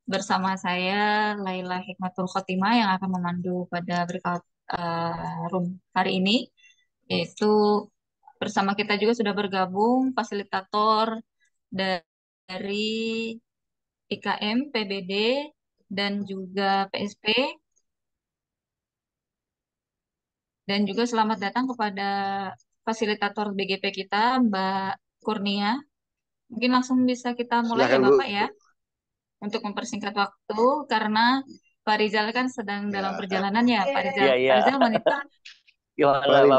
bersama saya Laila Hikmatul Khotimah yang akan memandu pada breakout room hari ini, yaitu bersama kita juga sudah bergabung fasilitator dari IKM, PBD, dan juga PSP, dan juga selamat datang kepada fasilitator BGP kita, Mbak Kurnia. Mungkin langsung bisa kita mulai ya Silakan Bu. Bapak ya, untuk mempersingkat waktu karena Pak Rizal kan sedang dalam Ya, perjalanan ya, Pak Rizal. Iya, Pak iya. Rizal monitor. Gimana, Pak Pak Ri-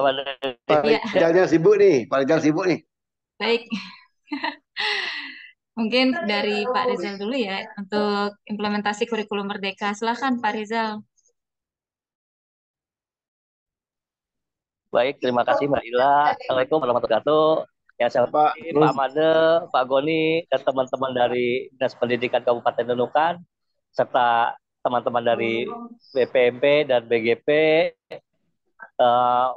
Pak Made? Iya, Rizalnya sibuk nih, Pak Rizal sibuk nih. baik. Mungkin dari Pak Rizal dulu ya untuk implementasi kurikulum Merdeka. Silakan Pak Rizal. Baik, terima kasih Mbak Ila. Assalamualaikum warahmatullahi wabarakatuh. Ya, saya Pak hormati Pak Ruz, Made, Pak Goni, dan teman-teman dari Dinas Pendidikan Kabupaten Nunukan, serta teman-teman dari BPMP dan BGP.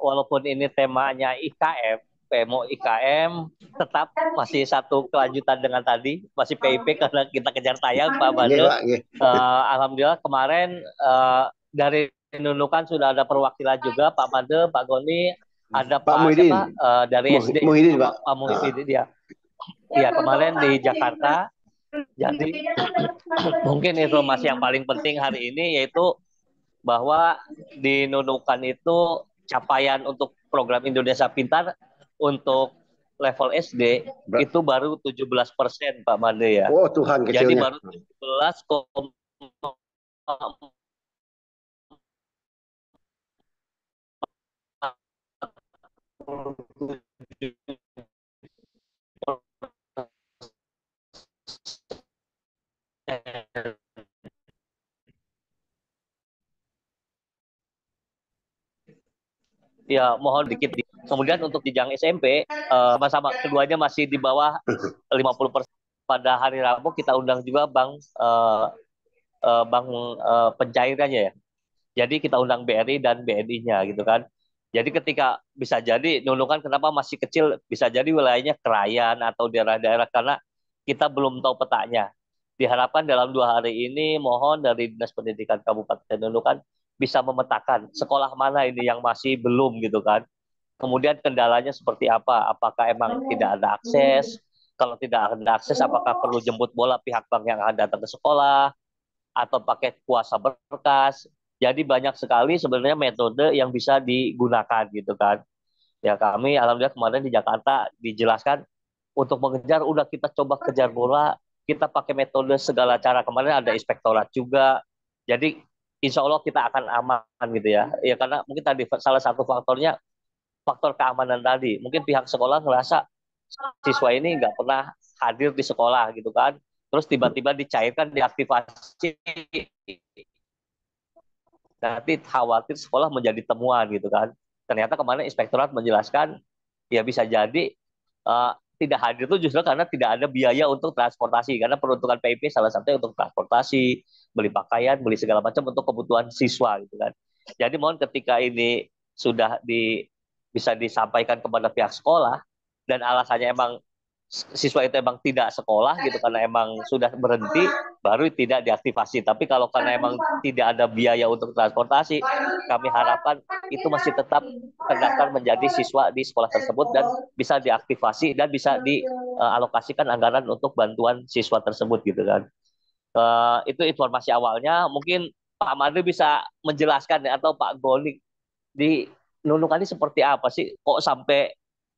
Walaupun ini temanya IKM, PMO IKM, tetap masih satu kelanjutan dengan tadi, masih PIP karena kita kejar tayang Pak nggih Made. Pak, nggih. Alhamdulillah kemarin dari Nunukan sudah ada perwakilan juga Pak Made, Pak Goni, ada Pak Pak siapa Muhyiddin, dari SD Muhyiddin Pak. Pak Ah, Muhyiddin dia. Ya kemarin di Jakarta. Jadi mungkin informasi yang paling penting hari ini yaitu bahwa di Nunukan itu capaian untuk program Indonesia Pintar untuk level SD ber- itu baru 17% Pak Made ya. oh Tuhan Jadi kecilnya. baru 17,4. Ya, mohon dikit. Kemudian untuk jenjang SMP, sama-sama keduanya masih di bawah 50%. Pada hari Rabu kita undang juga bank pencairannya ya. Jadi kita undang BRI dan BNI-nya gitu kan. Jadi ketika bisa jadi Nunukan kenapa masih kecil, bisa jadi wilayahnya Krayan atau daerah-daerah karena kita belum tahu petanya. Diharapkan dalam 2 hari ini mohon dari Dinas Pendidikan Kabupaten Nunukan bisa memetakan sekolah mana ini yang masih belum gitu kan. Kemudian kendalanya seperti apa? Apakah emang tidak ada akses? Kalau tidak ada akses, apakah perlu jemput bola pihak bank yang akan datang ke sekolah? Atau pakai kuasa berkas? Jadi banyak sekali sebenarnya metode yang bisa digunakan gitu kan. Ya kami alhamdulillah kemarin di Jakarta dijelaskan untuk mengejar udah kita coba kejar bola, kita pakai metode segala cara. Kemarin ada inspektorat juga. Jadi insya Allah kita akan aman gitu ya. Ya karena mungkin tadi salah satu faktornya faktor keamanan tadi. Mungkin pihak sekolah ngerasa siswa ini nggak pernah hadir di sekolah gitu kan. Terus tiba-tiba dicairkan, diaktifasi, nanti khawatir sekolah menjadi temuan gitu kan. Ternyata kemarin inspektorat menjelaskan ya bisa jadi tidak hadir itu justru karena tidak ada biaya untuk transportasi karena peruntukan PIP salah satunya untuk transportasi, beli pakaian, beli segala macam untuk kebutuhan siswa gitu kan. Jadi mohon ketika ini sudah bisa disampaikan kepada pihak sekolah dan alasannya emang siswa itu emang tidak sekolah gitu karena emang sudah berhenti baru tidak diaktifasi. Tapi kalau karena emang tidak ada biaya untuk transportasi, kami harapkan itu masih tetap terdaftar menjadi siswa di sekolah tersebut dan bisa diaktifasi dan bisa dialokasikan anggaran untuk bantuan siswa tersebut gitu kan. Itu informasi awalnya. Mungkin Pak Made bisa menjelaskan ya, atau Pak Goni di Nunukan ini seperti apa sih? Kok sampai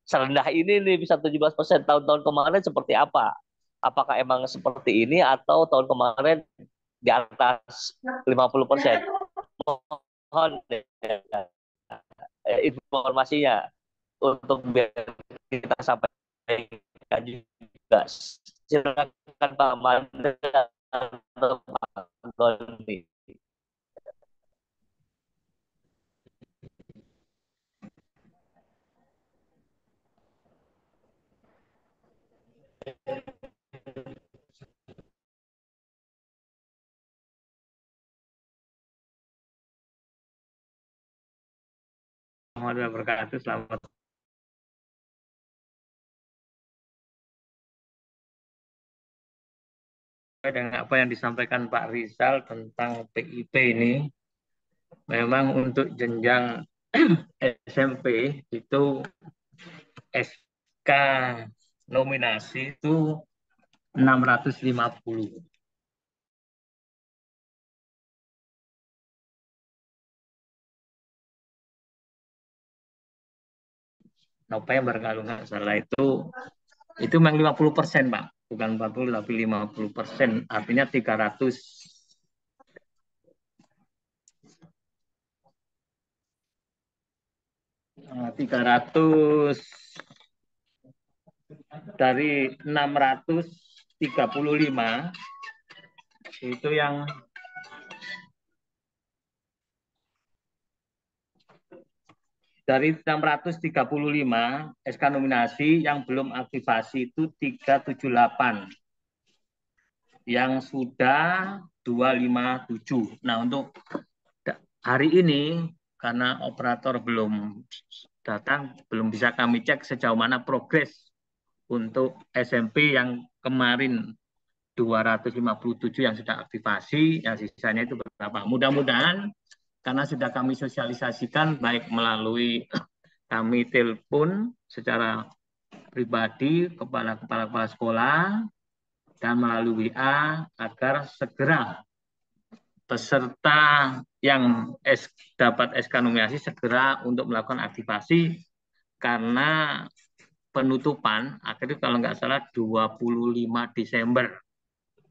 serendah ini nih bisa 17%? Tahun-tahun kemarin seperti apa? Apakah emang seperti ini atau tahun kemarin di atas 50%? Mohon informasinya untuk biar kita sampaikan juga. Silakan Pak Manda atau Pak Goni. Warahmatullahi wabarakatuh. Selamat dengan apa yang disampaikan Pak Rizal tentang PIP ini, memang untuk jenjang SMP itu SK nominasi itu 650. November kalau nggak salah itu memang 50%, Pak. Bukan 40 tapi 50%. Artinya 300 dari 635 itu yang dari 635 SK nominasi yang belum aktivasi itu 378, yang sudah 257. Nah, untuk hari ini karena operator belum datang, belum bisa kami cek sejauh mana progres untuk SMP yang kemarin 257 yang sudah aktivasi, yang sisanya itu berapa. Mudah-mudahan karena sudah kami sosialisasikan baik melalui kami telepon secara pribadi kepada kepala-kepala sekolah dan melalui WA agar segera peserta yang dapat SK nominasi segera untuk melakukan aktivasi karena penutupan akhirnya kalau nggak salah 25 Desember.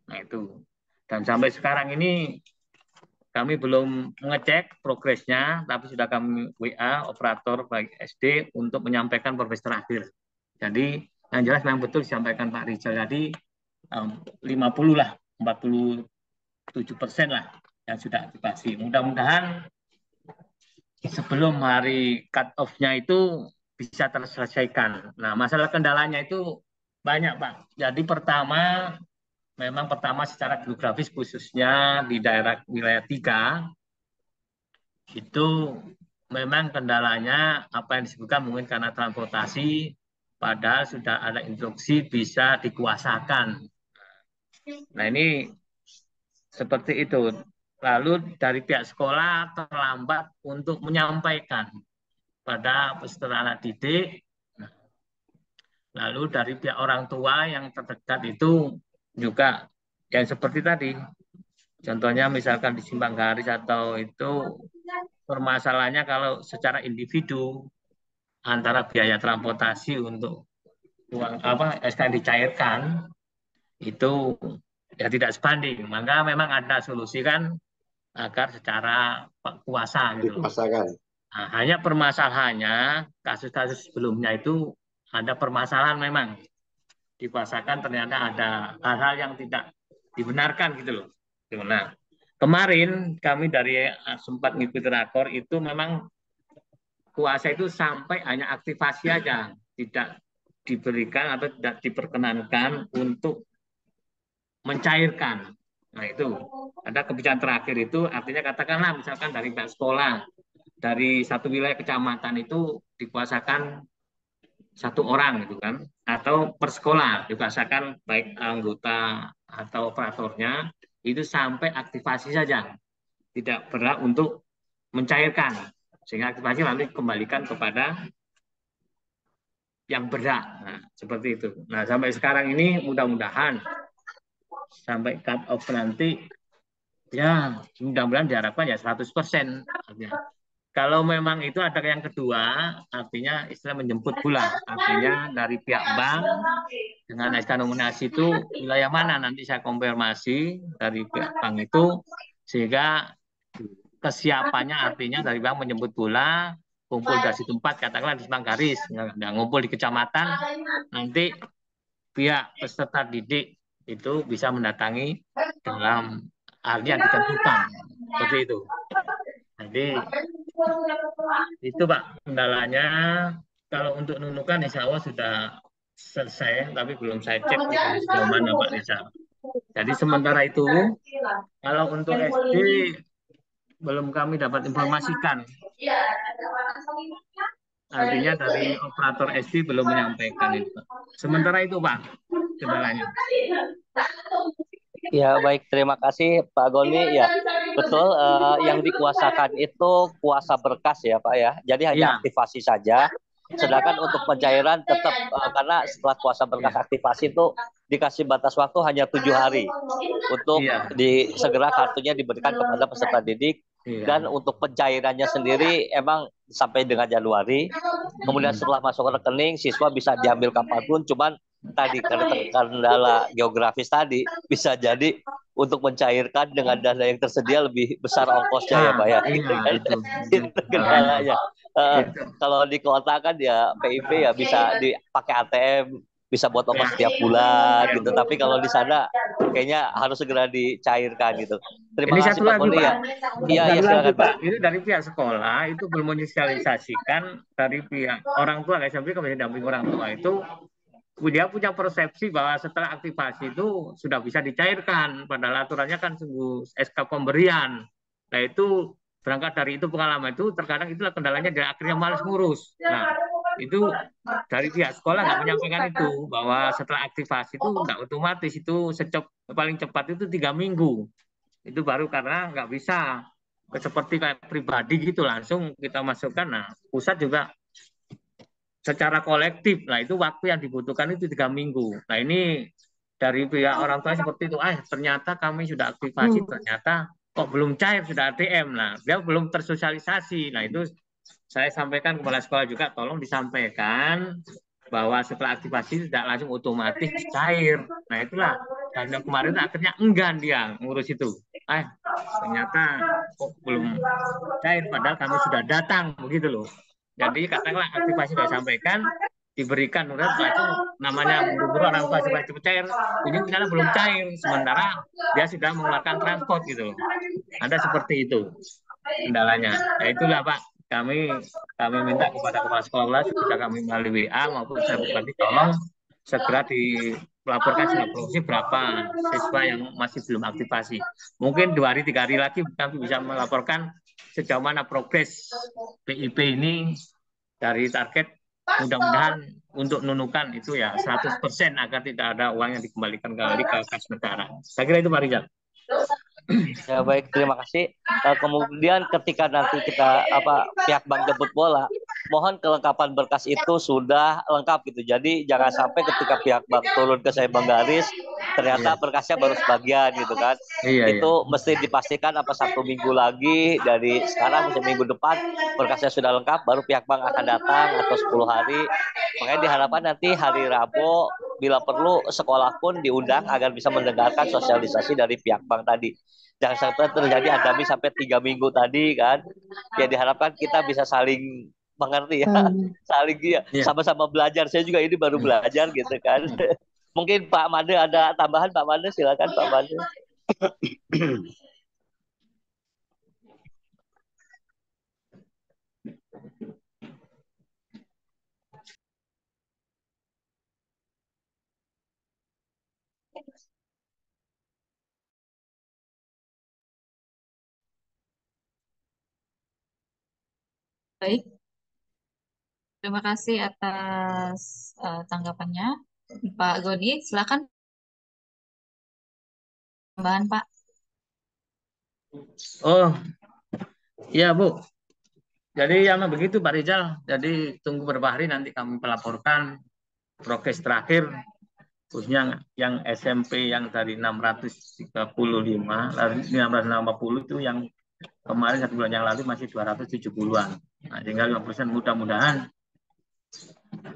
Nah itu. Dan sampai sekarang ini kami belum mengecek progresnya, tapi sudah kami WA operator baik SD untuk menyampaikan progres terakhir. Jadi yang jelas memang betul disampaikan Pak Rizal tadi 50 lah, 47% lah yang sudah aktivasi. Mudah-mudahan sebelum hari cut off-nya itu bisa terselesaikan. Nah, masalah kendalanya itu banyak, Pak. Jadi memang pertama secara geografis khususnya di daerah wilayah 3 itu memang kendalanya apa yang disebutkan mungkin karena transportasi, padahal sudah ada instruksi bisa dikuasakan. Nah ini seperti itu. Lalu dari pihak sekolah terlambat untuk menyampaikan pada peserta anak didik. Lalu dari pihak orang tua yang terdekat itu juga yang seperti tadi. Contohnya misalkan di Simpang Garis atau itu permasalahannya kalau secara individu antara biaya transportasi untuk uang SK dicairkan itu ya tidak sebanding. Maka memang ada solusi kan agar secara kuasa gitu loh. Dipaksakan. Nah, hanya permasalahannya kasus-kasus sebelumnya itu ada permasalahan memang dikuasakan ternyata ada hal-hal yang tidak dibenarkan gitu loh. Nah, kemarin kami dari sempat ngikuti rakor itu memang kuasa itu sampai hanya aktivasi aja, tidak diberikan atau tidak diperkenankan untuk mencairkan. Nah itu ada kebijakan terakhir itu artinya katakanlah misalkan dari pihak sekolah dari satu wilayah kecamatan itu dikuasakan satu orang gitu kan, atau per sekolah dikuasakan baik anggota atau operatornya itu sampai aktivasi saja, tidak berhak untuk mencairkan, sehingga aktivasi nanti kembalikan kepada yang berhak. Nah, seperti itu. Nah, sampai sekarang ini mudah-mudahan sampai cut off nanti ya mudah-mudahan diharapkan ya 100%. Artinya. Kalau memang itu ada yang kedua, artinya istilah menjemput bola. Artinya dari pihak bank dengan SK nominasi itu wilayah mana nanti saya konfirmasi dari pihak bank itu sehingga kesiapannya artinya dari bank menjemput bola kumpul dari tempat katakanlah di Simpang Garis, ngumpul di kecamatan, nanti pihak peserta didik itu bisa mendatangi dalam hal yang ditentukan seperti itu. Jadi itu Pak kendalanya. Kalau untuk nunukan insya Allah sudah selesai, tapi belum saya cek sejauh mana Pak Rizal. Jadi sementara itu kalau untuk SD belum kami dapat informasikan. Artinya dari operator SD belum menyampaikan itu. Sementara itu Pak kendalanya. Ya, baik. Terima kasih Pak Goni. Ya, betul. Yang dikuasakan itu kuasa berkas ya, Pak ya. Jadi hanya Iya, aktivasi saja. Sedangkan untuk pencairan tetap karena setelah kuasa berkas iya, aktivasi itu dikasih batas waktu hanya 7 hari untuk iya, segera kartunya diberikan kepada peserta didik. iya. Dan untuk pencairannya sendiri emang sampai dengan Januari. Kemudian Mm-mm. setelah masuk ke rekening, siswa bisa diambil kapanpun. Cuman tadi karena terkendala geografis tadi bisa jadi untuk mencairkan dengan dana yang tersedia lebih besar ongkosnya ya Ah, Pak ya iya gitu kan. itu Itu kendalanya. kendalanya. Eh, Itu. Kalau di kota kan ya PIP ya bisa dipakai ATM, bisa buat Ya. ongkos setiap bulan gitu, tapi kalau di sana kayaknya harus segera dicairkan gitu. Ini Terima kasih satu Pak lagi, Goni Pak. ya. Iya, iya, Satu lagi, silakan Pak. Pak. Ini dari pihak sekolah itu belum menyosialisasikan dari pihak orang tua, SMP Komisi Damping Orang Tua itu dia punya persepsi bahwa setelah aktivasi itu sudah bisa dicairkan. Padahal aturannya kan sungguh SK pemberian. Nah itu berangkat dari itu pengalaman itu terkadang itulah kendalanya dia akhirnya malas ngurus. Nah itu dari pihak sekolah nggak menyampaikan itu bahwa setelah aktivasi itu nggak otomatis itu paling cepat itu 3 minggu itu baru karena nggak bisa seperti kayak pribadi gitu langsung kita masukkan. Nah pusat juga secara kolektif. Nah, itu waktu yang dibutuhkan itu 3 minggu. Nah, ini dari pihak orang tua seperti itu. Ternyata kami sudah aktivasi, ternyata kok belum cair, sudah ATM. Nah, dia belum tersosialisasi. Nah, itu saya sampaikan kepada sekolah juga, tolong disampaikan bahwa setelah aktivasi tidak langsung otomatis cair. Nah, itulah. Dan kemarin akhirnya enggan dia ngurus itu. Ternyata kok belum cair, padahal kami sudah datang, begitu loh. Jadi katakanlah aktivasi sudah disampaikan, diberikan udah langsung namanya buru-buru orang tua supaya cepat cair, ini misalnya belum cair, sementara dia sudah mengeluarkan transport gitu loh. Ada seperti itu kendalanya. Ya itulah Pak, kami minta kepada kepala sekolah, sudah kami melalui WA maupun saya pribadi, tolong segera dilaporkan secara provinsi berapa siswa yang masih belum aktivasi. Mungkin 2 hari 3 hari lagi kami bisa melaporkan sejauh mana progres PIP ini dari target, mudah-mudahan untuk nunukan itu ya 100% agar tidak ada uang yang dikembalikan kembali ke kas negara. Saya kira itu Pak Rizal. Ya baik, terima kasih. Kemudian ketika nanti kita pihak bank jemput bola, mohon kelengkapan berkas itu sudah lengkap gitu. Jadi jangan sampai ketika pihak bank turun ke saya Banggaris, Iya, ternyata berkasnya baru sebagian gitu kan. iya, iya. Itu mesti dipastikan apa 1 minggu lagi dari sekarang sampai minggu depan berkasnya sudah lengkap, baru pihak bank akan datang atau 10 hari. Makanya diharapkan nanti hari Rabu bila perlu sekolah pun diundang agar bisa mendengarkan sosialisasi dari pihak bank tadi. Jangan sampai terjadi adami sampai 3 minggu tadi kan. Ya diharapkan kita bisa saling mengerti ya, saling ya Iya. sama-sama belajar. Saya juga ini baru belajar gitu kan. Mungkin Pak Made ada tambahan, Pak Made silakan Pak Made. Baik, terima kasih atas tanggapannya. Pak Goni, silakan tambahan Pak. Oh, iya Bu. Jadi yang begitu Pak Rizal. Jadi tunggu beberapa hari nanti kami melaporkan progres terakhir, khususnya yang SMP yang dari 635, lalu 650 itu yang kemarin 1 bulan yang lalu masih 270-an. Nah, tinggal 5%, mudah-mudahan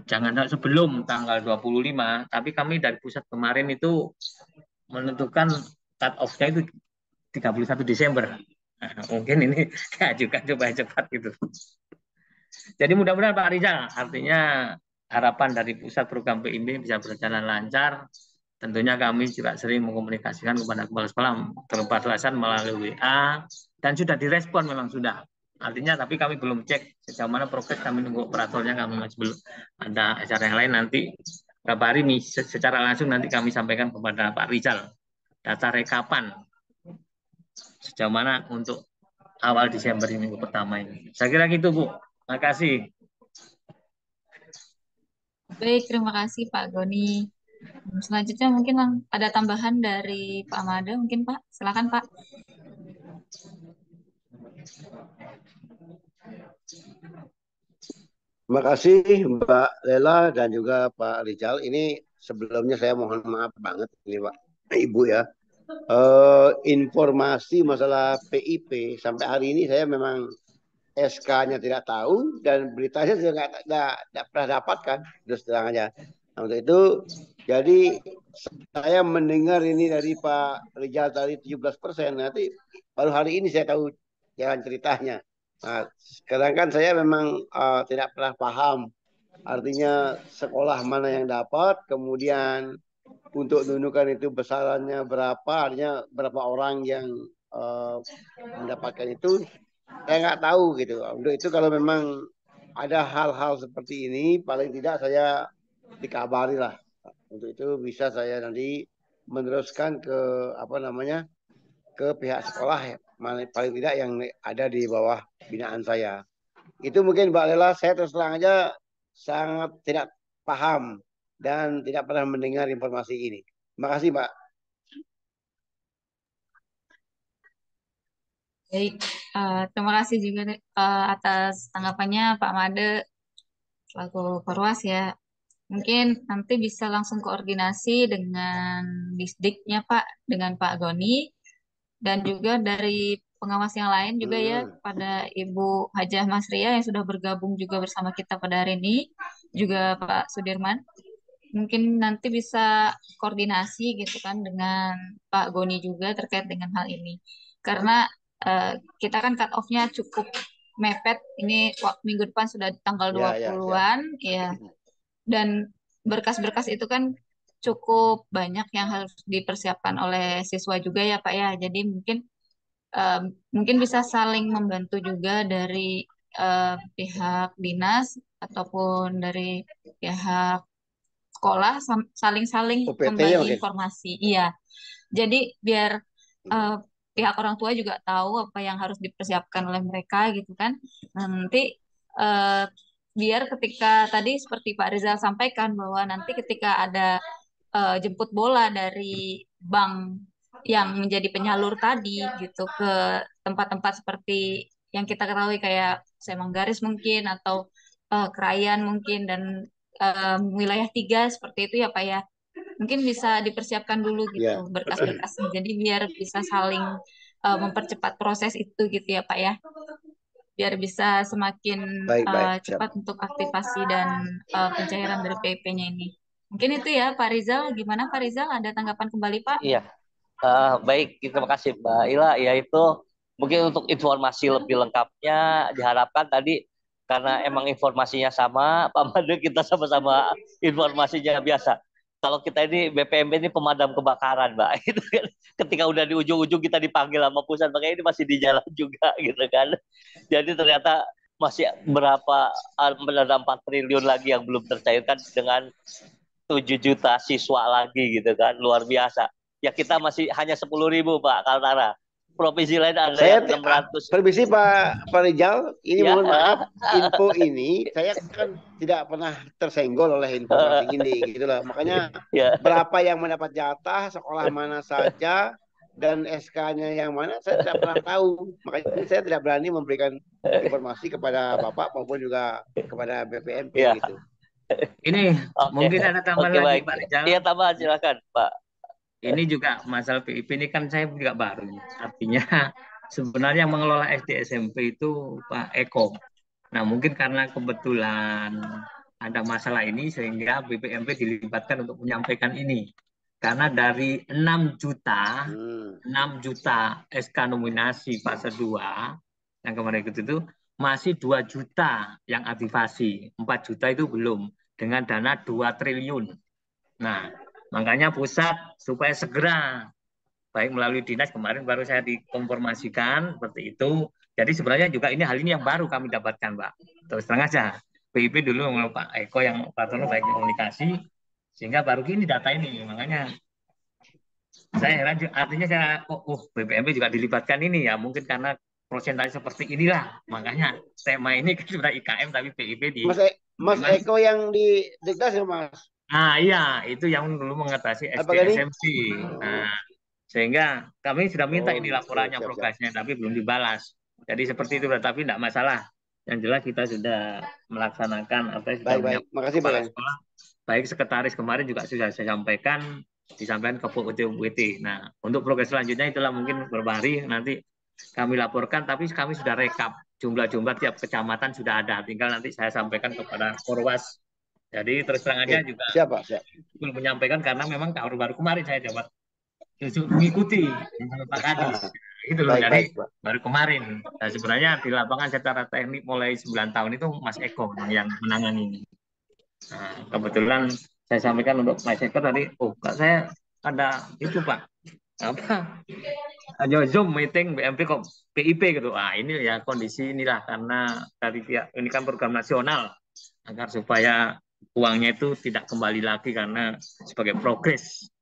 jangan sebelum tanggal 25, tapi kami dari pusat kemarin itu menentukan cut off-nya itu 31 Desember. Nah, mungkin ini juga coba cepat gitu. Jadi mudah-mudahan Pak Rizal, artinya harapan dari pusat program PIMB bisa berjalan lancar. Tentunya kami juga sering mengkomunikasikan kepada kepala sekolah terbatasan melalui WA dan sudah direspon memang sudah. Artinya tapi kami belum cek sejauh mana progres, kami nunggu operatornya, kami masih belum ada acara yang lain nanti beberapa hari ini secara langsung nanti kami sampaikan kepada Pak Rizal data rekapan sejauh mana untuk awal Desember ini minggu pertama ini. Saya kira gitu Bu. Terima kasih. Baik, terima kasih Pak Goni. Selanjutnya mungkin ada tambahan dari Pak Made, mungkin Pak, silakan Pak. Terima kasih Mbak Lela dan juga Pak Rizal. Ini sebelumnya saya mohon maaf banget ini Pak Ibu ya. Informasi masalah PIP sampai hari ini saya memang SK-nya tidak tahu dan beritanya juga nggak pernah dapatkan terus terang aja. Nah, untuk itu jadi saya mendengar ini dari Pak Rizal tadi 17%. Nanti baru hari ini saya tahu jalan ceritanya. Nah, sekarang kan saya memang tidak pernah paham artinya sekolah mana yang dapat, kemudian untuk nunukan itu besarannya berapa, artinya berapa orang yang uh, mendapatkan itu, saya nggak tahu gitu. Untuk itu kalau memang ada hal-hal seperti ini, paling tidak saya dikabari lah. Untuk itu bisa saya nanti meneruskan ke apa namanya ke pihak sekolah ya, paling tidak yang ada di bawah binaan saya. Itu mungkin Mbak Lela, saya terus terang aja sangat tidak paham dan tidak pernah mendengar informasi ini. Terima kasih Mbak. Baik, terima kasih juga atas tanggapannya Pak Made selaku Perwas ya. Mungkin nanti bisa langsung koordinasi dengan Disdiknya Pak, dengan Pak Goni, dan juga dari pengawas yang lain juga ya, Hmm, pada Ibu Hajah Masria yang sudah bergabung juga bersama kita pada hari ini, juga Pak Sudirman. Mungkin nanti bisa koordinasi gitu kan dengan Pak Goni juga terkait dengan hal ini. Karena kita kan cut off-nya cukup mepet. Ini minggu depan sudah tanggal ya ya siap. 20-an ya. Dan berkas-berkas itu kan cukup banyak yang harus dipersiapkan oleh siswa juga ya Pak ya. Jadi eh, mungkin bisa saling membantu juga dari pihak dinas ataupun dari pihak sekolah saling-saling UPT-nya membagi mungkin. informasi. Iya. Jadi biar eh, pihak orang tua juga tahu apa yang harus dipersiapkan oleh mereka gitu kan. Nah, nanti eh, biar ketika tadi seperti Pak Rizal sampaikan bahwa nanti ketika ada jemput bola dari bank yang menjadi penyalur tadi gitu ke tempat-tempat seperti yang kita ketahui kayak Semanggaris mungkin atau Krayan mungkin dan wilayah 3 seperti itu ya Pak ya. Mungkin bisa dipersiapkan dulu gitu Ya, berkas-berkasnya. Jadi biar bisa saling mempercepat proses itu gitu ya Pak ya. Biar bisa semakin baik baik siap. cepat untuk aktivasi dan pencairan dari PIP-nya ini. Mungkin itu ya Pak Rizal. Gimana Pak Rizal? Ada tanggapan kembali Pak? Iya, baik, terima kasih Mbak Ila. Ya itu mungkin untuk informasi lebih lengkapnya diharapkan tadi karena emang informasinya sama, Pak Made kita sama-sama informasinya biasa. Kalau kita ini BPMP ini pemadam kebakaran, Mbak. Itu kan ketika udah di ujung-ujung kita dipanggil sama pusat, makanya ini masih di jalan juga gitu kan. Jadi ternyata masih ada 4 triliun lagi yang belum tercairkan dengan 7 juta siswa lagi gitu kan, luar biasa. Ya kita masih hanya 10.000 Pak Kaltara. Provinsi lain ada Saya yang 600. permisi Pak Rizal, ini Ya, mohon maaf, info ini saya kan tidak pernah tersenggol oleh informasi ini gitu loh. Makanya ya, berapa yang mendapat jatah, sekolah mana saja, dan SK-nya yang mana saya tidak pernah tahu. Makanya saya tidak berani memberikan informasi kepada Bapak maupun juga kepada BPMP ya. gitu. Ini Oke, mungkin ada tambahan oke lagi baik. Pak Rizal. Iya tambah silakan Pak. Ini juga masalah PIP ini kan saya juga baru. Artinya sebenarnya yang mengelola SD SMP itu Pak Eko. Nah mungkin karena kebetulan ada masalah ini sehingga BPMP dilibatkan untuk menyampaikan ini. Karena dari 6 juta, Hmm, 6 juta SK nominasi fase 2 yang kemarin itu masih 2 juta yang aktivasi. 4 juta itu belum dengan dana 2 triliun. Nah, makanya pusat supaya segera baik melalui dinas kemarin baru saya dikonfirmasikan seperti itu. Jadi sebenarnya juga ini hal ini yang baru kami dapatkan, Pak. Terus terang aja, PIP dulu sama Pak Eko yang Pak Tono baik komunikasi, sehingga baru gini data ini. Makanya saya heran, artinya saya, BPMP juga dilibatkan ini ya, mungkin karena prosentase seperti inilah. Makanya tema ini kan sudah IKM tapi PIP di Mas Eko yang di Dikdas ya Mas? Nah, iya, itu yang dulu mengatasi SD Apakah ini? SMP. Nah, sehingga kami sudah minta Oh ini gitu, laporannya siap-siap. progresnya, tapi belum dibalas. Jadi seperti itu, tapi tidak masalah. Yang jelas kita sudah melaksanakan apa yang sudah Baik-baik, menyampaikan makasih Pak kepala Gani. sekolah. Baik sekretaris kemarin juga sudah saya sampaikan, disampaikan ke PUT. Nah, untuk progres selanjutnya itulah mungkin beberapa hari nanti kami laporkan, tapi kami sudah rekap jumlah-jumlah tiap kecamatan sudah ada. Tinggal nanti saya sampaikan kepada Korwas. Jadi terus terang Oke, aja juga siap Pak, siap. belum menyampaikan karena memang baru-baru kemarin saya dapat justru mengikuti Pak Kadis. Itu loh, Baik-baik jadi Pak. baru kemarin. Nah, sebenarnya di lapangan secara teknik mulai 9 tahun itu Mas Eko yang menangani ini. Nah, kebetulan saya sampaikan untuk Mas Eko tadi, oh Kak saya ada itu Pak, apa ada Zoom meeting BMP kok PIP gitu. Ah ini ya kondisi inilah karena dari pihak ini kan program nasional agar supaya uangnya itu tidak kembali lagi karena sebagai progres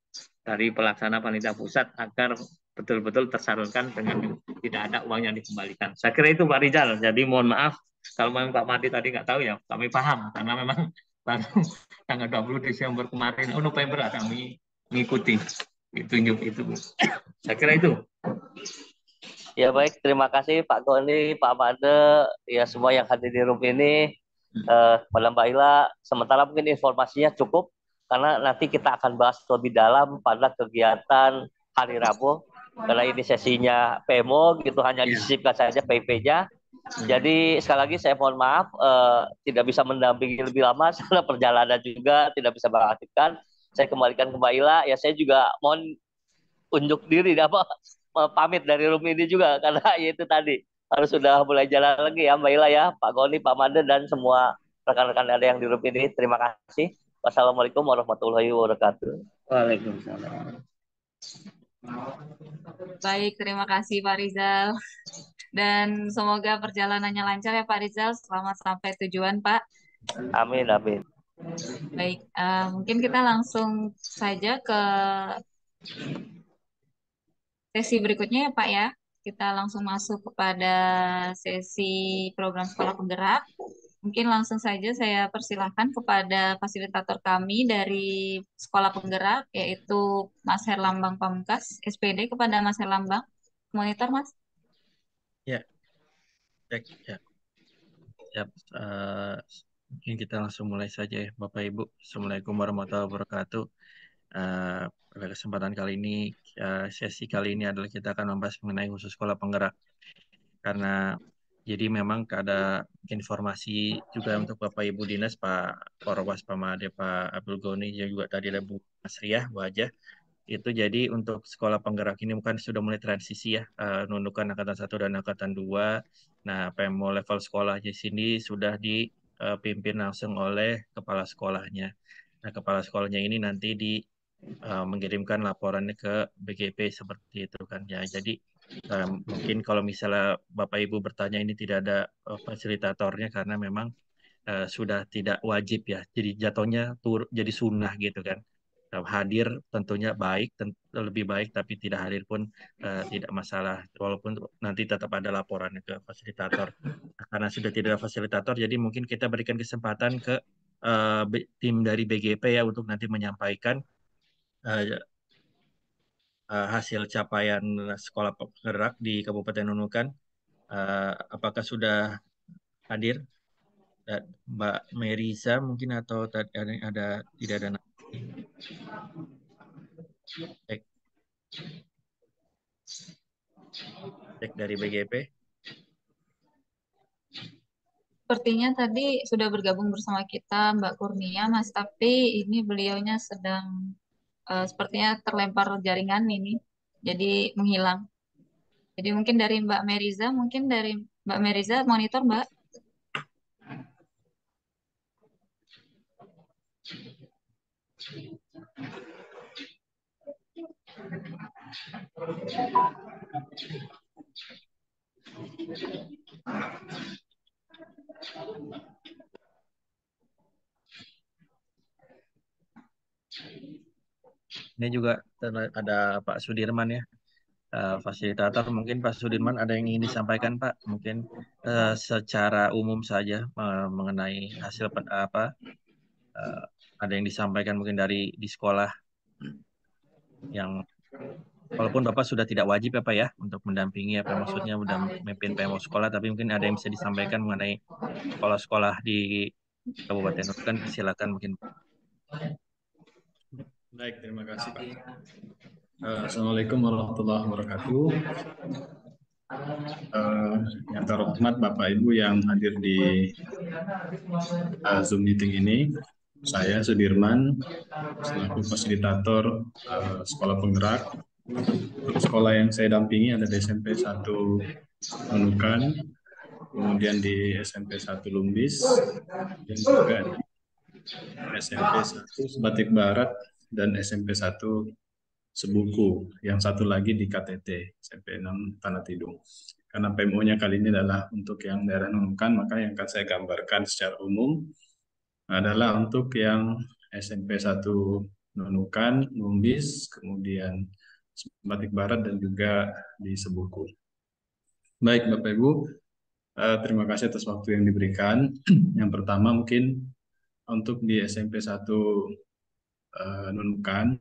dari pelaksana panitia pusat agar betul-betul tersalurkan dengan tidak ada uang yang dikembalikan. Saya kira itu Pak Rizal. Jadi mohon maaf kalau memang Pak Mati tadi nggak tahu ya kami paham karena memang baru tanggal 20 Desember kemarin, November kami mengikuti ditunjuk itu. Saya kira itu. Ya baik, terima kasih Pak Goni, Pak Made, ya semua yang hadir di room ini, kepada Mbak Ila. Sementara mungkin informasinya cukup, karena nanti kita akan bahas lebih dalam pada kegiatan hari Rabu, karena ini sesinya PMO, gitu hanya Ya. disisipkan saja PIP-nya. Jadi sekali lagi saya mohon maaf, tidak bisa mendampingi lebih lama, karena perjalanan juga tidak bisa mengaktifkan. Saya kembalikan ke Mbak Ila, ya saya juga mohon unjuk diri apa pamit dari room ini juga karena ya itu tadi harus sudah mulai jalan lagi ya Mbak Ila ya, Pak Goni, Pak Mande dan semua rekan-rekan ada yang di room ini. Terima kasih. Wassalamualaikum warahmatullahi wabarakatuh. Waalaikumsalam. Baik, terima kasih Pak Rizal. Dan semoga perjalanannya lancar ya Pak Rizal. Selamat sampai tujuan Pak. Amin, amin. Baik, mungkin kita langsung saja ke sesi berikutnya ya Pak ya. Kita langsung masuk kepada sesi program sekolah penggerak. Mungkin langsung saja saya persilahkan kepada fasilitator kami dari sekolah penggerak, yaitu Mas Herlambang Pamungkas, SPD kepada Mas Herlambang. Monitor Mas. Ya, cek ya. Siap. Mungkin kita langsung mulai saja ya, Bapak Ibu. Assalamualaikum warahmatullahi wabarakatuh. Pada kesempatan kali ini, sesi kali ini adalah kita akan membahas mengenai khusus sekolah penggerak. Karena jadi memang ada informasi juga untuk Bapak Ibu Dinas, Pak Korwas, Pak Made, Pak Abdul Goni, juga tadi ada Bu Masriah, Bu Hajah. Itu jadi untuk sekolah penggerak ini bukan sudah mulai transisi ya, nunukan angkatan 1 dan angkatan 2. Nah, PMO level sekolah di sini sudah dipimpin langsung oleh kepala sekolahnya. Nah, kepala sekolahnya ini nanti mengirimkan laporannya ke BGP seperti itu kan ya. Jadi mungkin kalau misalnya Bapak Ibu bertanya ini tidak ada fasilitatornya karena memang sudah tidak wajib ya. Jadi jatuhnya jadi sunnah gitu kan. Hadir tentunya baik, lebih baik, tapi tidak hadir pun tidak masalah. Walaupun nanti tetap ada laporannya ke fasilitator. Nah, karena sudah tidak ada fasilitator, jadi mungkin kita berikan kesempatan ke tim dari BGP ya untuk nanti menyampaikan eh, hasil capaian sekolah penggerak di Kabupaten Nunukan. Apakah sudah hadir? Mbak Merisa mungkin atau ada tidak ada cek, cek dari BGP. Sepertinya tadi sudah bergabung bersama kita Mbak Kurnia, Mas, tapi ini beliaunya sedang sepertinya terlempar jaringan ini, jadi menghilang. Jadi mungkin dari Mbak Meriza, mungkin dari Mbak Meriza monitor Mbak. Ini juga ada Pak Sudirman ya, fasilitator. Mungkin Pak Sudirman ada yang ingin disampaikan Pak, mungkin secara umum saja mengenai hasil apa ada yang disampaikan mungkin dari di sekolah yang walaupun Bapak sudah tidak wajib ya Pak ya untuk mendampingi apa maksudnya udah memimpin PMO sekolah, tapi mungkin ada yang bisa disampaikan mengenai sekolah-sekolah di Kabupaten Nunukan, silakan mungkin. Baik, terima kasih Pak. Assalamualaikum warahmatullahi wabarakatuh. Yang terhormat Bapak Ibu yang hadir di Zoom meeting ini, saya Sudirman selaku fasilitator sekolah penggerak. Untuk sekolah yang saya dampingi ada di SMP 1 Nunukan, kemudian di SMP 1 Lumbis, dan juga di SMP 1 Sebatik Barat dan SMP 1 Sebuku, yang satu lagi di KTT SMP 6 Tanah Tidung. Karena PMO-nya kali ini adalah untuk yang daerah Nunukan, maka yang akan saya gambarkan secara umum adalah untuk yang SMP 1 Nunukan, Lumbis, kemudian Sebatik Barat dan juga di Sebuku. Baik Bapak Ibu, terima kasih atas waktu yang diberikan. Yang pertama mungkin untuk di SMP 1 Nunukan,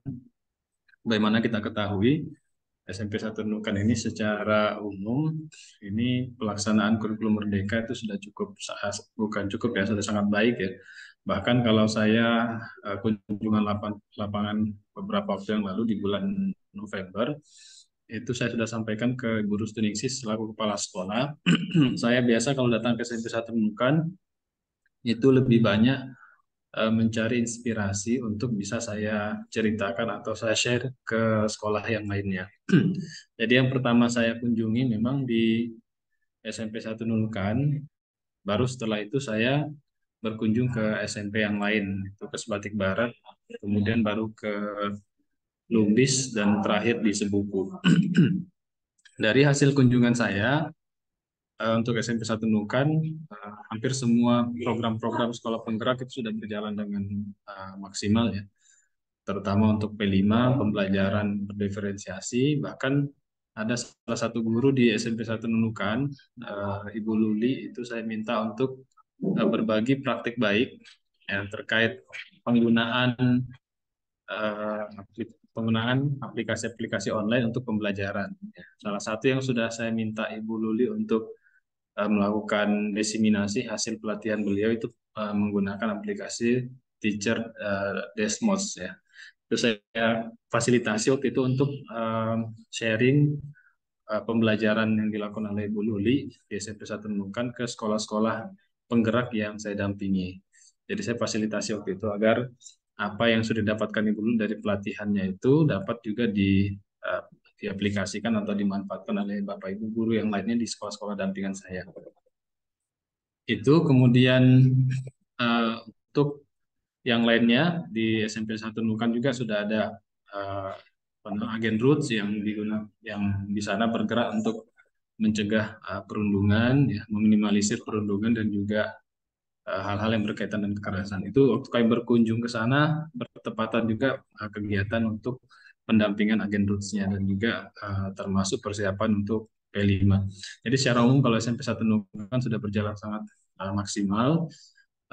bagaimana kita ketahui SMP 1 Nunukan ini secara umum ini pelaksanaan kurikulum merdeka itu sudah cukup, bukan cukup ya, sudah sangat baik ya. Bahkan kalau saya kunjungan lapangan beberapa waktu yang lalu di bulan November, itu saya sudah sampaikan ke Guru Stuningsis selaku kepala sekolah. Saya biasa kalau datang ke SMP 1 Nunukan itu lebih banyak mencari inspirasi untuk bisa saya ceritakan atau saya share ke sekolah yang lainnya. Jadi yang pertama saya kunjungi memang di SMP 1 Nunukan, baru setelah itu saya berkunjung ke SMP yang lain, itu ke Sebatik Barat, kemudian baru ke Lumbis, dan terakhir di Sebuku. Dari hasil kunjungan saya, untuk SMP 1 Nunukan, hampir semua program-program sekolah penggerak itu sudah berjalan dengan maksimal ya. Terutama untuk P5, pembelajaran berdiferensiasi, bahkan ada salah satu guru di SMP 1 Nunukan, Ibu Luli, itu saya minta untuk berbagi praktik baik yang terkait penggunaan aplikasi-aplikasi online untuk pembelajaran. Salah satu yang sudah saya minta Ibu Luli untuk melakukan diseminasi hasil pelatihan beliau itu menggunakan aplikasi Teacher Desmos ya. Itu saya fasilitasi waktu itu untuk sharing pembelajaran yang dilakukan oleh Ibu Luli di SMP 1 Nunukan ke sekolah-sekolah penggerak yang saya dampingi. Jadi saya fasilitasi waktu itu agar apa yang sudah didapatkan Ibu Luli dari pelatihannya itu dapat juga diaplikasikan atau dimanfaatkan oleh Bapak Ibu guru yang lainnya di sekolah-sekolah dampingan saya. Itu kemudian untuk yang lainnya di SMP 1 Nunukan juga sudah ada agen roots yang di sana bergerak untuk mencegah perundungan, ya, meminimalisir perundungan dan juga hal-hal yang berkaitan dengan kekerasan. Itu waktu kami berkunjung ke sana bertepatan juga kegiatan untuk pendampingan agen roots-nya dan juga termasuk persiapan untuk P5. Jadi secara umum kalau SMP 1 Nunukan sudah berjalan sangat maksimal.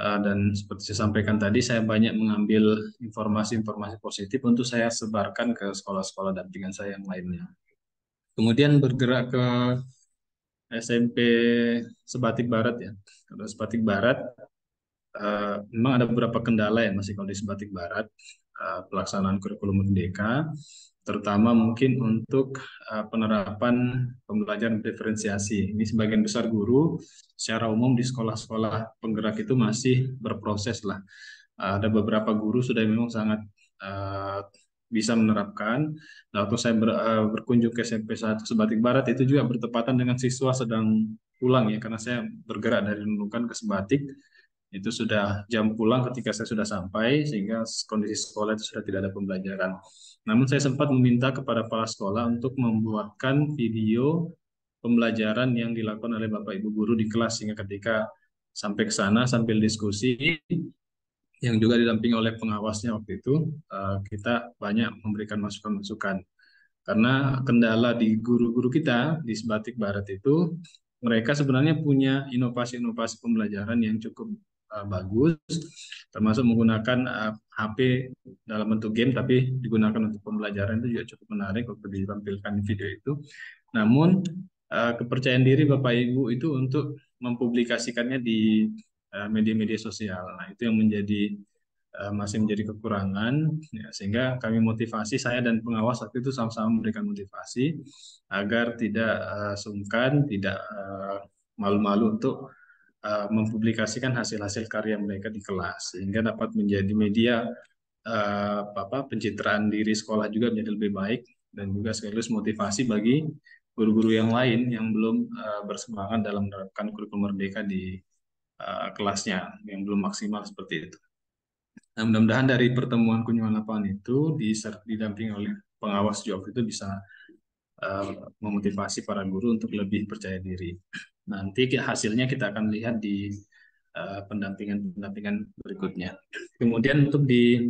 Dan seperti saya sampaikan tadi, saya banyak mengambil informasi-informasi positif untuk saya sebarkan ke sekolah-sekolah dampingan saya yang lainnya. Kemudian bergerak ke SMP Sebatik Barat ya. Kalau Sebatik Barat, memang ada beberapa kendala ya masih kalau di Sebatik Barat, pelaksanaan kurikulum merdeka, terutama mungkin untuk penerapan pembelajaran diferensiasi. Ini sebagian besar guru secara umum di sekolah-sekolah penggerak itu masih berproses lah. Ada beberapa guru sudah memang sangat bisa menerapkan. Nah, waktu saya berkunjung ke SMP 1 Sebatik Barat itu juga bertepatan dengan siswa sedang pulang ya, karena saya bergerak dari Nunukan ke Sebatik. Itu sudah jam pulang ketika saya sudah sampai, sehingga kondisi sekolah itu sudah tidak ada pembelajaran. Namun saya sempat meminta kepada kepala sekolah untuk membuatkan video pembelajaran yang dilakukan oleh Bapak Ibu guru di kelas, sehingga ketika sampai ke sana sambil diskusi yang juga didampingi oleh pengawasnya waktu itu, kita banyak memberikan masukan-masukan. Karena kendala di guru-guru kita di Sebatik Barat itu, mereka sebenarnya punya inovasi-inovasi pembelajaran yang cukup bagus, termasuk menggunakan HP dalam bentuk game tapi digunakan untuk pembelajaran itu juga cukup menarik waktu ditampilkan di video itu. Namun kepercayaan diri Bapak Ibu itu untuk mempublikasikannya di media-media sosial. Nah, itu yang masih menjadi kekurangan, ya, sehingga kami motivasi, saya dan pengawas waktu itu sama-sama memberikan motivasi agar tidak sungkan, tidak malu-malu untuk mempublikasikan hasil-hasil karya mereka di kelas, sehingga dapat menjadi media pencitraan diri sekolah juga menjadi lebih baik, dan juga sekaligus motivasi bagi guru-guru yang lain yang belum bersemangat dalam menerapkan kurikulum merdeka di kelasnya, yang belum maksimal seperti itu. Nah, mudah-mudahan dari pertemuan kunjungan lapangan itu didampingi oleh pengawas juga itu bisa memotivasi para guru untuk lebih percaya diri. Nanti hasilnya kita akan lihat di pendampingan berikutnya. Kemudian untuk di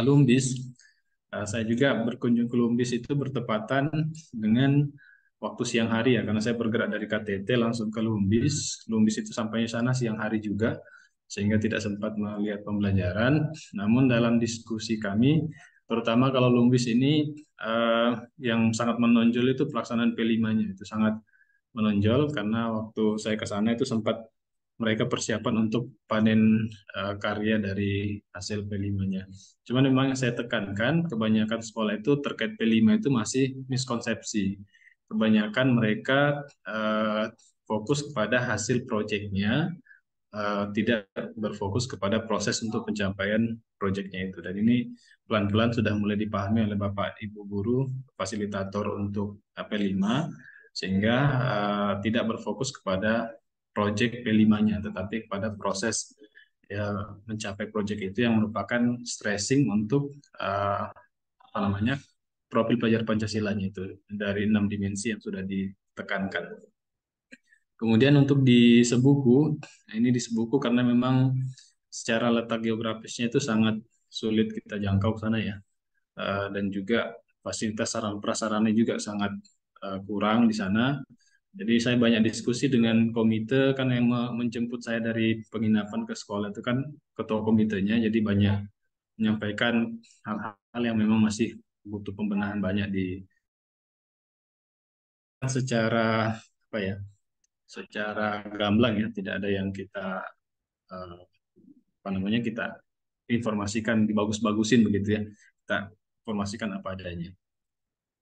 Lumbis, saya juga berkunjung ke Lumbis itu bertepatan dengan waktu siang hari ya, karena saya bergerak dari KTT langsung ke Lumbis. Lumbis itu sampai sana siang hari juga, sehingga tidak sempat melihat pembelajaran. Namun dalam diskusi kami, terutama kalau Lumbis ini yang sangat menonjol itu pelaksanaan P5-nya, itu sangat menonjol karena waktu saya ke sana itu sempat mereka persiapan untuk panen karya dari hasil P5-nya. Cuman memang yang saya tekankan, kebanyakan sekolah itu terkait P5 itu masih miskonsepsi. Kebanyakan mereka fokus kepada hasil proyeknya, tidak berfokus kepada proses untuk pencapaian proyeknya itu. Dan ini pelan-pelan sudah mulai dipahami oleh Bapak Ibu guru, fasilitator untuk P5, sehingga tidak berfokus kepada proyek P5-nya, tetapi kepada proses ya, mencapai proyek itu yang merupakan stressing untuk profil pelajar Pancasilanya itu dari 6 dimensi yang sudah ditekankan. Kemudian untuk di Sebuku, ini di Sebuku karena memang secara letak geografisnya itu sangat sulit kita jangkau ke sana ya, dan juga fasilitas sarana prasarana juga sangat kurang di sana. Jadi saya banyak diskusi dengan komite, kan yang menjemput saya dari penginapan ke sekolah itu kan ketua komitenya, jadi banyak menyampaikan hal-hal yang memang masih butuh pembenahan banyak secara apa ya, secara gamblang ya, tidak ada yang kita kita informasikan dibagus-bagusin begitu ya, kita informasikan apa adanya.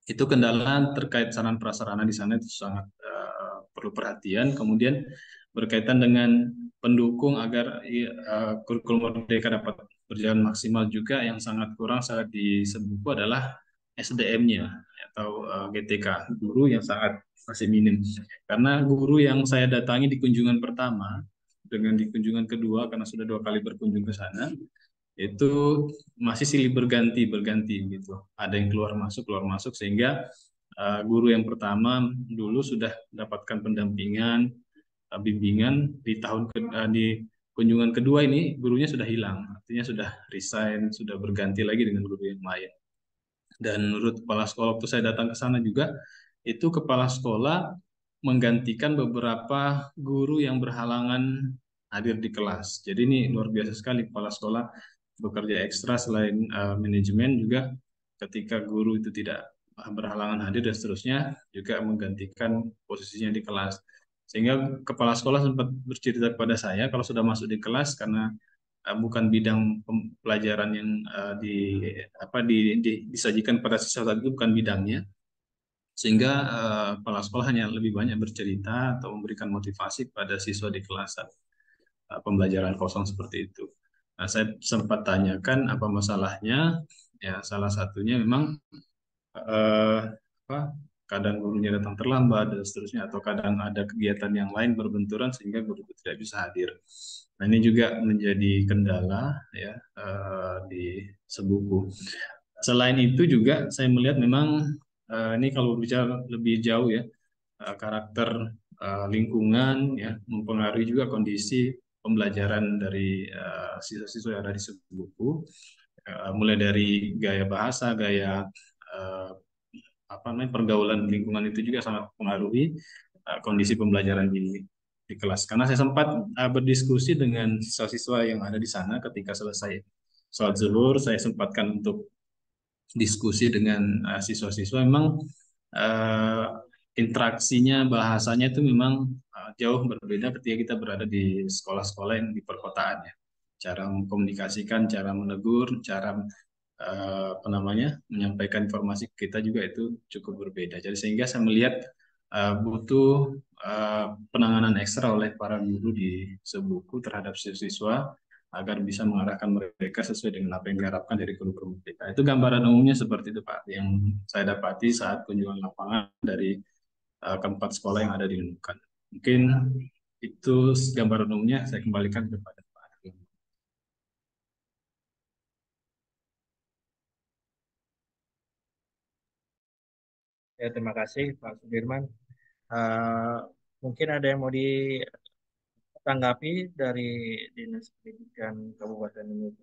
Itu kendala terkait sarana prasarana di sana itu sangat perlu perhatian. Kemudian berkaitan dengan pendukung agar kurikulum merdeka dapat berjalan maksimal juga, yang sangat kurang saat di Sebuku adalah SDM-nya atau GTK, guru yang sangat masih minim. Karena guru yang saya datangi di kunjungan pertama dengan di kunjungan kedua, karena sudah 2 kali berkunjung ke sana, itu masih silih berganti gitu. Ada yang keluar masuk, sehingga guru yang pertama dulu sudah mendapatkan pendampingan, bimbingan. Di kunjungan kedua ini gurunya sudah hilang, artinya sudah resign, sudah berganti lagi dengan guru yang lain. Dan menurut kepala sekolah waktu saya datang ke sana juga, itu kepala sekolah menggantikan beberapa guru yang berhalangan hadir di kelas. Jadi ini luar biasa sekali, kepala sekolah bekerja ekstra selain manajemen juga, ketika guru itu tidak berhalangan hadir dan seterusnya, juga menggantikan posisinya di kelas. Sehingga kepala sekolah sempat bercerita kepada saya kalau sudah masuk di kelas, karena bukan bidang pelajaran yang disajikan pada siswa saat itu, bukan bidangnya, sehingga kepala sekolah hanya lebih banyak bercerita atau memberikan motivasi pada siswa di kelas saat pembelajaran kosong seperti itu. Nah, saya sempat tanyakan apa masalahnya. Ya, salah satunya memang kadang gurunya datang terlambat dan seterusnya, atau kadang ada kegiatan yang lain berbenturan sehingga guru tidak bisa hadir. Nah, ini juga menjadi kendala ya di Sebuku. Selain itu juga saya melihat memang ini kalau bicara lebih jauh ya, karakter lingkungan ya mempengaruhi juga kondisi pembelajaran dari siswa-siswa yang ada di Sebuku, mulai dari gaya bahasa, gaya pergaulan lingkungan itu juga sangat mempengaruhi kondisi pembelajaran di di kelas. Karena saya sempat berdiskusi dengan siswa-siswa yang ada di sana ketika selesai sholat zuhur, saya sempatkan untuk diskusi dengan siswa-siswa. Memang uh, interaksinya, bahasanya itu memang jauh berbeda ketika kita berada di sekolah-sekolah yang di perkotaan ya. Cara mengkomunikasikan, cara menegur, cara apa namanya, menyampaikan informasi ke kita juga itu cukup berbeda. Jadi sehingga saya melihat butuh penanganan ekstra oleh para guru di sebuku terhadap siswa agar bisa mengarahkan mereka sesuai dengan apa yang diharapkan dari kurikulum kita. Itu gambaran umumnya seperti itu Pak, yang saya dapati saat kunjungan lapangan dari keempat sekolah yang ada di Nunukan. Mungkin itu gambaran umumnya, saya kembalikan kepada Pak. Ya, terima kasih Pak Sudirman. Mungkin ada yang mau ditanggapi dari Dinas Pendidikan Kabupaten ini,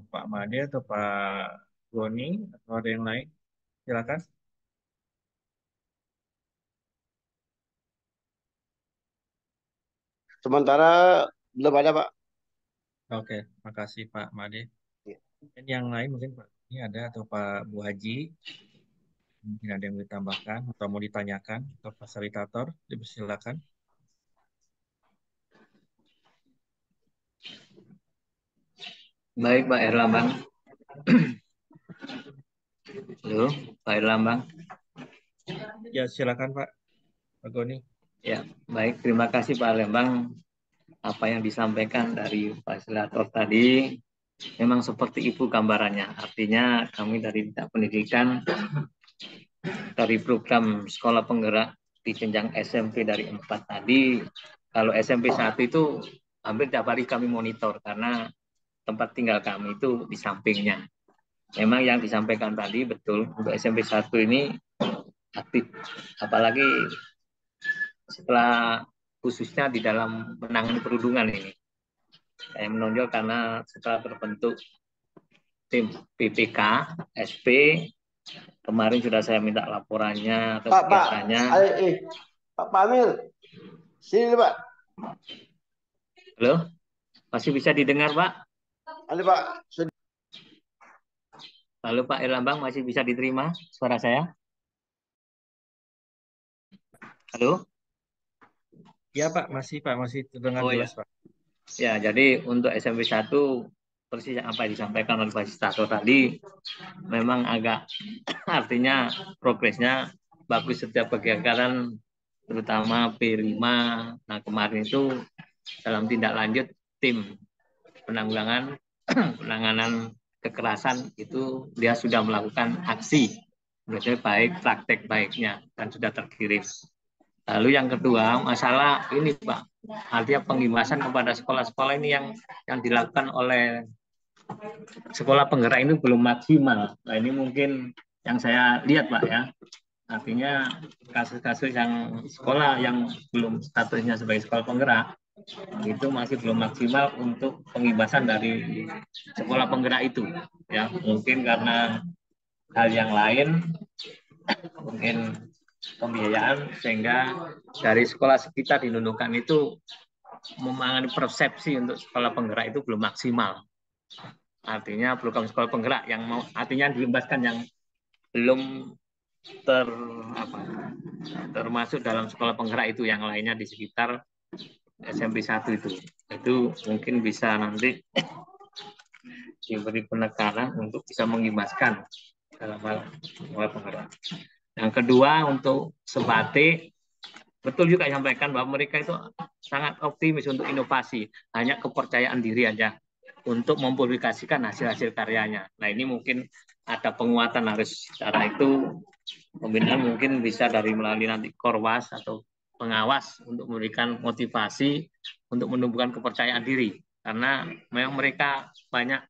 Pak Made atau Pak Goni atau ada yang lain? Silakan. Sementara belum ada Pak. Oke, makasih Pak Made. Ya. Dan yang lain mungkin Pak ini ada atau Pak Bu Haji, mungkin ada yang mau ditambahkan atau mau ditanyakan atau fasilitator, dipersilakan. Baik Pak Erlambang. Halo, Pak Erlambang. Ya, silakan Pak Goni. Ya, baik. Terima kasih Pak Erlambang. Apa yang disampaikan dari fasilitator tadi memang seperti itu gambarannya. Artinya kami dari Dinas Pendidikan dari program sekolah penggerak di jenjang SMP dari 4 tadi, kalau SMP 1 itu hampir tiap hari kami monitor karena tempat tinggal kami itu di sampingnya. Memang yang disampaikan tadi betul, untuk SMP 1 ini aktif, apalagi setelah khususnya di dalam menangani perundungan ini. Saya menonjol karena setelah terbentuk tim PPK, SP, kemarin sudah saya minta laporannya atau kegiatannya. Pak Pamil, sini Pak. Halo, masih bisa didengar Pak? Halo Pak. Halo Pak Erlambang, masih bisa diterima suara saya? Halo? Ya Pak, masih terdengar jelas Pak. Ya, jadi untuk SMP 1 persis apa yang disampaikan oleh fasilitator tadi memang agak artinya progresnya bagus setiap kegiatan terutama P5. Nah, kemarin itu dalam tindak lanjut tim penanganan kekerasan itu dia sudah melakukan aksi berarti baik praktek baiknya dan sudah terkirim. Lalu yang kedua masalah ini Pak, artinya penghimasan kepada sekolah-sekolah ini yang dilakukan oleh sekolah penggerak ini belum maksimal. Nah ini mungkin yang saya lihat Pak ya, artinya kasus-kasus yang sekolah yang belum statusnya sebagai sekolah penggerak itu masih belum maksimal untuk penghimasan dari sekolah penggerak itu ya, mungkin karena hal yang lain, mungkin pembiayaan, sehingga dari sekolah sekitar di Nunukan itu memahami persepsi untuk sekolah penggerak itu belum maksimal. Artinya program sekolah penggerak yang mau artinya dilibatkan yang belum termasuk dalam sekolah penggerak itu, yang lainnya di sekitar SMP 1 itu mungkin bisa nanti diberi penekanan untuk bisa mengimbaskan dalam hal sekolah penggerak. Yang kedua untuk Sebate, betul juga disampaikan bahwa mereka itu sangat optimis untuk inovasi, hanya kepercayaan diri aja untuk mempublikasikan hasil-hasil karyanya. Nah ini mungkin ada penguatan harus secara itu, pembinaan mungkin bisa dari melalui nanti Korwas atau pengawas untuk memberikan motivasi untuk menumbuhkan kepercayaan diri, karena memang mereka banyak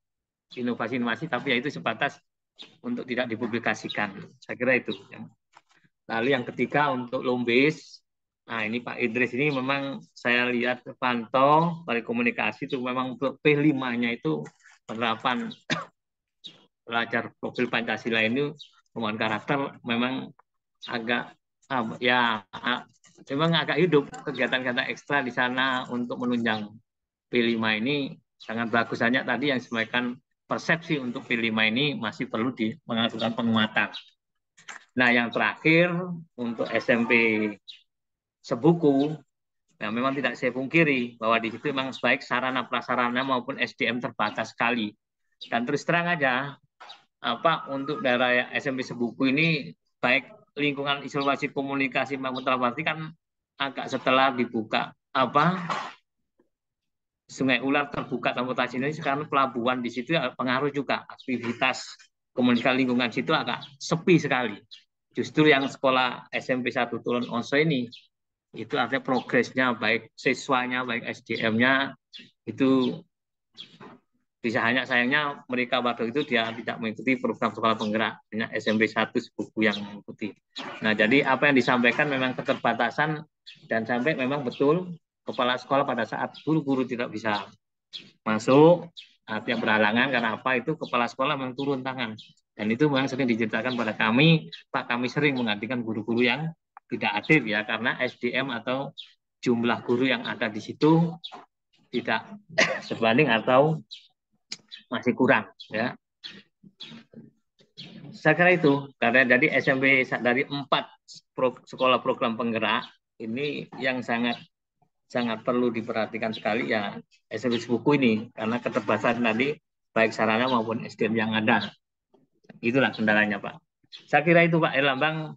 inovasi-inovasi tapi ya itu sebatas untuk tidak dipublikasikan. Saya kira itu. Lalu yang ketiga untuk Lombis, nah ini Pak Idris ini memang saya lihat pantau dari komunikasi itu memang untuk P5-nya itu penerapan belajar profil Pancasila ini pembangunan karakter memang agak ya memang agak hidup kegiatan-kegiatan ekstra di sana untuk menunjang P5 ini sangat bagus. Hanya tadi yang disampaikan persepsi untuk P5 ini masih perlu melakukan penguatan. Nah, yang terakhir untuk SMP Sebuku, nah memang tidak saya pungkiri bahwa di situ memang baik sarana prasarana maupun SDM terbatas sekali. Dan terus terang aja, untuk daerah SMP Sebuku ini baik lingkungan isolasi komunikasi maupun transportasi kan agak setelah dibuka Sungai Ular terbuka transportasi ini sekarang pelabuhan di situ pengaruh juga aktivitas komunikasi lingkungan situ agak sepi sekali. Justru yang sekolah SMP 1 Turun Onso ini itu artinya progresnya baik siswanya baik SDM-nya itu bisa, hanya sayangnya mereka waktu itu dia tidak mengikuti program sekolah penggerak, hanya SMP 1 Sebuku yang mengikuti. Nah, jadi apa yang disampaikan memang keterbatasan dan sampai memang betul kepala sekolah pada saat guru-guru tidak bisa masuk, artinya berhalangan karena apa itu kepala sekolah memang turun tangan. Dan itu memang sering diceritakan pada kami, Pak, kami sering menggantikan guru-guru yang tidak hadir ya karena SDM atau jumlah guru yang ada di situ tidak sebanding atau masih kurang ya. Saya kira itu karena dari SMP dari 4 sekolah program penggerak ini yang sangat perlu diperhatikan sekali ya SMP Sebuku ini karena keterbatasan tadi baik sarana maupun SDM yang ada. Itulah kendalanya Pak. Saya kira itu Pak Erlambang.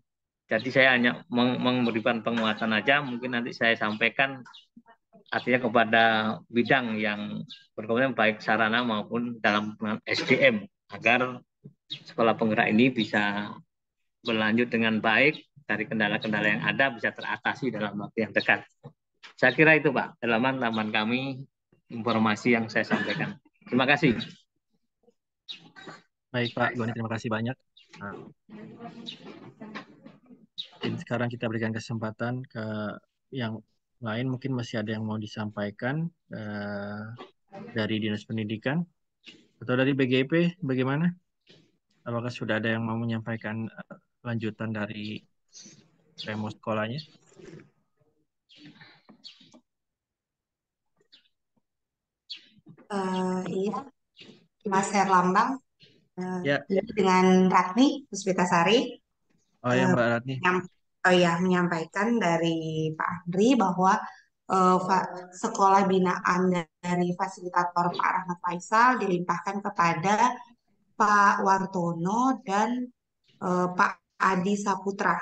Jadi saya hanya memberikan penguatan aja. Mungkin nanti saya sampaikan artinya kepada bidang yang berkomitmen baik sarana maupun dalam SDM agar sekolah penggerak ini bisa berlanjut dengan baik dari kendala-kendala yang ada bisa teratasi dalam waktu yang dekat. Saya kira itu Pak, teman kami informasi yang saya sampaikan. Terima kasih. Baik Pak Goni, terima kasih banyak. Nah, sekarang kita berikan kesempatan ke yang lain, mungkin masih ada yang mau disampaikan dari Dinas Pendidikan atau dari BGP, bagaimana? Apakah sudah ada yang mau menyampaikan lanjutan dari demo sekolahnya? Iya, Mas Herlambang, Ya. dengan Ratni Puspitasari. Oh ya Mbak Ratni. Menyampaikan dari Pak Andri bahwa sekolah binaan dari fasilitator Pak Rahmat Faisal dilimpahkan kepada Pak Wartono dan Pak Adi Saputra.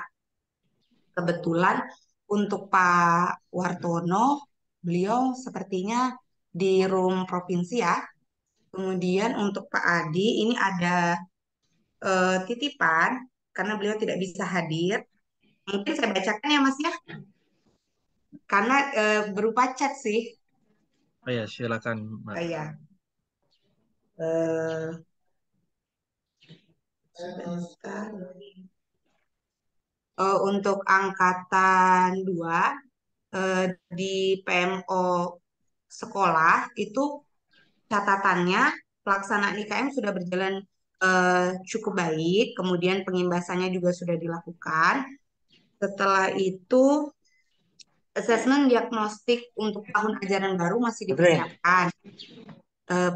Kebetulan untuk Pak Wartono, beliau sepertinya di room provinsi ya. Kemudian untuk Pak Adi ini ada titipan karena beliau tidak bisa hadir. Mungkin saya bacakan ya Mas ya, karena berupa chat sih. Oh ya, silakan Mbak. Ya. Untuk angkatan 2 di PMO sekolah itu catatannya pelaksanaan IKM sudah berjalan cukup baik, kemudian pengimbasannya juga sudah dilakukan. Setelah itu asesmen diagnostik untuk tahun ajaran baru masih dipersiapkan.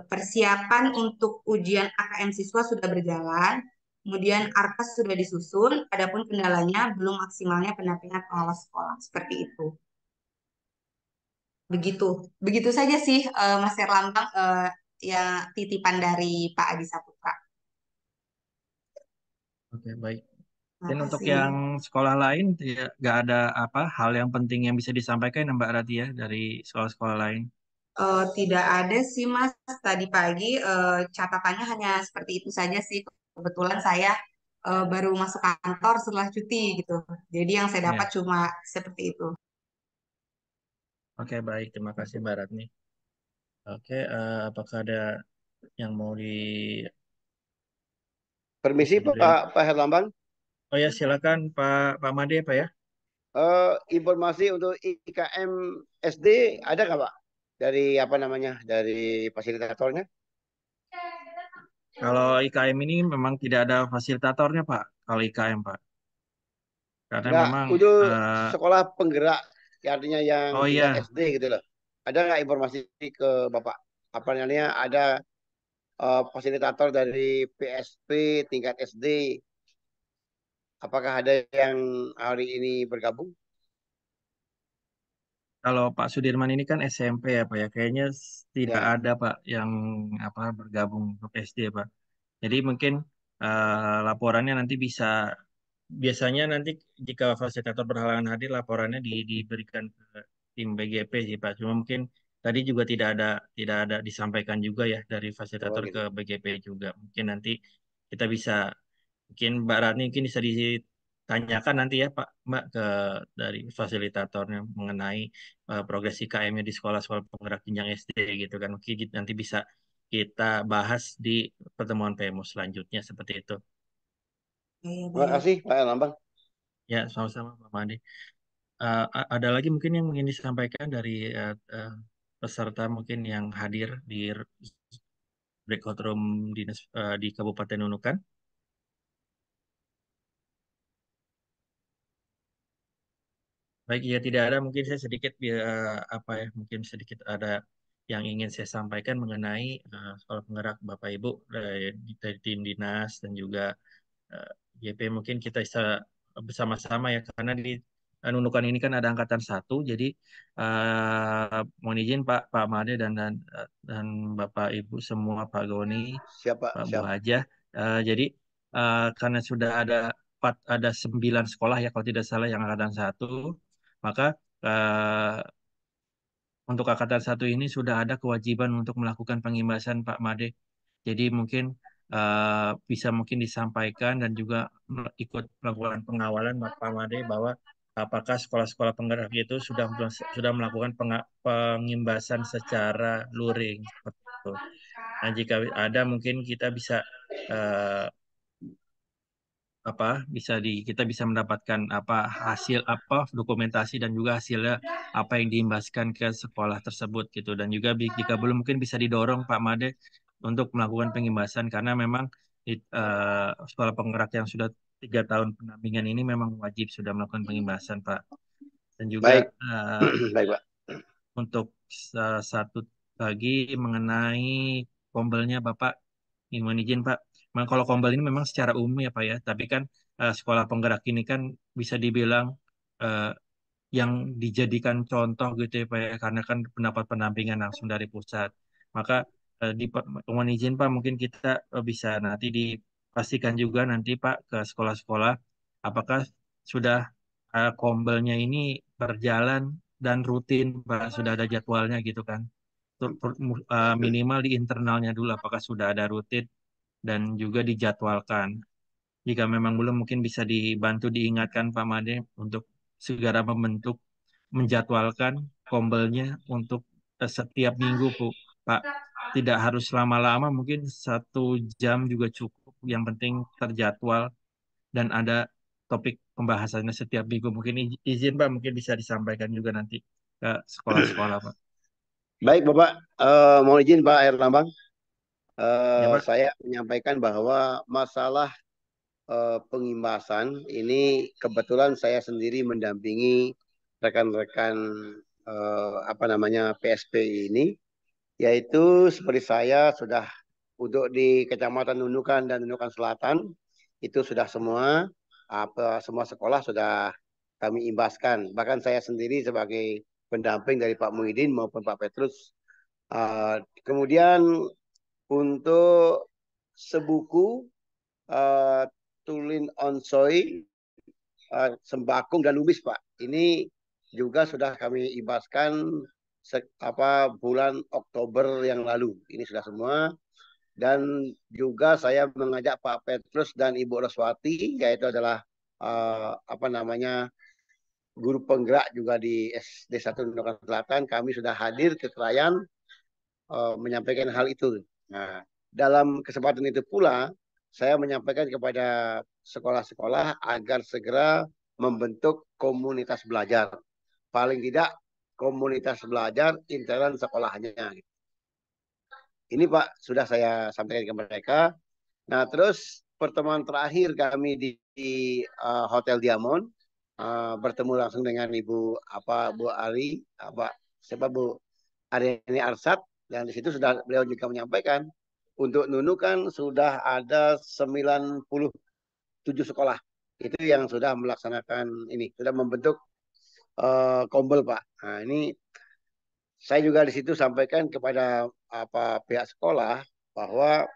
Persiapan untuk ujian AKM siswa sudah berjalan, kemudian ARKAS sudah disusun, adapun kendalanya belum maksimalnya pendampingan pengawas sekolah, seperti itu. Begitu saja sih Mas Erlambang ya titipan dari Pak Adi Saputra. Oke, baik. Dan untuk yang sekolah lain, ya, nggak ada hal yang penting yang bisa disampaikan Mbak Rati ya dari sekolah-sekolah lain? Tidak ada sih Mas, tadi pagi catatannya hanya seperti itu saja sih. Kebetulan saya baru masuk kantor setelah cuti gitu. Jadi yang saya dapat cuma seperti itu. Oke, baik. Terima kasih Mbak Ratni. Oke, apakah ada yang mau di... Permisi Pak Herlambang. Oh ya, silakan Pak Made Pak ya. Informasi untuk IKM SD ada nggak Pak? Dari dari fasilitatornya? Kalau IKM ini memang tidak ada fasilitatornya Pak. Kalau IKM Pak. karena Enggak, memang itu eh, sekolah penggerak, ya artinya yang oh tingkat iya, SD gitu loh. Ada nggak informasi ke Bapak? Apa namanya? Ada fasilitator dari PSP tingkat SD. Apakah ada yang hari ini bergabung? kalau Pak Sudirman ini kan SMP ya Pak ya, kayaknya tidak Ya, ada Pak yang apa bergabung untuk SD Pak. Jadi mungkin laporannya nanti bisa, biasanya nanti jika fasilitator berhalangan hadir, laporannya diberikan ke tim BGP sih Pak. Cuma mungkin tadi juga tidak ada disampaikan juga ya dari oh fasilitator ke gitu. BGP juga. Mungkin nanti kita bisa, mungkin Mbak Rani mungkin bisa ditanyakan nanti ya Pak Mbak ke dari fasilitatornya mengenai progres IKM-nya di sekolah-sekolah penggerak jenjang SD gitu kan. Mungkin nanti bisa kita bahas di pertemuan PMO selanjutnya seperti itu. Iya, Terima baik. kasih Pak Lambang. Ya, sama-sama Pak Made. Ada lagi mungkin yang ingin disampaikan dari peserta mungkin yang hadir di breakout room di Kabupaten Nunukan. Baik, ya tidak ada. Mungkin saya sedikit apa ya, mungkin sedikit ada yang ingin saya sampaikan mengenai sekolah penggerak Bapak Ibu dari tim dinas dan juga eh, YP. Mungkin kita bisa bersama-sama ya, karena di Nunukan ini kan ada angkatan satu, jadi mohon izin Pak Made dan Bapak Ibu semua, Pak Goni, Siapa? Pak Bu Siap. Haja. Jadi karena sudah ada 9 sekolah ya kalau tidak salah yang angkatan satu, maka eh, untuk angkatan satu ini sudah ada kewajiban untuk melakukan pengimbasan Pak Made. Jadi mungkin bisa mungkin disampaikan dan juga ikut melakukan pengawalan Pak Made bahwa apakah sekolah-sekolah penggerak itu sudah melakukan pengimbasan secara luring seperti itu. Nah, jika ada mungkin kita bisa eh, apa kita bisa mendapatkan apa hasil apa dokumentasi dan juga hasilnya apa yang diimbaskan ke sekolah tersebut gitu, dan juga jika belum mungkin bisa didorong Pak Made untuk melakukan pengimbasan karena memang sekolah penggerak yang sudah 3 tahun pendampingan ini memang wajib sudah melakukan pengimbasan Pak, dan juga Baik, baik Pak. untuk satu lagi mengenai kombelnya Bapak, mohon izin Pak. Kalau kombel ini memang secara umum ya Pak ya, tapi kan sekolah penggerak ini kan bisa dibilang eh, yang dijadikan contoh gitu ya Pak ya, karena kan pendapat pendampingan langsung dari pusat. Maka mohon izin Pak, mungkin kita bisa nanti dipastikan juga nanti Pak ke sekolah-sekolah apakah sudah kombelnya ini berjalan dan rutin Pak, sudah ada jadwalnya gitu kan. Minimal di internalnya dulu apakah sudah ada rutin dan juga dijadwalkan. Jika memang belum, mungkin bisa dibantu diingatkan Pak Made untuk segera menjadwalkan kombelnya untuk setiap minggu, Pak. Tidak harus lama-lama, mungkin 1 jam juga cukup. Yang penting terjadwal dan ada topik pembahasannya setiap minggu. Mungkin izin Pak, mungkin bisa disampaikan juga nanti ke sekolah-sekolah, Pak. Baik Bapak, mohon izin Pak Lambang. Ya Pak. Saya menyampaikan bahwa masalah pengimbasan ini kebetulan saya sendiri mendampingi rekan-rekan apa namanya PSP ini, yaitu seperti saya sudah untuk di Kecamatan Nunukan dan Nunukan Selatan itu sudah semua sekolah sudah kami imbaskan. Bahkan saya sendiri sebagai pendamping dari Pak Muhyiddin maupun Pak Petrus. Kemudian untuk sebuku uh, Tulin Onsoy, Sembakung dan Lubis Pak. Ini juga sudah kami ibaskan bulan Oktober yang lalu. Ini sudah semua. Dan juga saya mengajak Pak Petrus dan Ibu Roswati, yaitu adalah apa namanya guru penggerak juga di SD 1 Nunukan Selatan. Kami sudah hadir ke Krayan menyampaikan hal itu. Nah, dalam kesempatan itu pula saya menyampaikan kepada sekolah-sekolah agar segera membentuk komunitas belajar. Paling tidak komunitas belajar intern sekolahnya. Ini Pak sudah saya sampaikan ke mereka. Nah, terus pertemuan terakhir kami di Hotel Diamond bertemu langsung dengan Bu Ari, siapa Bu Aryani Arsat, dan di situ sudah beliau juga menyampaikan untuk Nunu kan sudah ada 97 sekolah itu yang sudah melaksanakan ini, sudah membentuk Kombel Pak. Nah ini saya juga di situ sampaikan kepada pihak sekolah bahwa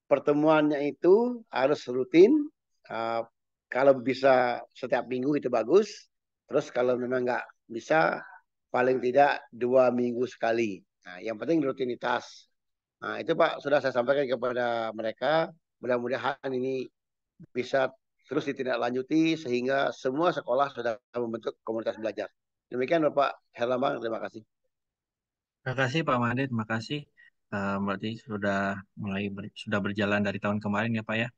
pertemuannya itu harus rutin. Uh, Kalau bisa setiap minggu itu bagus. Terus kalau memang nggak bisa, paling tidak 2 minggu sekali. Nah, yang penting rutinitas. Nah, itu Pak sudah saya sampaikan kepada mereka. Mudah-mudahan ini bisa terus ditindaklanjuti sehingga semua sekolah sudah membentuk komunitas belajar. Demikian Bapak Herlambang, terima kasih. Terima kasih Pak Made, terima kasih. Berarti sudah berjalan dari tahun kemarin ya Pak ya.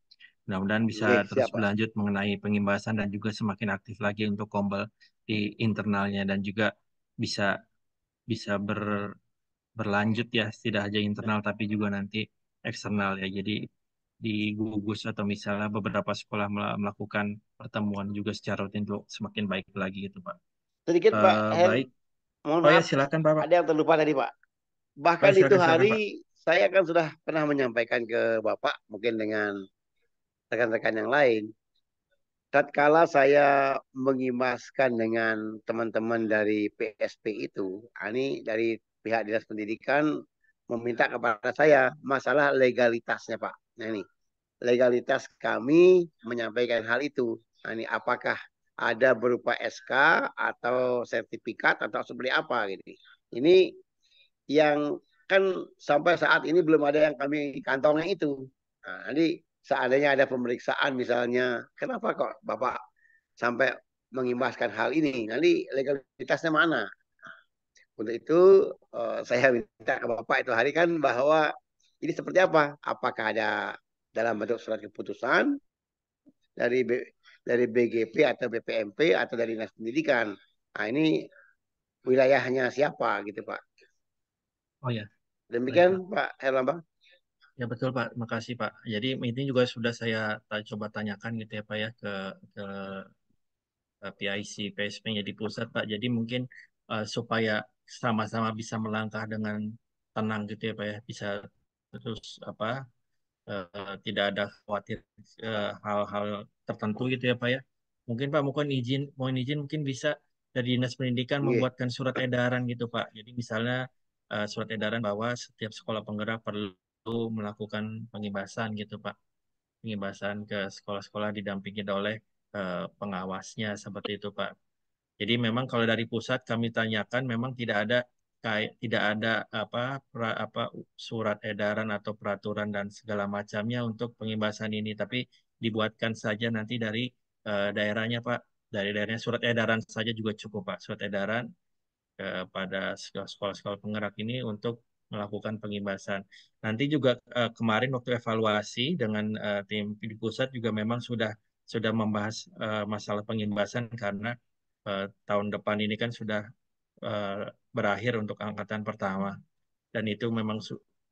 Mudah-mudahan bisa Oke, terus siap Pak. berlanjut mengenai pengimbasan dan juga semakin aktif lagi untuk Kombel di internalnya dan juga bisa bisa berlanjut ya, tidak hanya internal tapi juga nanti eksternal ya. Jadi di gugus atau misalnya beberapa sekolah melakukan pertemuan juga secara rutin untuk semakin baik lagi gitu Pak. Sedikit Pak Baik. mohon Oh ya maaf, silakan Pak. ada yang terlupa tadi Pak. Oh Bahkan itu silakan silakan hari Pak. saya kan sudah pernah menyampaikan ke Bapak, mungkin dengan rekan-rekan yang lain. Tatkala saya mengimaskan dengan teman-teman dari PSP itu, ini dari pihak Dinas Pendidikan meminta kepada saya masalah legalitasnya Pak. Nah ini, legalitas kami menyampaikan hal itu. Nah, ini apakah ada berupa SK atau sertifikat atau seperti apa gitu. Ini yang kan sampai saat ini belum ada yang kami kantongi itu. Nah, nanti seandainya ada pemeriksaan misalnya, kenapa kok Bapak sampai mengimbaskan hal ini? Nanti legalitasnya mana? Untuk itu saya minta ke Bapak itu hari kan bahwa ini seperti apa? Apakah ada dalam bentuk surat keputusan dari dari BGP atau BPMP atau dari Dinas Pendidikan? Nah ini wilayahnya siapa gitu Pak? Oh ya, baik Demikian Pak. Pak Herlambang. Ya betul Pak, makasih Pak. Jadi ini juga sudah saya coba tanyakan gitu ya Pak ya ke PIC PSP-nya di pusat Pak. Jadi mungkin supaya sama-sama bisa melangkah dengan tenang gitu ya Pak ya, bisa terus tidak ada khawatir hal-hal tertentu gitu ya Pak ya. Mungkin Pak mohon izin mungkin bisa dari Dinas Pendidikan Iya. membuatkan surat edaran gitu Pak. Jadi misalnya surat edaran bahwa setiap sekolah penggerak perlu melakukan pengibasan gitu Pak. Pengibasan ke sekolah-sekolah didampingi oleh pengawasnya seperti itu Pak. Jadi memang kalau dari pusat kami tanyakan memang tidak ada apa surat edaran atau peraturan dan segala macamnya untuk pengibasan ini, tapi dibuatkan saja nanti dari daerahnya Pak. Dari daerahnya surat edaran saja juga cukup Pak. Surat edaran kepada sekolah-sekolah penggerak ini untuk melakukan pengibasan. Nanti juga kemarin waktu evaluasi dengan tim di pusat juga memang sudah membahas masalah pengibasan karena tahun depan ini kan sudah eh, berakhir untuk angkatan pertama dan itu memang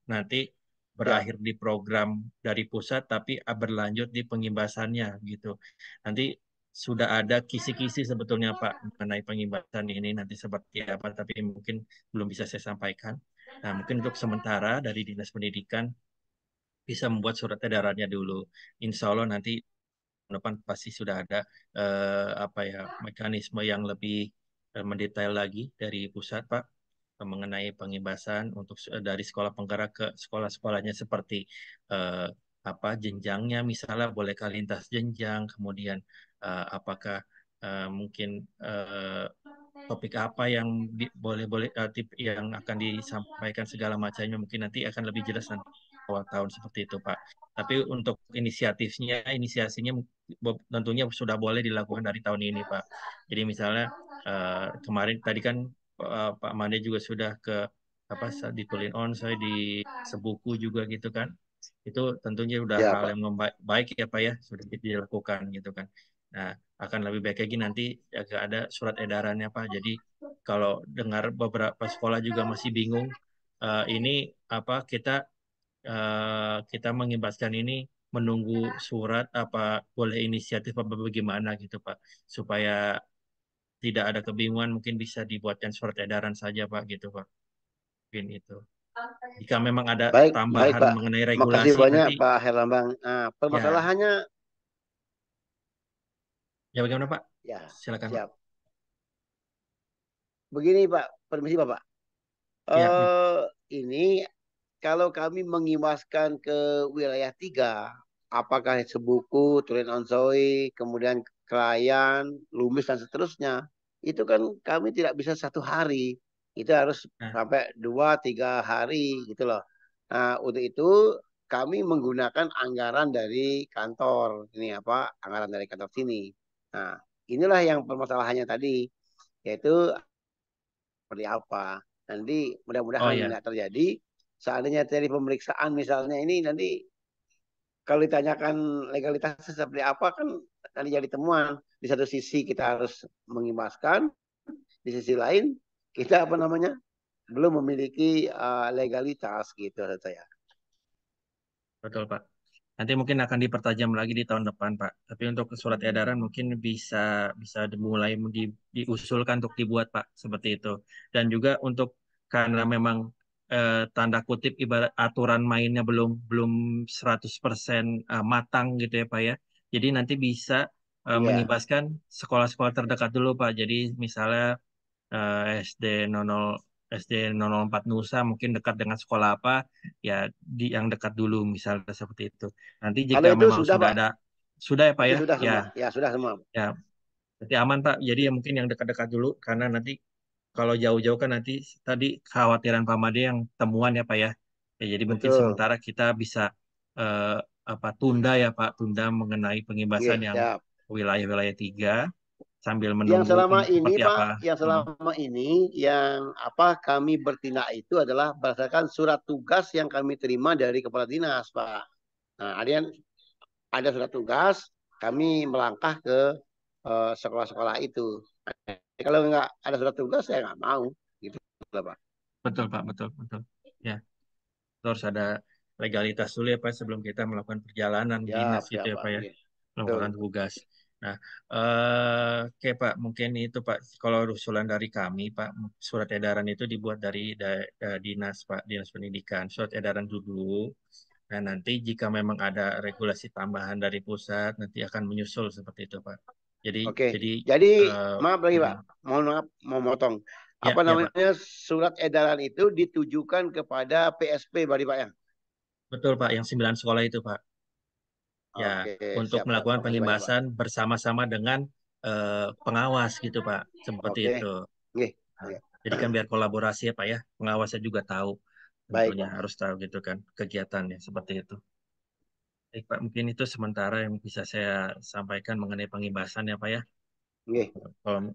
nanti Ya, berakhir di program dari pusat tapi berlanjut di pengimbasannya gitu. Nanti sudah ada kisi-kisi sebetulnya Pak mengenai pengimbasan ini nanti seperti apa tapi mungkin belum bisa saya sampaikan. Nah, mungkin untuk sementara dari Dinas Pendidikan bisa membuat surat edarannya dulu. Insya Allah nanti depan pasti sudah ada mekanisme yang lebih mendetail lagi dari pusat Pak mengenai pengibasan untuk dari sekolah penggerak ke sekolah-sekolahnya seperti eh, jenjangnya misalnya bolehkah lintas jenjang kemudian apakah mungkin topik apa yang boleh-boleh tip yang akan disampaikan segala macamnya mungkin nanti akan lebih jelas nanti awal tahun seperti itu Pak. Tapi untuk inisiasinya tentunya sudah boleh dilakukan dari tahun ini Pak. Jadi misalnya kemarin tadi kan Pak Made juga sudah ke ditulin on saya di sebuku juga gitu kan. Itu tentunya udah ya hal Pak. yang baik ya Pak ya sudah dilakukan gitu kan. Nah, akan lebih baik lagi nanti agak ada surat edarannya Pak. Jadi kalau dengar beberapa sekolah juga masih bingung ini kita kita mengimbaskan ini menunggu surat apa boleh inisiatif apa bagaimana gitu Pak, supaya tidak ada kebingungan, mungkin bisa dibuatkan surat edaran saja Pak gitu Pak, mungkin itu. Jika memang ada Baik, baik tambahan Pak. mengenai Makasih regulasi banyak nanti Pak Herlambang. Nah, ya, permasalahannya ya bagaimana Pak? ya Silakan Pak. siap. Begini Pak, permisi Bapak. Ya, ya. Ini kalau kami mengimbaskan ke wilayah 3, apakah Sebuku, Turin Onsoy, kemudian Krayan, Lumis dan seterusnya, itu kan kami tidak bisa 1 hari, itu harus Nah, sampai 2-3 hari gitu loh. Nah untuk itu kami menggunakan anggaran dari kantor ini apa anggaran dari kantor sini. Nah inilah yang permasalahannya tadi yaitu seperti apa. Nanti oh mudah-mudahan ya, nggak terjadi. Seandainya dari pemeriksaan misalnya ini nanti kalau ditanyakan legalitasnya seperti apa kan nanti jadi temuan. Di satu sisi kita harus mengimbaskan, di sisi lain kita apa namanya belum memiliki legalitas gitu saya. betul Pak. Nanti mungkin akan dipertajam lagi di tahun depan, Pak. Tapi untuk surat edaran mungkin bisa bisa dimulai diusulkan untuk dibuat, Pak, seperti itu. Dan juga untuk karena memang tanda kutip ibarat aturan mainnya belum belum 100% matang gitu ya, Pak ya. Jadi nanti bisa Iya. mengibaskan sekolah-sekolah terdekat dulu, Pak. Jadi misalnya SD 00 SD 004 Nusa mungkin dekat dengan sekolah apa ya yang dekat dulu misalnya seperti itu. Nanti Kalau jika itu memang sudah sudah Pak, ada sudah ya Pak itu ya sudah ya semua. Ya sudah semua. ya berarti aman Pak. Jadi ya mungkin yang dekat-dekat dulu karena nanti kalau jauh-jauh kan nanti tadi kekhawatiran Pak Made yang temuan ya Pak ya. Ya jadi mungkin Betul. sementara kita bisa eh, apa tunda ya Pak tunda mengenai pengibasan Oke, yang siap. wilayah-wilayah 3 sambil Yang menunggu selama ini ini seperti apa. Pak, yang Hmm. selama ini yang apa kami bertindak itu adalah berdasarkan surat tugas yang kami terima dari kepala dinas Pak. Nah, ada surat tugas, kami melangkah ke sekolah-sekolah itu. Kalau nggak ada surat tugas, saya nggak mau. Gitu lah, Pak. Betul Pak, betul, betul. Ya, itu harus ada legalitas dulu ya Pak sebelum kita melakukan perjalanan Siap, dinas gitu siap, ya Pak. Pak ya, Oke. Betul. melakukan tugas. Nah, oke Pak, mungkin itu Pak, kalau usulan dari kami Pak, surat edaran itu dibuat dari dinas Pak, dinas pendidikan, surat edaran dulu. Nah, nanti jika memang ada regulasi tambahan dari pusat, nanti akan menyusul seperti itu Pak. Jadi, Oke. jadi, Jadi, eh, maaf lagi, Pak. mm, Mohon maaf, mau motong. ya, Apa ya Pak, namanya surat edaran itu ditujukan kepada PSP, Pak ya? betul Pak, yang 9 sekolah itu Pak. Ya, Oke, untuk siap, siap. melakukan Makasih banyak, Pak. pengimbasan bersama-sama dengan pengawas gitu Pak, seperti Oke. itu. Oke. Nah, Oke. jadi kan biar kolaborasi ya Pak ya, pengawasnya juga tahu, Baik, tentunya Pak. harus tahu gitu kan kegiatannya seperti itu. Baik Pak, mungkin itu sementara yang bisa saya sampaikan mengenai pengimbasan ya Pak ya. Oke. Kalau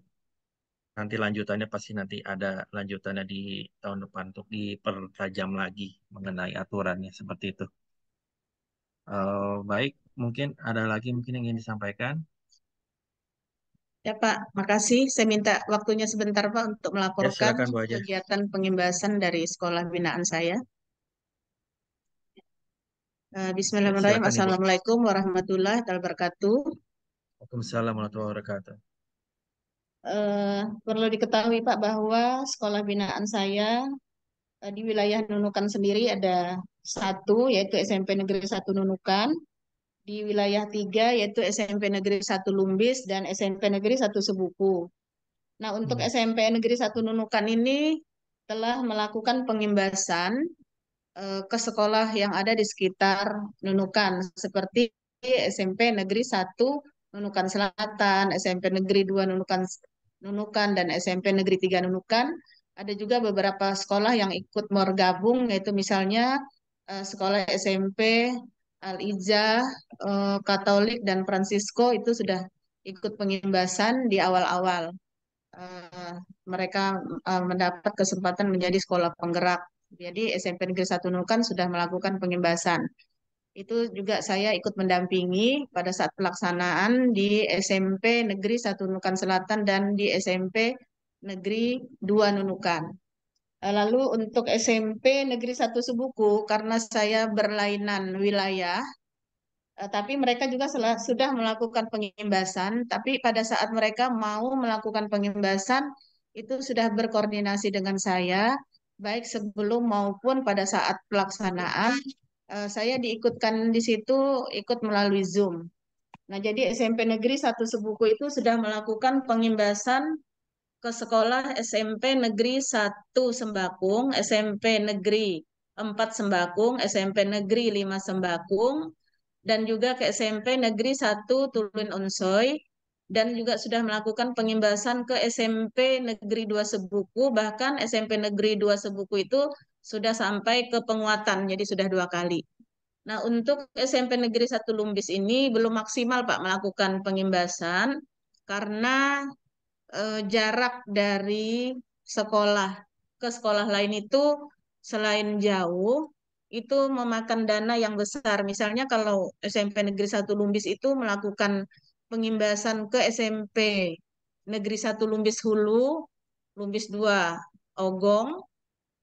nanti lanjutannya pasti nanti ada lanjutannya di tahun depan untuk dipertajam lagi mengenai aturannya seperti itu. Baik, mungkin ada lagi mungkin yang ingin disampaikan. Ya Pak, makasih. Saya minta waktunya sebentar Pak untuk Ya, melaporkan silakan Bu aja. kegiatan pengimbasan dari sekolah binaan saya. Ya, Bismillahirrahmanirrahim. silakan Ibu. Assalamualaikum warahmatullahi wabarakatuh. Waalaikumsalam warahmatullahi wabarakatuh. Perlu diketahui Pak bahwa sekolah binaan saya di wilayah Nunukan sendiri ada satu, yaitu SMP Negeri 1 Nunukan. Di wilayah 3, yaitu SMP Negeri 1 Lumbis dan SMP Negeri 1 Sebuku. Nah, untuk Hmm. SMP Negeri 1 Nunukan ini telah melakukan pengimbasan ke sekolah yang ada di sekitar Nunukan, seperti SMP Negeri 1 Nunukan Selatan, SMP Negeri 2 Nunukan, dan SMP Negeri 3 Nunukan. Ada juga beberapa sekolah yang ikut bergabung, yaitu misalnya sekolah SMP Al-Izzah, Katolik, dan Fransisco itu sudah ikut pengimbasan di awal-awal. Eh, Mereka mendapat kesempatan menjadi sekolah penggerak. Jadi SMP Negeri 1 Nunukan sudah melakukan pengimbasan. Itu juga saya ikut mendampingi pada saat pelaksanaan di SMP Negeri 1 Nunukan Selatan dan di SMP Negeri 2 Nunukan. Lalu untuk SMP Negeri 1 Sebuku, karena saya berlainan wilayah, Tapi mereka juga sudah melakukan pengimbasan, tapi pada saat mereka mau melakukan pengimbasan itu sudah berkoordinasi dengan saya, baik sebelum maupun pada saat pelaksanaan. Saya diikutkan di situ, ikut melalui Zoom. Nah, jadi SMP Negeri 1 Sebuku itu sudah melakukan pengimbasan ke sekolah SMP Negeri 1 Sembakung, SMP Negeri 4 Sembakung, SMP Negeri 5 Sembakung, dan juga ke SMP Negeri 1 Tulun Unsoy, dan juga sudah melakukan pengimbasan ke SMP Negeri 2 Sebuku, bahkan SMP Negeri 2 Sebuku itu sudah sampai ke penguatan, jadi sudah 2 kali. Nah, untuk SMP Negeri 1 Lumbis ini belum maksimal Pak melakukan pengimbasan karena jarak dari sekolah ke sekolah lain itu selain jauh, itu memakan dana yang besar. Misalnya kalau SMP Negeri 1 Lumbis itu melakukan pengimbasan ke SMP Negeri 1 Lumbis Hulu, Lumbis 2 Ogong,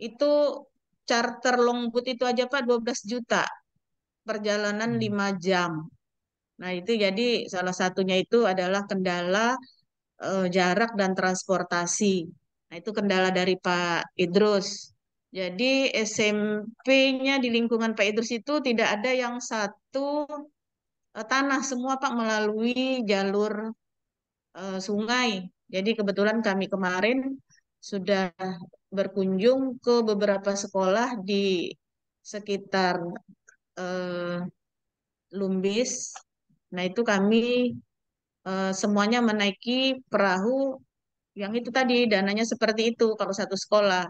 itu charter longboat itu aja Pak 12 juta, perjalanan 5 jam. Nah, itu jadi salah satunya itu adalah kendala jarak dan transportasi. Nah, itu kendala dari Pak Idrus. Jadi SMP-nya di lingkungan Pak Idrus itu tidak ada yang satu tanah, semua Pak melalui jalur sungai. Jadi kebetulan kami kemarin sudah berkunjung ke beberapa sekolah di sekitar eh, Lumbis. Nah, itu kami semuanya menaiki perahu yang itu tadi dananya seperti itu kalau satu sekolah.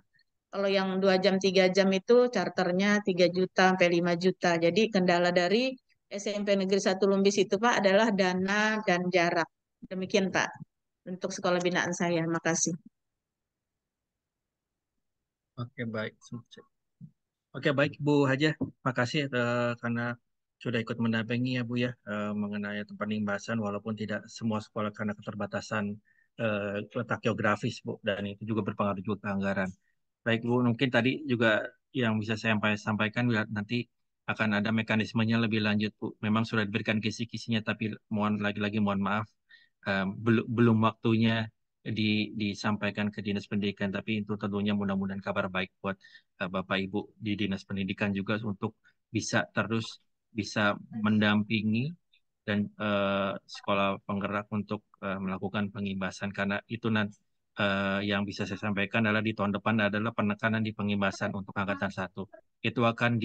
Kalau yang 2 jam 3 jam itu charternya 3 juta sampai 5 juta. Jadi kendala dari SMP Negeri 1 Lumbis itu Pak adalah dana dan jarak. Demikian Pak untuk sekolah binaan saya. Makasih. Oke, baik. Oke, baik Bu Haja. Makasih karena sudah ikut mendampingi ya Bu ya mengenai penimbasan walaupun tidak semua sekolah karena keterbatasan letak geografis Bu dan itu juga berpengaruh juga ke anggaran. Baik Bu, mungkin tadi juga yang bisa saya sampaikan nanti akan ada mekanismenya lebih lanjut Bu. Memang sudah diberikan kisi-kisinya tapi lagi-lagi mohon maaf belum waktunya disampaikan ke Dinas Pendidikan, tapi itu tentunya mudah-mudahan kabar baik buat Bapak Ibu di Dinas Pendidikan juga untuk bisa mendampingi dan sekolah penggerak untuk melakukan pengimbasan karena itu nanti yang bisa saya sampaikan adalah di tahun depan adalah penekanan di pengimbasan untuk angkatan 1. Itu akan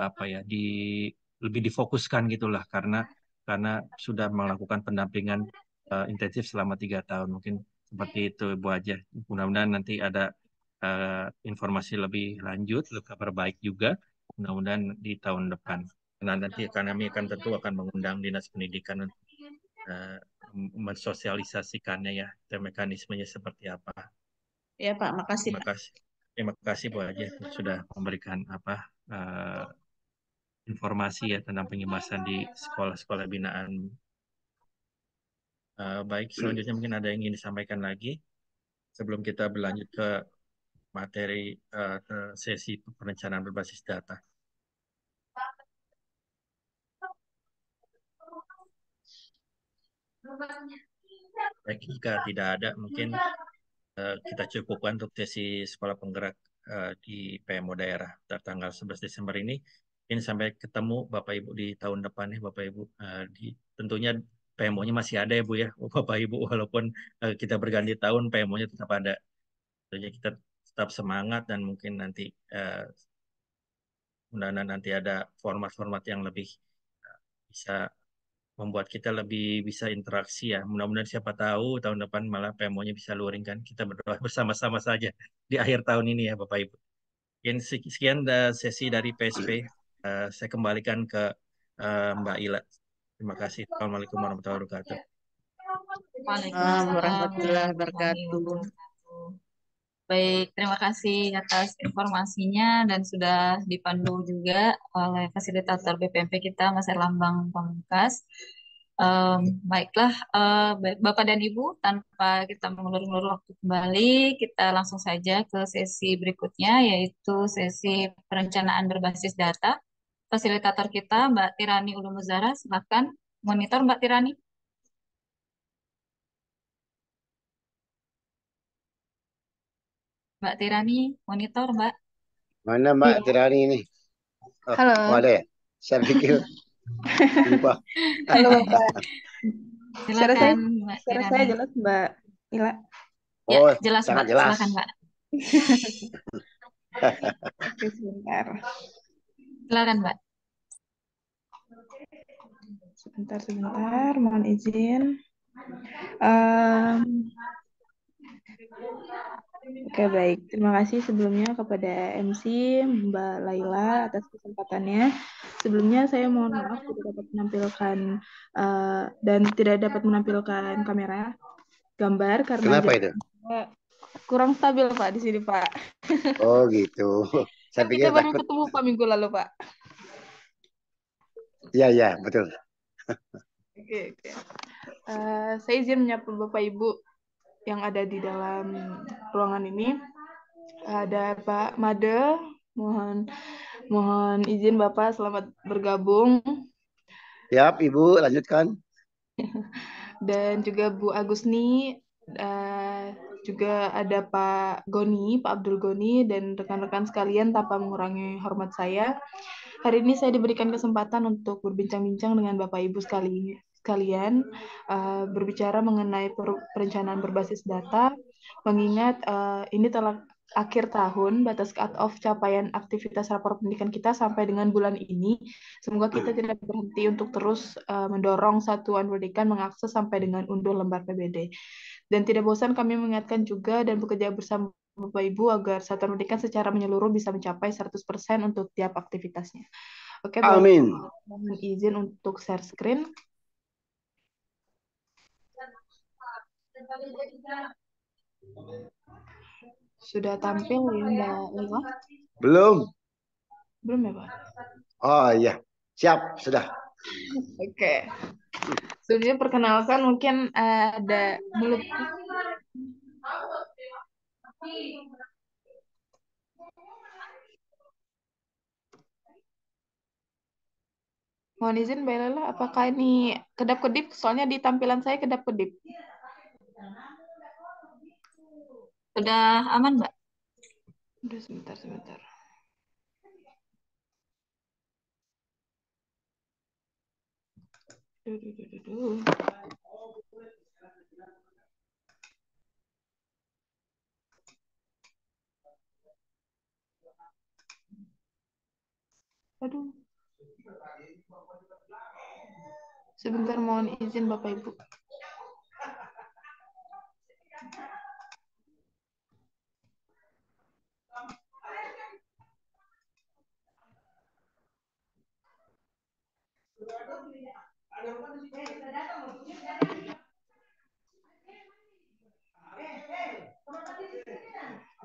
apa ya lebih difokuskan gitulah karena sudah melakukan pendampingan intensif selama 3 tahun. Mungkin seperti itu Bu aja. Mudah-mudahan nanti ada informasi lebih lanjut, kabar baik juga. Mudah-mudahan di tahun depan. Nah, nanti kami tentu akan mengundang Dinas Pendidikan untuk mensosialisasikannya ya, dan mekanismenya seperti apa. Ya Pak, makasih Terima Pak. kasih. Terima kasih Bu aja sudah memberikan informasi ya tentang pengimbasan di sekolah-sekolah binaan. Baik, selanjutnya mungkin ada yang ingin disampaikan lagi sebelum kita berlanjut ke materi sesi perencanaan berbasis data. Baik, jika tidak ada, mungkin kita cukupkan untuk sesi sekolah penggerak di PMO daerah tanggal 11 Desember ini. Ini sampai ketemu Bapak Ibu di tahun depan ya Bapak Ibu. Tentunya PMO-nya masih ada ya Bu ya Bapak Ibu, walaupun kita berganti tahun PMO-nya tetap ada. Tentunya kita tetap semangat dan mungkin nanti mudah-mudahan nanti ada format-format yang lebih bisa membuat kita lebih bisa interaksi ya. Mudah-mudahan siapa tahu tahun depan malah PMO-nya bisa luring kan. Kita berdoa bersama-sama saja di akhir tahun ini ya Bapak Ibu. Sekian sesi dari PSP. Saya kembalikan ke Mbak Ila. Terima kasih. Assalamualaikum warahmatullahi wabarakatuh. Waalaikumsalam Warahmatullahi warahmatullahi wabarakatuh. wabarakatuh. Baik, terima kasih atas informasinya dan sudah dipandu juga oleh fasilitator BPMP kita, Mas Erlambang Pamungkas. Baiklah, Bapak dan Ibu, tanpa kita mengulur-ulur waktu kembali, kita langsung saja ke sesi berikutnya, yaitu sesi perencanaan berbasis data. fasilitator kita, Mbak Tirani Ulumuzara. Silakan monitor Mbak Tirani. Mbak Tirani, monitor Mbak. Mana Mbak Iya. Tirani ini? Oh, Halo. ada ya? Saya pikir lupa. Halo Bapak. Suara saya, Silakan Mbak suara saya Tirani. jelas Mbak Ila. Ya, Oh, jelas sangat Mbak. jelas. Silakan Mbak. Oke, sebentar. Silakan Mbak. Sebentar, mohon izin. Em, Oke, baik. Terima kasih sebelumnya kepada MC Mbak Laila atas kesempatannya. Sebelumnya saya mohon maaf tidak dapat menampilkan dan tidak dapat menampilkan kamera gambar karena Kenapa itu? jaringan saya kurang stabil Pak di sini Pak. Oh gitu. Saya Kan kita pikir baru takut. ketemu Pak minggu lalu Pak. Iya, betul. Oke. Saya izin menyapa Bapak Ibu yang ada di dalam ruangan ini. Ada Pak Made, mohon izin Bapak selamat bergabung, Siap, Ibu, lanjutkan. dan juga Bu Agusni, juga ada Pak Goni, Pak Abdul Goni, dan rekan-rekan sekalian tanpa mengurangi hormat saya. Hari ini saya diberikan kesempatan untuk berbincang-bincang dengan Bapak Ibu sekalian, berbicara mengenai perencanaan berbasis data, mengingat ini telah akhir tahun, batas cut-off capaian aktivitas rapor pendidikan kita sampai dengan bulan ini. Semoga kita tidak berhenti untuk terus mendorong satuan pendidikan mengakses sampai dengan unduh lembar PBD. Dan tidak bosan kami mengingatkan juga dan bekerja bersama Bapak Ibu agar satuan pendidikan secara menyeluruh bisa mencapai 100% untuk tiap aktivitasnya. Oke, boleh Amin. mohon izin untuk share screen. Sudah tampil ya Mbak Lila? Belum? Belum ya Pak? Oh iya, siap, sudah. Oke. Sebelumnya perkenalkan mungkin ada mulut. Mohon izin Mbak Lila, apakah ini kedap-kedip? Soalnya di tampilan saya kedap-kedip. Sudah aman Mbak? Udah sebentar. Duh. Aduh. Sebentar, mohon izin Bapak Ibu.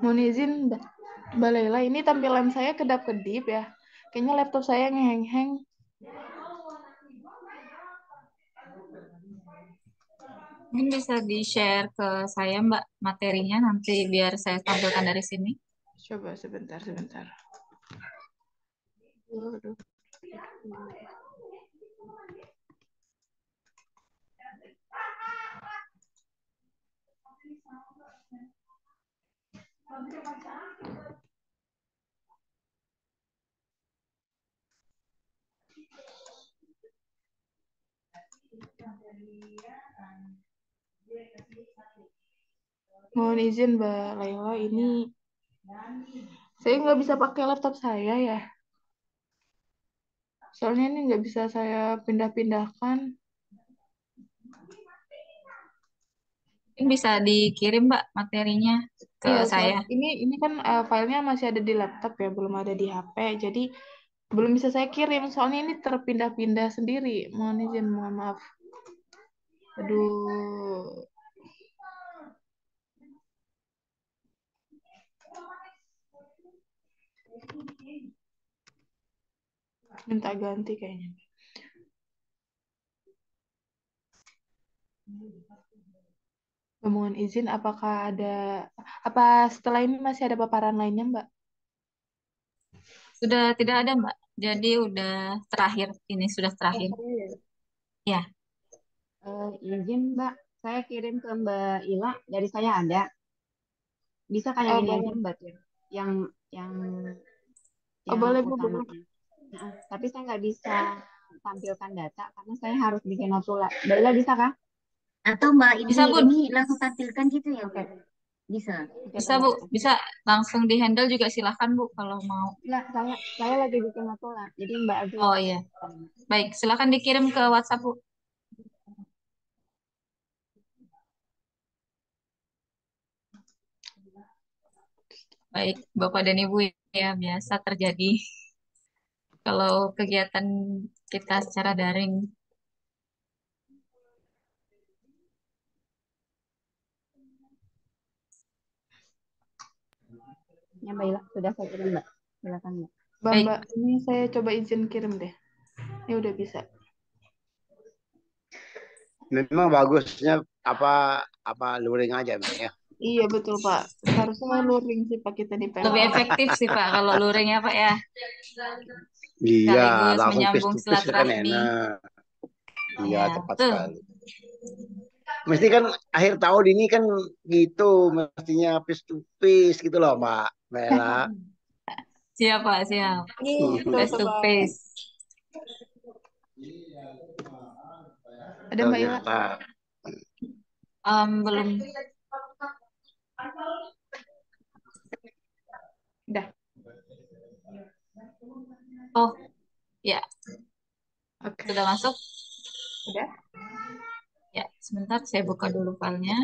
Mohon izin Mbak Lela, ini tampilan saya kedap-kedip ya. Kayaknya laptop saya ngeheng-heng. Mungkin bisa di-share ke saya Mbak materinya nanti biar saya tampilkan dari sini. Coba sebentar. Aduh. Mohon izin Mbak Laila, ini saya nggak bisa pakai laptop saya ya. Soalnya ini nggak bisa saya pindah-pindahkan. Mungkin bisa dikirim Mbak materinya ke Iya, saya. ini kan filenya masih ada di laptop ya, belum ada di HP. Jadi belum bisa saya kirim. Soalnya ini terpindah-pindah sendiri. Mohon izin, mohon maaf. Aduh. Minta ganti kayaknya. Mohon izin, apa setelah ini masih ada paparan lainnya, Mbak? Sudah tidak ada, Mbak. Jadi udah terakhir. Ini sudah Oh, terakhir. serius? Ya. Izin Mbak, saya kirim ke Mbak Ila, dari saya ada. Bisa kayak Oh, ini aja boleh. Mbak Tim. Yang Oh, yang boleh, Bu, boleh. utamanya. Nah, tapi saya nggak bisa tampilkan data karena saya harus bikin notula. Mbak Ila bisa kah? Atau Mbak Bisa, Bu. ini langsung tampilkan gitu ya, Oke, Bu? Bisa. oke Bisa, tunggu. Bu. Bisa langsung di-handle juga silahkan, Bu, kalau mau. Nggak, saya lagi bikin notula. Jadi Mbak aja Oh yang iya. Baik, silahkan dikirim ke WhatsApp, Bu. Baik, Bapak dan Ibu, ya biasa terjadi kalau kegiatan kita secara daring. ya Mbak Ila sudah saya kirim Mbak. Silakan Mbak. Baik, Mbak, ini saya coba izin kirim deh. Ini udah bisa. Memang bagusnya apa luring aja Mbak ya. Iya, betul, Pak. Harusnya luring sih Pak kita di lebih PLN. efektif sih Pak kalau luring ya Pak ya. Iya, Sekaligus langsung face menyambung to face kan silaturahmi. enak. Iya, Ya, tepat betul. sekali. Mesti kan akhir tahun ini kan gitu, mestinya face to face gitu loh Mbak Mela. Siap Pak, siap. Face to face. Ada Mbak Ila? Ternyata. Belum. Udah. Oh, ya. Oke. Sudah masuk? Udah. Ya, sebentar saya buka dulu filenya.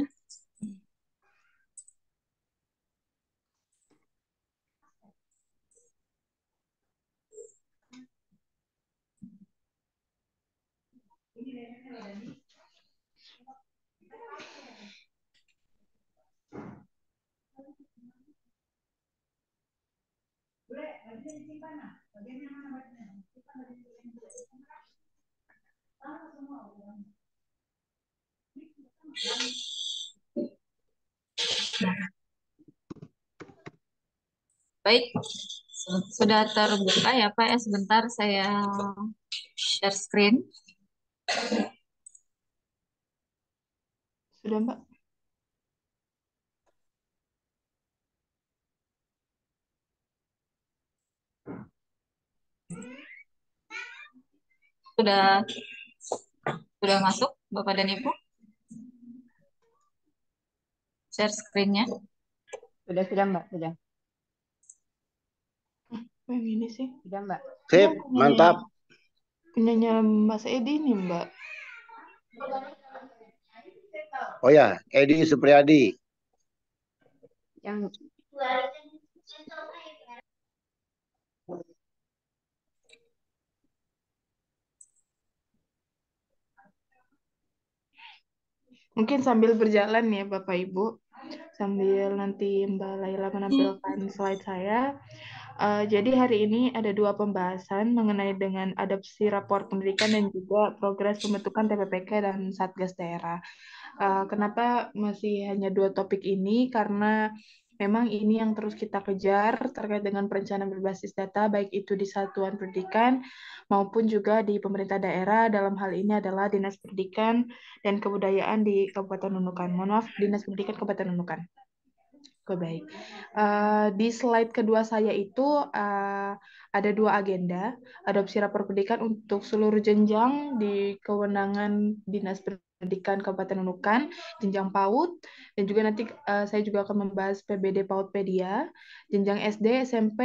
Baik, sudah terbuka ya Pak ya. Sebentar saya share screen. Sudah, Mbak? Sudah masuk Bapak dan Ibu? Share screen-nya. Sudah Mbak, sudah. Yang ini sih. Sudah Mbak. Sip, mantap. Punyanya Mas Edi nih, Mbak. Oh ya, Edi Supriyadi. Yang Mungkin sambil berjalan ya Bapak Ibu, sambil nanti Mbak Laila menampilkan slide saya. Jadi hari ini ada dua pembahasan mengenai dengan adopsi rapor pendidikan dan juga progres pembentukan TPPK dan Satgas Daerah. Kenapa masih hanya dua topik ini? Karena memang ini yang terus kita kejar terkait dengan perencanaan berbasis data, baik itu di satuan pendidikan maupun juga di pemerintah daerah. Dalam hal ini adalah Dinas Pendidikan dan Kebudayaan di Kabupaten Nunukan. Mohon maaf, Dinas Pendidikan Kabupaten Nunukan. Oke, baik. Di slide kedua saya itu ada dua agenda, adopsi rapor pendidikan untuk seluruh jenjang di kewenangan Dinas Pendidikan Kabupaten Nunukan, jenjang PAUD, dan juga nanti saya juga akan membahas PBD PAUDpedia, jenjang SD, SMP,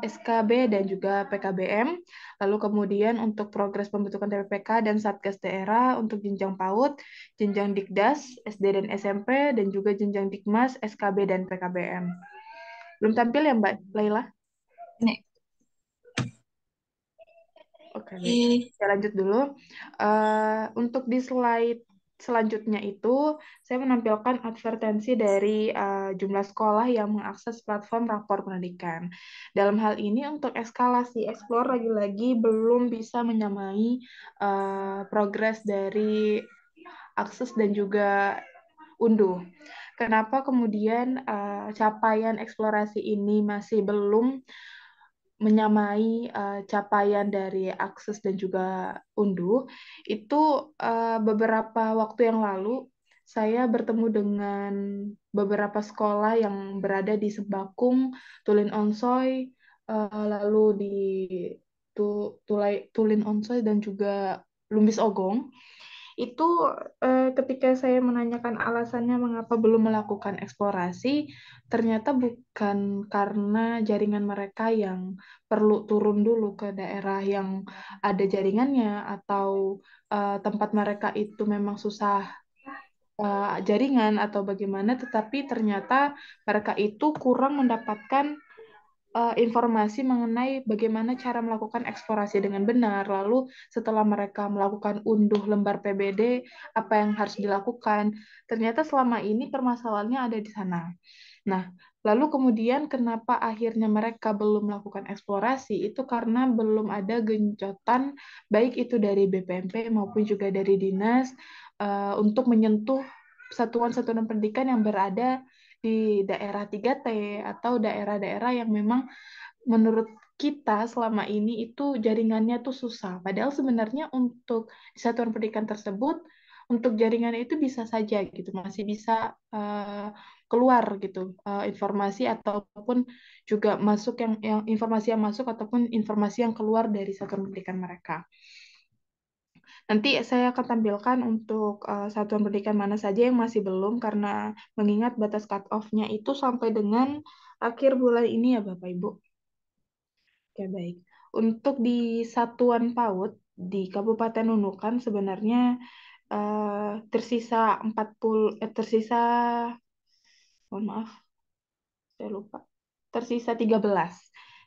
SKB, dan juga PKBM. Lalu kemudian untuk progres pembentukan TPPK dan Satgas Daerah untuk jenjang PAUD, jenjang Dikdas, SD dan SMP, dan juga jenjang Dikmas, SKB, dan PKBM. Belum tampil ya Mbak Laila? Ini. Oke, baik. Saya lanjut dulu. Untuk di slide selanjutnya itu, saya menampilkan advertensi dari jumlah sekolah yang mengakses platform rapor pendidikan. Dalam hal ini, untuk eskalasi explore lagi-lagi belum bisa menyamai progres dari akses dan juga unduh. Kenapa kemudian capaian eksplorasi ini masih belum menyamai capaian dari akses dan juga unduh, itu beberapa waktu yang lalu saya bertemu dengan beberapa sekolah yang berada di Sembakung, Tulin Onsoy, lalu di Tulin Onsoy dan juga Lumbis Ogong. Itu ketika saya menanyakan alasannya mengapa belum melakukan eksplorasi, ternyata bukan karena jaringan mereka yang perlu turun dulu ke daerah yang ada jaringannya, atau tempat mereka itu memang susah jaringan atau bagaimana, tetapi ternyata mereka itu kurang mendapatkan informasi mengenai bagaimana cara melakukan eksplorasi dengan benar. Lalu setelah mereka melakukan unduh lembar PBD, apa yang harus dilakukan? Ternyata selama ini permasalahannya ada di sana. Nah, lalu kemudian kenapa akhirnya mereka belum melakukan eksplorasi? Itu karena belum ada genjotan, baik itu dari BPMP maupun juga dari dinas, untuk menyentuh satuan-satuan pendidikan yang berada di daerah 3T atau daerah-daerah yang memang menurut kita selama ini itu jaringannya tuh susah. Padahal sebenarnya untuk di satuan pendidikan tersebut, untuk jaringannya itu bisa saja gitu, masih bisa keluar gitu informasi ataupun juga masuk yang informasi yang masuk ataupun informasi yang keluar dari satuan pendidikan mereka. Nanti saya akan tampilkan untuk satuan pendidikan mana saja yang masih belum, karena mengingat batas cut-off-nya itu sampai dengan akhir bulan ini ya Bapak Ibu. Oke, baik. Untuk di satuan PAUD di Kabupaten Nunukan sebenarnya tersisa 40, mohon maaf, saya lupa. Tersisa 13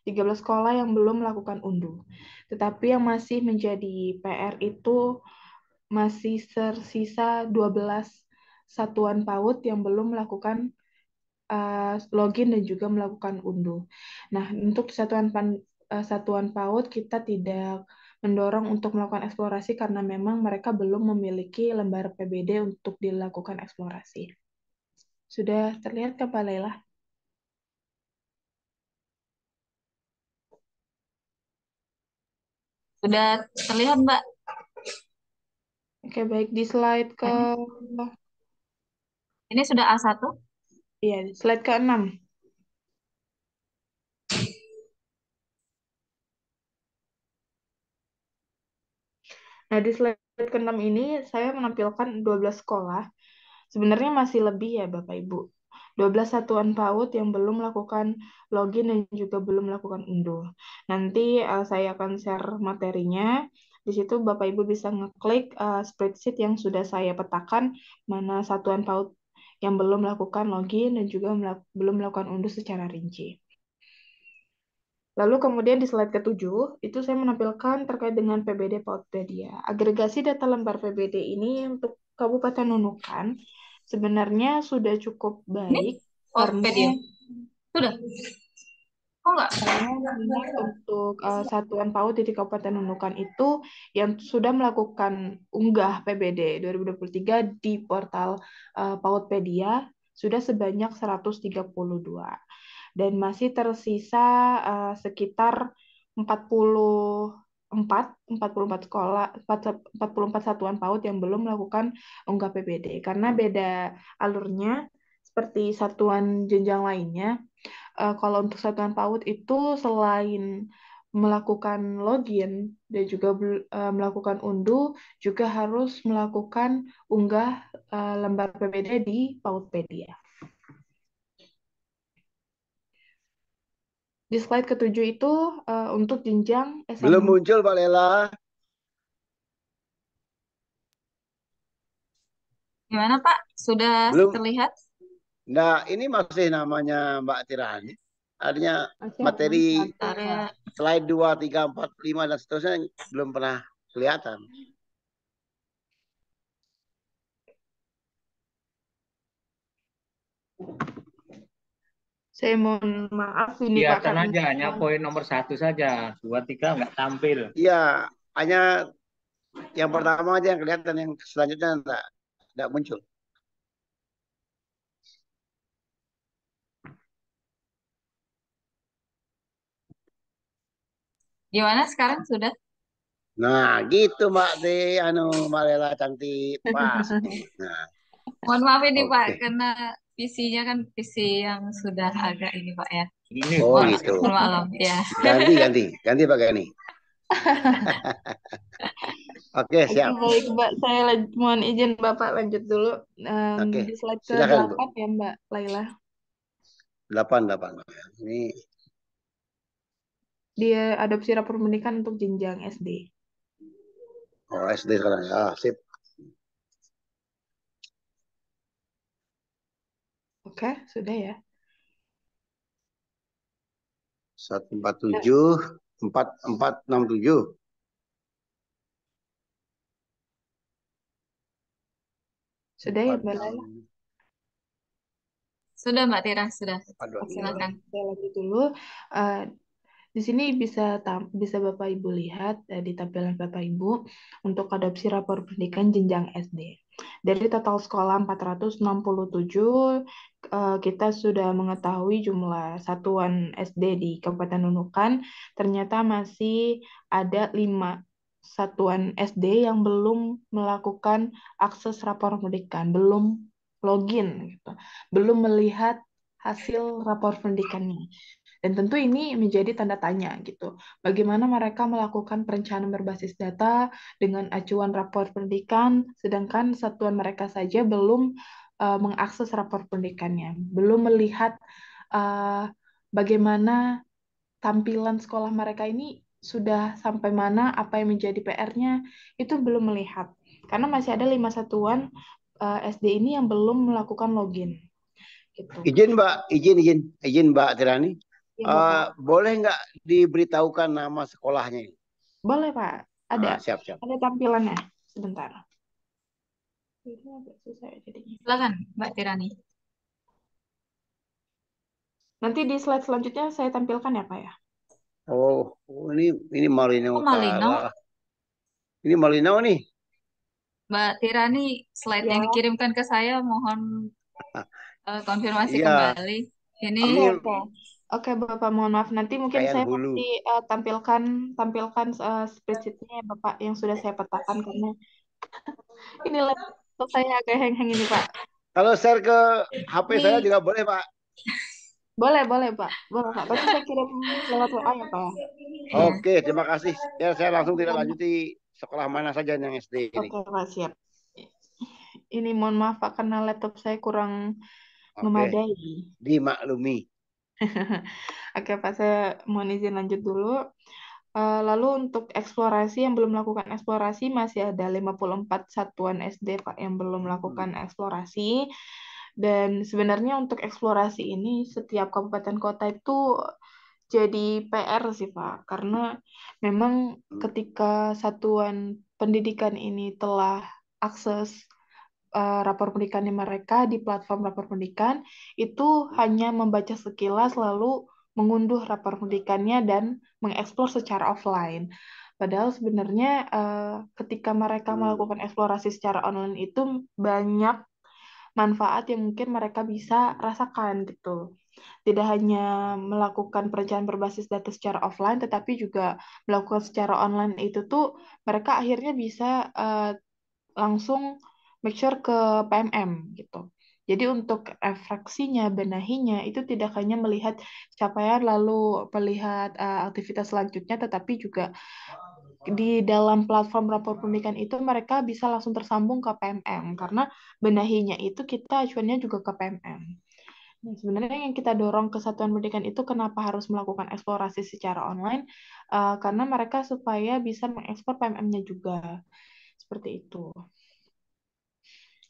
sekolah yang belum melakukan unduh. Tetapi yang masih menjadi PR itu masih tersisa 12 satuan PAUD yang belum melakukan login dan juga melakukan unduh. Nah, untuk satuan PAUD kita tidak mendorong untuk melakukan eksplorasi karena memang mereka belum memiliki lembar PBD untuk dilakukan eksplorasi. Sudah terlihat ke Pak Laila? Sudah terlihat, Mbak. Oke, baik. Di slide ke... Ini sudah A1? Iya, slide ke-6. Nah, di slide ke-6 ini saya menampilkan 12 sekolah. Sebenarnya masih lebih ya Bapak Ibu. 12 satuan PAUD yang belum melakukan login dan juga belum melakukan unduh. Nanti saya akan share materinya. Di situ Bapak Ibu bisa ngeklik spreadsheet yang sudah saya petakan mana satuan PAUD yang belum melakukan login dan juga belum melakukan unduh secara rinci. Lalu kemudian di slide ke-7, itu saya menampilkan terkait dengan PBD Pautpedia. Agregasi data lembar PBD ini untuk Kabupaten Nunukan sebenarnya sudah cukup baik karena sudah. Kok nggak? Karena untuk satuan PAUD di Kabupaten Nunukan itu yang sudah melakukan unggah PBD 2023 di portal Pautpedia sudah sebanyak 132. Dan masih tersisa sekitar 44 sekolah, 44 satuan PAUD yang belum melakukan unggah PBD. Karena beda alurnya seperti satuan jenjang lainnya. Kalau untuk satuan PAUD itu selain melakukan login dan juga melakukan unduh, juga harus melakukan unggah lembar PBD di Pautpedia. Di slide ke-7 itu untuk jenjang SMA. Belum muncul Pak Lela. Gimana Pak? Sudah Belum terlihat? Nah, ini masih namanya Mbak Tirani. Artinya materi slide 2, 3, 4, 5, dan seterusnya belum pernah kelihatan. Saya mohon maaf ini Pak. Kelihatan aja, hanya poin nomor 1 saja. 2, 3 nggak tampil. Iya, hanya yang pertama aja yang kelihatan, yang selanjutnya enggak muncul. Gimana sekarang sudah? Nah, gitu Mbak De, Mbak Lela cantik pas nih. Nah, Mohon maaf ini Pak, oke. karena PC-nya kan PC yang sudah agak ini Pak ya. Ini Oh Mohon, gitu. mohon maaf ya. Ganti pakai ini. Oke, Oke, siap. baik, Mbak. Saya mohon izin Bapak lanjut dulu. Oke, Di slide silakan Bu. ke-8 ya, Mbak Laila. 8. Ini Dia adopsi rapor pendidikan untuk jenjang SD. SD sekarang ya. Sip. Oke, sudah ya. 147 4467. Sudah ya, Mbak Laila? Sudah Mbak Tira, sudah. 423. Silakan. Saya lanjut dulu. Eh, Di sini bisa Bapak Ibu lihat di tampilan Bapak Ibu untuk adopsi rapor pendidikan jenjang SD. Dari total sekolah 467, kita sudah mengetahui jumlah satuan SD di Kabupaten Nunukan, ternyata masih ada 5 satuan SD yang belum melakukan akses rapor pendidikan, belum login, gitu. Belum melihat hasil rapor pendidikannya. Dan tentu ini menjadi tanda tanya gitu. Bagaimana mereka melakukan perencanaan berbasis data dengan acuan rapor pendidikan, sedangkan satuan mereka saja belum mengakses rapor pendidikannya, belum melihat uh, bagaimana tampilan sekolah mereka ini sudah sampai mana, apa yang menjadi PR-nya, itu belum melihat. Karena masih ada 5 satuan SD ini yang belum melakukan login. Gitu. Izin Mbak Tirani. Ya, Bapak. Boleh nggak diberitahukan nama sekolahnya ini? Boleh, Pak. Ada. Siap. Ada tampilannya. Sebentar. Ini agak susah ya jadinya. Silakan Mbak Tirani. Nanti di slide selanjutnya saya tampilkan ya, Pak ya. Oh, ini Malinau Malinau. Utara. Ini Malinau nih. Mbak Tirani, slide yang Ya. dikirimkan ke saya mohon konfirmasi Iya. kembali. Ini Oke, Bapak, mohon maaf. Nanti mungkin Kayak saya Hulu. nanti tampilkan spreadsheet-nya Bapak yang sudah saya petakan karena ini laptop saya agak hang-hang ini, Pak. Kalau share ke HP saya juga boleh, Pak. Boleh, Pak. Boleh, Pak. Tapi saya kirim lewat WA ya, Pak. Oke, terima kasih. Ya, saya langsung tidak lanjuti sekolah mana saja yang SD ini. Oke, Pak, siap. Ini mohon maaf, Pak, karena laptop saya kurang Oke. memadai. Dimaklumi. Oke, Pak, saya mohon izin lanjut dulu. Lalu untuk eksplorasi yang belum melakukan eksplorasi masih ada 54 satuan SD, Pak, yang belum melakukan eksplorasi. Dan sebenarnya untuk eksplorasi ini setiap kabupaten kota itu jadi PR sih, Pak, karena memang ketika satuan pendidikan ini telah akses rapor pendidikannya mereka di platform rapor pendidikan, itu hanya membaca sekilas lalu mengunduh rapor pendidikannya dan mengeksplor secara offline. Padahal sebenarnya ketika mereka melakukan eksplorasi secara online itu banyak manfaat yang mungkin mereka bisa rasakan gitu. Tidak hanya melakukan perencanaan berbasis data secara offline, tetapi juga melakukan secara online itu tuh mereka akhirnya bisa langsung make sure ke PMM gitu. Jadi untuk refleksinya, benahinya itu tidak hanya melihat capaian lalu melihat aktivitas selanjutnya, tetapi juga di dalam platform rapor pendidikan itu mereka bisa langsung tersambung ke PMM karena benahinya itu kita acuannya juga ke PMM. Nah, sebenarnya yang kita dorong ke satuan pendidikan itu kenapa harus melakukan eksplorasi secara online? Karena mereka supaya bisa mengekspor PMM-nya juga. Seperti itu.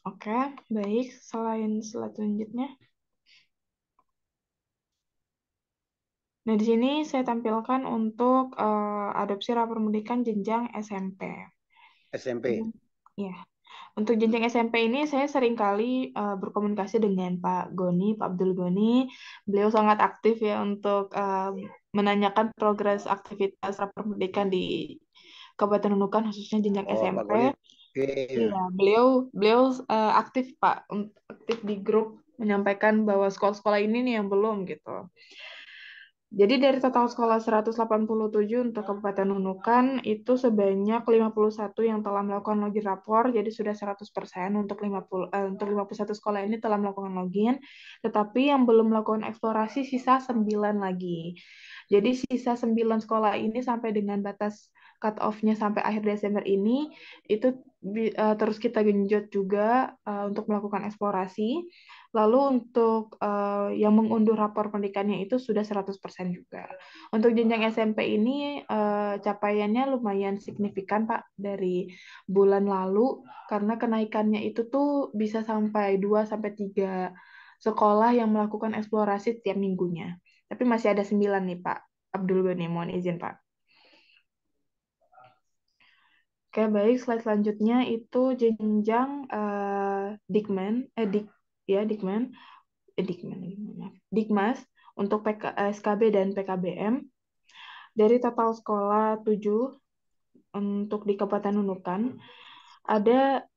Oke, baik. Selain slide selanjutnya. Nah, di sini saya tampilkan untuk adopsi rapor pendidikan jenjang SMP. SMP. Ya, untuk jenjang SMP ini saya sering kali berkomunikasi dengan Pak Goni, Pak Abdul Goni. Beliau sangat aktif ya untuk menanyakan progres aktivitas rapor pendidikan di Kabupaten Nunukan khususnya jenjang SMP. Pak Goni. Iya, beliau aktif Pak, aktif di grup menyampaikan bahwa sekolah-sekolah ini nih yang belum gitu. Jadi dari total sekolah 187 untuk Kabupaten Nunukan, itu sebanyak 51 yang telah melakukan login rapor, jadi sudah 100% untuk 51 sekolah ini telah melakukan login, tetapi yang belum melakukan eksplorasi sisa 9 lagi. Jadi sisa 9 sekolah ini sampai dengan batas cut off-nya sampai akhir Desember ini, itu terus kita genjot juga untuk melakukan eksplorasi. Lalu untuk yang mengunduh rapor pendidikannya itu sudah 100% juga. Untuk jenjang SMP ini capaiannya lumayan signifikan Pak dari bulan lalu karena kenaikannya itu tuh bisa sampai 2 sampai 3 sekolah yang melakukan eksplorasi tiap minggunya. Tapi masih ada 9 nih Pak Abdul Ghani, mohon izin Pak. Oke, baik. Slide selanjutnya itu jenjang Dikmen, Dikmen, Dikmas untuk SKB dan PKBM. Dari total sekolah 7 untuk di Kabupaten Nunukan, ada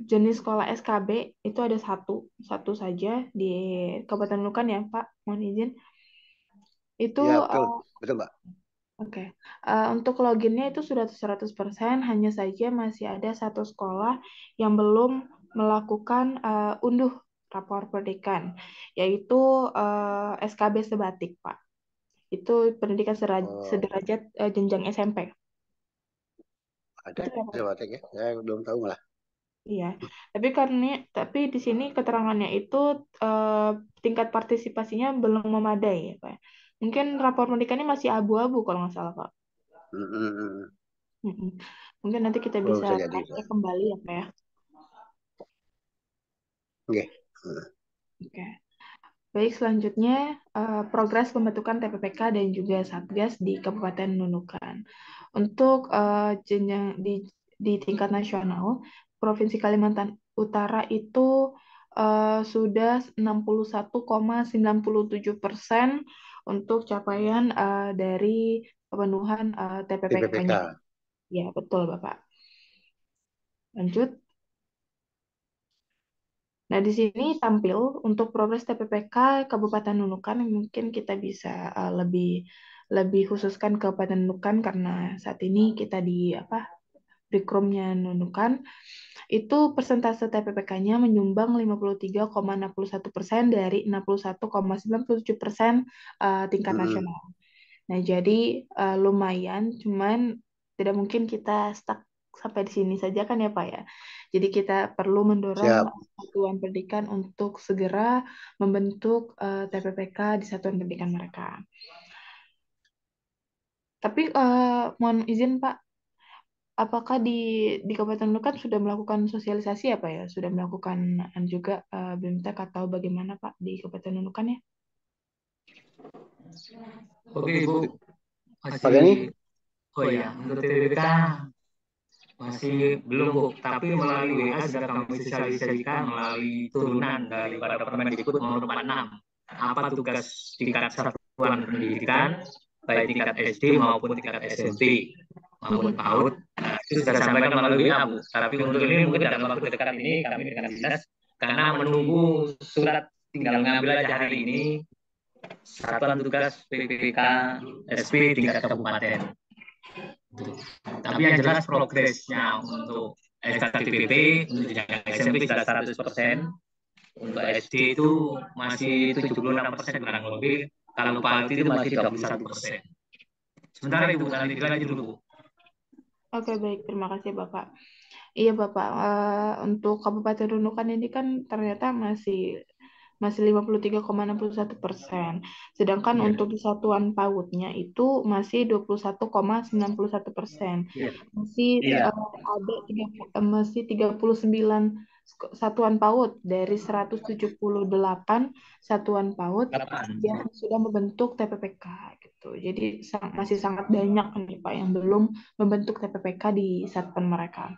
jenis sekolah SKB itu ada satu saja di Kabupaten Nunukan ya Pak, mohon izin. Itu Ya, betul Mbak. Oke. Untuk loginnya itu sudah 100%, hanya saja masih ada satu sekolah yang belum melakukan unduh rapor pendidikan, yaitu SKB Sebatik, Pak. Itu pendidikan sederajat jenjang SMP. Ada Itu ya, Pak? Sebatik ya? Saya belum tahu malah. Iya, tapi di sini keterangannya itu tingkat partisipasinya belum memadai ya, Pak. Mungkin rapor pendidikannya masih abu-abu kalau nggak salah, Pak. Mm-mm. Mungkin nanti kita bisa bisa jadi. cek kembali ya, Pak ya. Oke. Oke. Baik, selanjutnya progres pembentukan TPPK dan juga Satgas di Kabupaten Nunukan. Untuk jenjang di tingkat nasional, Provinsi Kalimantan Utara itu sudah 61,97% untuk capaian dari pemenuhan TPPK-nya. Ya, betul, Bapak. Lanjut. Nah, di sini tampil untuk progres TPPK Kabupaten Nunukan yang mungkin kita bisa lebih khususkan Kabupaten Nunukan karena saat ini kita di Brikrumnya Nunukan itu persentase TPPK-nya menyumbang 53,61% dari 61,97% tingkat nasional. Nah, jadi lumayan, cuman tidak mungkin kita stuck sampai di sini saja kan ya Pak ya. Jadi kita perlu mendorong satuan pendidikan untuk segera membentuk TPPK di satuan pendidikan mereka. Tapi mohon izin Pak, apakah di Kabupaten Nunukan sudah melakukan sosialisasi ya Pak ya? Sudah melakukan juga BMTK atau bagaimana Pak di Kabupaten Nunukan ya? Oke Ibu, masih untuk TPPK masih belum Bu, tapi melalui WA sudah kami sosialisasikan melalui turunan daripada Permendikbud nomor 46. Apa tugas tingkat satuan pendidikan, baik tingkat SD maupun tingkat SMP maupun PAUD. Nah, itu sudah disampaikan melalui WA Bu. Tapi untuk ini mungkin dalam waktu dekat ini kami dengan dinas karena menunggu surat tinggal mengambil aja hari ini satuan tugas PPK SP tingkat kabupaten. Tapi yang jelas progresnya untuk SKTPP untuk jenjang SMP sudah 100%, untuk SD itu masih 76% kurang lebih, kalau PAUD itu masih 21%. Sementara Ibu, nanti dilanjut dulu. Oke, baik. Terima kasih Bapak. Iya Bapak, untuk Kabupaten Nunukan ini kan ternyata masih 53,61%. Sedangkan untuk di satuan PAUD-nya itu masih 21,91%. Masih masih 39 satuan PAUD dari 178 satuan PAUD yang sudah membentuk TPPK gitu. Jadi masih sangat banyak nih Pak yang belum membentuk TPPK di satuan mereka.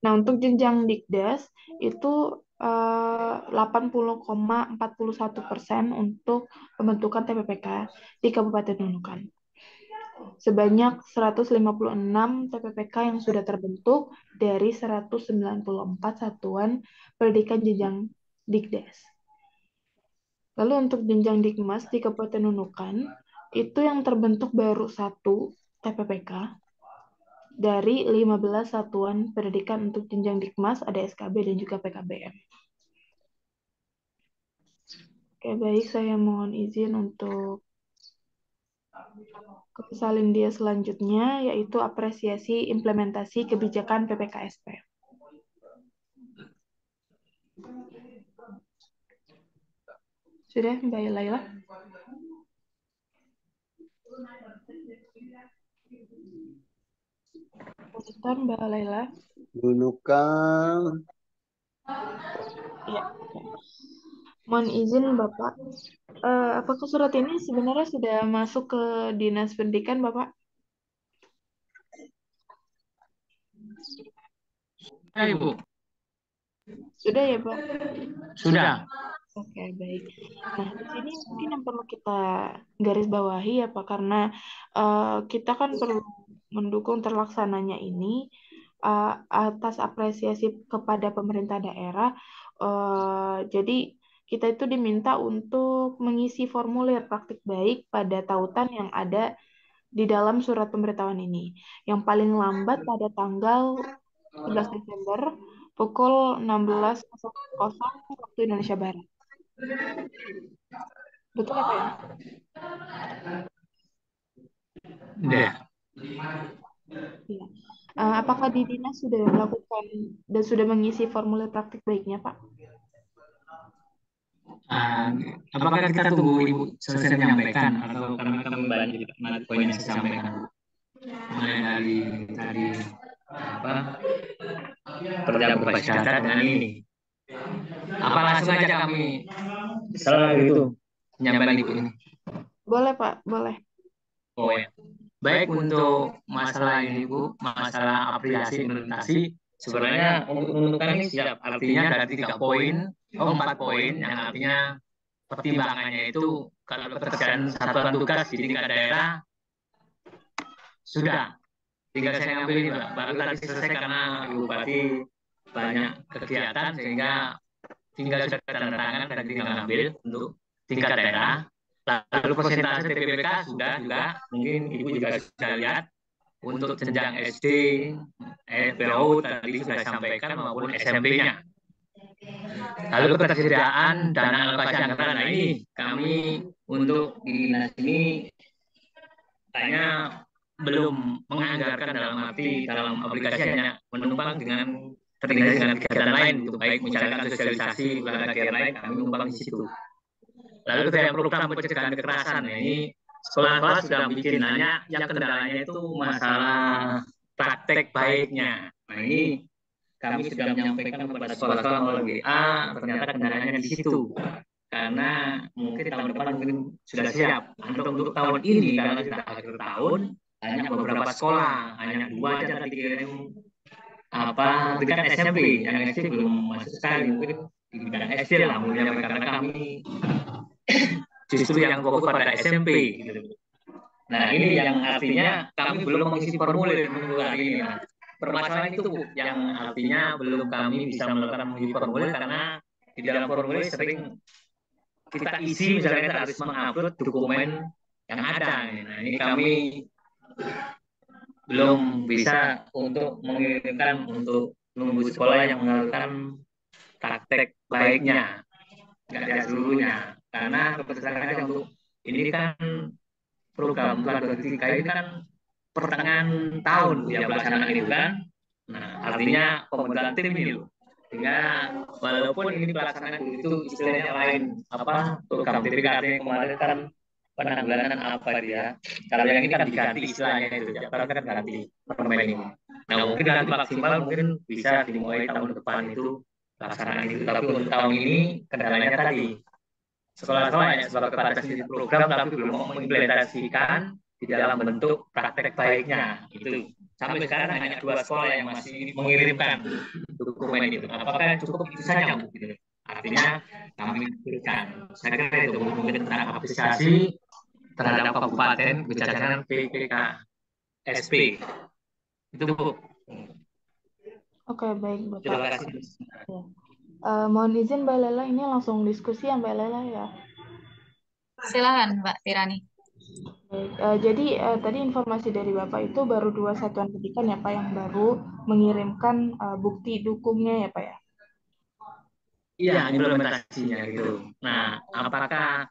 Nah, untuk jenjang Dikdas itu 80,41% untuk pembentukan TPPK di Kabupaten Nunukan. Sebanyak 156 TPPK yang sudah terbentuk dari 194 satuan pendidikan jenjang Dikdas. Lalu untuk jenjang Dikmas di Kabupaten Nunukan, itu yang terbentuk baru 1 TPPK dari 15 satuan pendidikan untuk jenjang Dikmas, ada SKB dan juga PKBM. Oke, baik, saya mohon izin untuk ke Salindia selanjutnya, yaitu apresiasi implementasi kebijakan PPKSP. Sudah, Mbak Laila? Sebentar, Mbak Laila. Nunukan. Ya. Mohon izin, Bapak. Apakah surat ini sebenarnya sudah masuk ke Dinas Pendidikan, Bapak? Ya, Ibu. Sudah ya, Pak? Sudah. Oke, baik. Nah, di sini mungkin yang perlu kita garis bawahi ya, Pak, karena kita kan perlu mendukung terlaksananya ini atas apresiasi kepada pemerintah daerah. Jadi kita itu diminta untuk mengisi formulir praktik baik pada tautan yang ada di dalam surat pemberitahuan ini. Yang paling lambat pada tanggal 11 Desember pukul 16.00 waktu Indonesia Barat. Betul ya, Pak ya? Ya. Iya. Apakah di dinas sudah melakukan dan sudah mengisi formulir praktik baiknya, Pak? Apakah kita tunggu Ibu selesai menyampaikan atau karena kami banyak nanti poin yang saya sampaikan mulai dari tadi kerja berbasis data dengan ini. Apa langsung aja kami setelah itu menyampaikan Ibu ini? Boleh, Pak, boleh. Oh ya. Baik untuk masalah ini Bu, masalah apresiasi implementasi, sebenarnya untuk menentukan ini siap. Artinya dari 3 poin, 4 poin yang artinya pertimbangannya itu kalau pekerjaan satuan tugas di tingkat daerah sudah. Tinggal saya ngambil ini Pak. Baru tadi selesai karena Ibu Bupati banyak kegiatan sehingga tinggal sudah tanda tangan dan tinggal ngambil untuk tingkat daerah. Lalu persentase TPPK sudah juga, mungkin Ibu juga sudah lihat untuk jenjang SD, PAUD tadi sudah disampaikan maupun SMP-nya. Lalu ketersediaan dana alokasi anggaran, nah ini kami untuk di dinas ini kayaknya belum menganggarkan dalam arti dalam aplikasi hanya menumpang dengan terintegrasi dengan kegiatan lain, gitu. Baik misalkan sosialisasi, kegiatan lain kami menumpang di situ. Lalu dari program pencegahan kekerasan, ya ini sekolah-sekolah sudah bikin nanya, yang kendalanya itu masalah praktek baiknya. Nah ini kami sudah menyampaikan kepada sekolah-sekolah melalui WA, ternyata kendalanya di situ. Karena mungkin tahun depan mungkin sudah siap. Untuk tahun ini, karena sudah akhir tahun, hanya beberapa sekolah, hanya 2 aja tadi kirim tingkat SMP, yang SD belum masuk sekali, mungkin di bidang SD lah, karena kami justru yang fokus pada SMP. Gitu. Nah ini yang artinya kami belum mengisi formulir minggu hari ini. Nah, permasalahan itu Bu, yang artinya belum kami bisa melakukan mengisi formulir karena di dalam formulir sering kita isi misalnya kita harus mengupload dokumen yang ada. Nah ini kami belum bisa untuk mengirimkan untuk menunggu sekolah yang melakukan praktek baiknya, nggak ada seluruhnya. Karena kebetulan untuk ini kan program Plan 23 ini kan pertengahan tahun ya pelaksanaan itu kan. Nah, artinya pembentukan tim ini loh. Sehingga walaupun ini pelaksanaan itu istilahnya lain program TPK kemarin kan penanggulangan apa dia. Kalau yang ini kan diganti istilahnya itu ya. Karena kan ganti permen ini. Nah, mungkin nanti maksimal mungkin bisa dimulai tahun depan itu pelaksanaan itu. Tapi untuk tahun ini kendalanya tadi sekolah-sekolah hanya sebagai partisipasi program tapi belum mengimplementasikan di dalam bentuk praktek baiknya itu. Sampai sekarang hanya 2 sekolah yang masih mengirimkan dokumen itu. Apakah cukup itu saja? Gitu. Artinya kami berikan. Saya kira itu mungkin tentang apresiasi terhadap kabupaten kebijakan PPKSP. Itu Bu. Oke, baik Bapak. Terima kasih. Ya. Mohon izin Mbak Lela, ini langsung diskusi ya Mbak Lela ya. Silakan Mbak Tirani. Baik, jadi tadi informasi dari Bapak itu baru 2 satuan pendidikan ya Pak yang baru mengirimkan bukti dukungnya ya Pak ya? Iya, implementasinya gitu. Nah, apakah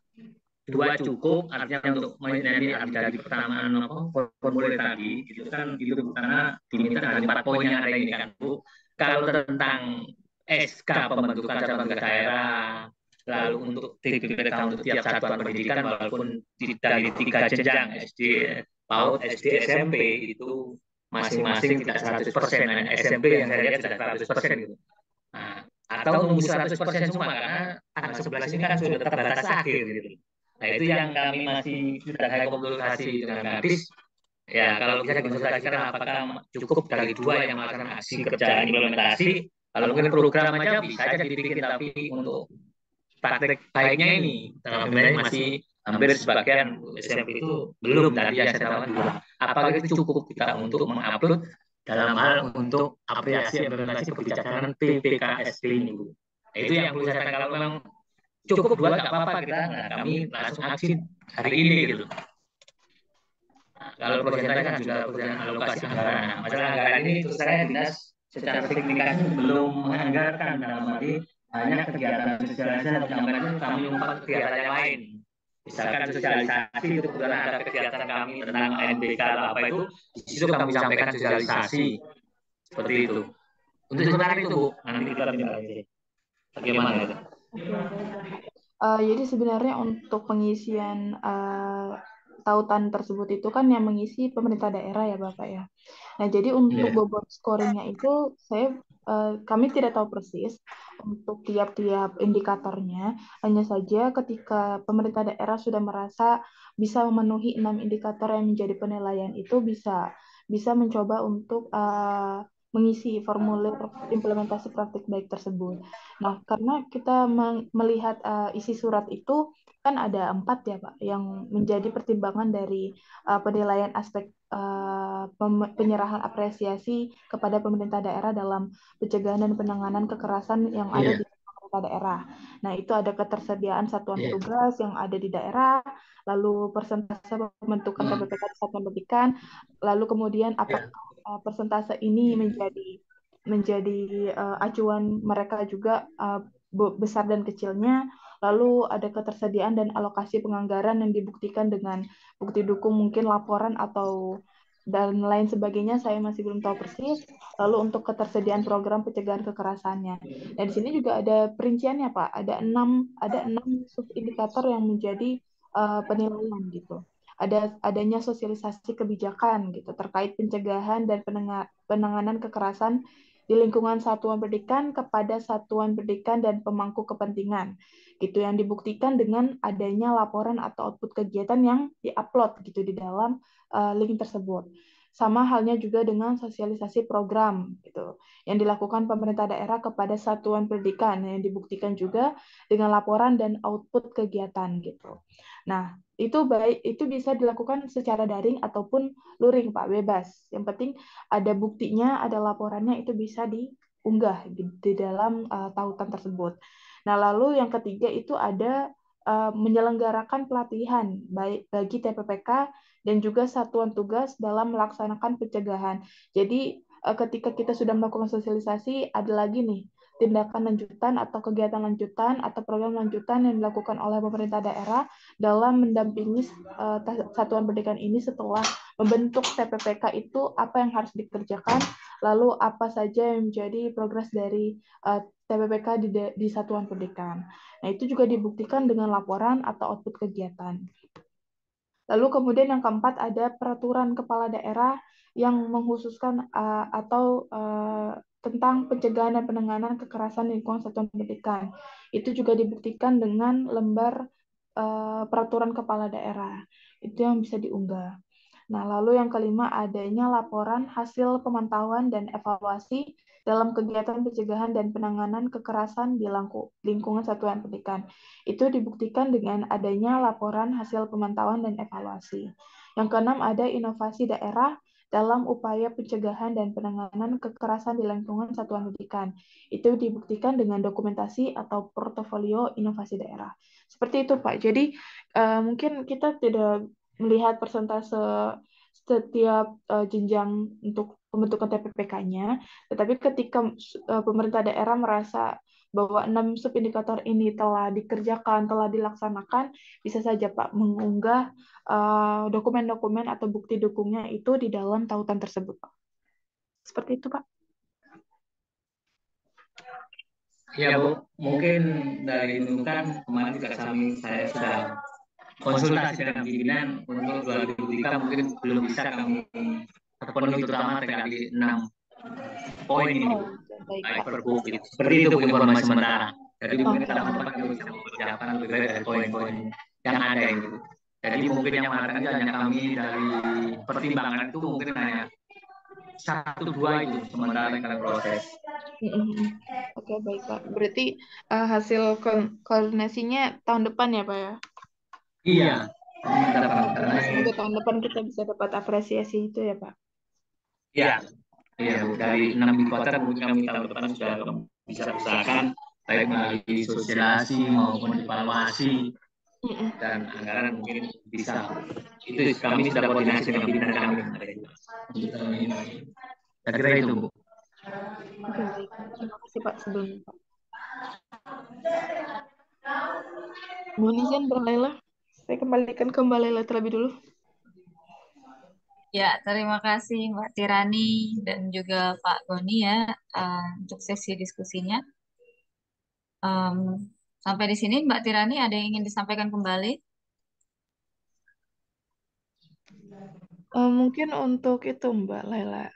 dua cukup? Artinya untuk menjadi dari pertamaan apa formulir tadi, itu kan itu karena diminta dari 4 poin yang ada ini kan Bu. Kalau tentang SK pembentukan satuan tugas daerah, lalu untuk TPPK untuk tiap satuan pendidikan walaupun dari 3 jenjang SD, PAUD, SD, SMP itu masing-masing tidak 100%. Nah, SMP yang saya lihat sudah 100% gitu. Nah, atau nunggu 100% semua karena tanggal 11 ini kan sudah terbatas akhir gitu. Nah, itu yang kami masih sudah saya komunikasi dengan Kadis. Ya, kalau bisa dikonsultasikan apakah cukup dari 2 yang melakukan aksi kerja implementasi, kalau mungkin program aja bisa aja dibikin, tapi untuk praktek baiknya ini sebenarnya masih hampir sebagian SMP itu belum, tadi yang saya tahu 2. Apakah itu cukup kita untuk mengupload dalam hal untuk aplikasi implementasi kebijakan PPKSD ini Bu. Nah, itu yang perlu saya katakan, kalau memang cukup 2 nggak apa-apa kita, nah kami langsung aksi hari ini gitu. Nah, kalau persentase kan juga persen alokasi anggaran. Nah, masalah anggaran ini terus saya dinas secara teknikanya belum menganggarkan, dalam arti hanya kegiatan sosialisasi dan penyampaian itu kami umpat kegiatan yang lain. Misalkan sosialisasi itu kebetulan ada kegiatan kami tentang NBK atau apa itu, di situ kami sampaikan sosialisasi seperti itu. Untuk sementara itu Bu, nanti kita tindak lanjuti. Bagaimana itu? Jadi sebenarnya untuk pengisian tautan tersebut itu kan yang mengisi pemerintah daerah ya Bapak ya. Nah jadi untuk bobot scoringnya itu kami tidak tahu persis untuk tiap-tiap indikatornya. Hanya saja ketika pemerintah daerah sudah merasa bisa memenuhi 6 indikator yang menjadi penilaian itu bisa mencoba untuk mengisi formulir implementasi praktik baik tersebut. Nah, karena kita melihat isi surat itu kan ada 4 ya Pak, yang menjadi pertimbangan dari penilaian aspek penyerahan apresiasi kepada pemerintah daerah dalam pencegahan dan penanganan kekerasan yang ada di pemerintah daerah. Nah, itu ada ketersediaan satuan tugas yang ada di daerah, lalu persentase pembentukan PPPK di satuan pendidikan, lalu kemudian apakah persentase ini menjadi acuan mereka juga besar dan kecilnya, lalu ada ketersediaan dan alokasi penganggaran yang dibuktikan dengan bukti dukung mungkin laporan atau dan lain sebagainya, saya masih belum tahu persis. Lalu untuk ketersediaan program pencegahan kekerasannya. Dan di sini juga ada perinciannya Pak, ada 6 subindikator yang menjadi penilaian gitu. Adanya sosialisasi kebijakan gitu terkait pencegahan dan penanganan kekerasan di lingkungan satuan pendidikan kepada satuan pendidikan dan pemangku kepentingan gitu, yang dibuktikan dengan adanya laporan atau output kegiatan yang diupload gitu di dalam link tersebut. Sama halnya juga dengan sosialisasi program gitu yang dilakukan pemerintah daerah kepada satuan pendidikan yang dibuktikan juga dengan laporan dan output kegiatan gitu. Nah, itu bisa dilakukan secara daring ataupun luring Pak, bebas. Yang penting ada buktinya, ada laporannya, itu bisa diunggah di dalam tautan tersebut. Nah, lalu yang ketiga itu ada menyelenggarakan pelatihan baik bagi TPPK dan juga satuan tugas dalam melaksanakan pencegahan. Jadi ketika kita sudah melakukan sosialisasi, ada lagi nih tindakan lanjutan atau kegiatan lanjutan atau program lanjutan yang dilakukan oleh pemerintah daerah dalam mendampingi satuan pendidikan ini setelah membentuk TPPK itu, apa yang harus dikerjakan, lalu apa saja yang menjadi progres dari TPPK di satuan pendidikan. Nah, itu juga dibuktikan dengan laporan atau output kegiatan. Lalu kemudian yang keempat ada peraturan kepala daerah yang mengkhususkan atau tentang pencegahan dan penanganan kekerasan di lingkungan satuan pendidikan. Itu juga dibuktikan dengan lembar peraturan kepala daerah. Itu yang bisa diunggah. Nah, lalu yang kelima adanya laporan hasil pemantauan dan evaluasi dalam kegiatan pencegahan dan penanganan kekerasan di lingkungan satuan pendidikan. Itu dibuktikan dengan adanya laporan hasil pemantauan dan evaluasi. Yang keenam ada inovasi daerah dalam upaya pencegahan dan penanganan kekerasan di lingkungan satuan pendidikan. Itu dibuktikan dengan dokumentasi atau portofolio inovasi daerah. Seperti itu, Pak. Jadi, mungkin kita tidak melihat persentase setiap jenjang untuk pembentukan TPPK-nya, tetapi ketika pemerintah daerah merasa bahwa 6 subindikator ini telah dikerjakan, telah dilaksanakan, bisa saja Pak mengunggah dokumen-dokumen atau bukti dukungnya itu di dalam tautan tersebut, Pak. Seperti itu, Pak. Ya Bu, mungkin dari Nunukan kemarin juga saya sudah konsultasi dengan pimpinan untuk 2003 mungkin belum bisa kami terpenuhi, terutama terkait di 6 poin ini, baik per buku. Seperti itu Bu informasi sementara. Jadi mungkin tahun depan kita bisa mempersiapkan lebih baik dari poin-poin yang ada ini. Jadi mungkin yang mengatakan hanya kami dari pertimbangan itu mungkin hanya 1-2 itu sementara yang kami proses. Oke, baik Pak. Berarti hasil koordinasinya tahun depan ya Pak ya? Iya. Semoga tahun depan kita bisa dapat apresiasi itu ya Pak. Iya. Iya Bu, dari 6 indikator mungkin kami tahun depan sudah bisa usahakan baik melalui sosialisasi maupun evaluasi dan anggaran mungkin bisa. Itu kami sudah koordinasi dengan pimpinan kami. Saya kira itu Bu. Oke, baik. Terima kasih Pak sebelumnya Pak. Mohon izin Mbak Laila. Saya kembalikan ke Mbak Laila terlebih dulu. Ya, terima kasih Mbak Tirani dan juga Pak Goni ya untuk sesi diskusinya. Sampai di sini Mbak Tirani ada yang ingin disampaikan kembali? Mungkin untuk itu Mbak Laila,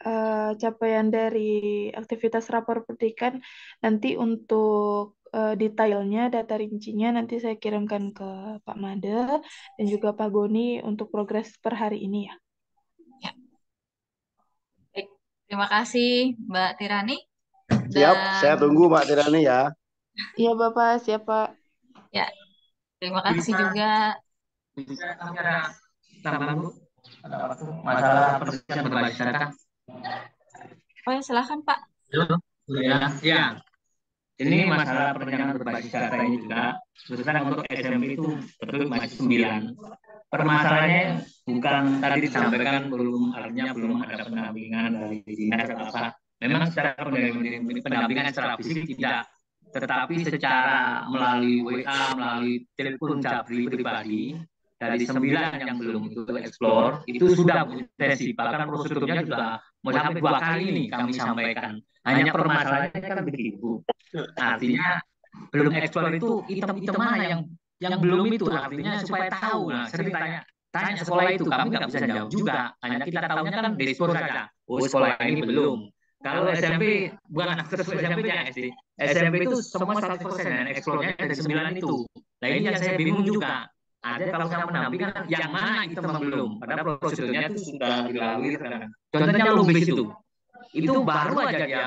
capaian dari aktivitas rapor petikan nanti untuk detailnya, data rincinya nanti saya kirimkan ke Pak Made dan juga Pak Goni untuk progres per hari ini ya. Ya. Baik, terima kasih Mbak Tirani. Siap, saya tunggu Mbak Tirani ya. Iya Bapak, siap Pak. Ya, terima kasih juga. Bisa kami ada tambahan Bu? Masalah penelitian berbasis data. Oh ya, silakan Pak. Ya. Ini masalah perencanaan berbasis data ini juga, terutama untuk SMP itu betul masih 9. Permasalahannya bukan tadi disampaikan artinya belum ada pendampingan dari dinas atau apa. Memang secara pendampingan secara fisik tidak, tetapi secara melalui WA, melalui telepon Jabri pribadi, dari 9 yang belum itu explore, itu sudah intensif. Bahkan prosedurnya juga mau sampai 2 kali ini kami sampaikan. Hanya permasalahannya kan begitu. Artinya belum explore itu item-item mana yang belum itu, artinya supaya tahu. Nah, sering tanya sekolah itu, kami nggak bisa jawab juga. Hanya kita tahunya kan dari ekspor saja. Oh, sekolah ini belum. Kalau SMP, bukan anak terus SMP yang SD. SMP itu semua 100% dan eksplornya dari 9 itu. Nah ini yang saya bingung juga. Ada kalau saya mendampingkan yang mana item yang belum. Padahal prosedurnya itu sudah dilalui. Contohnya Lumbis itu baru aja dia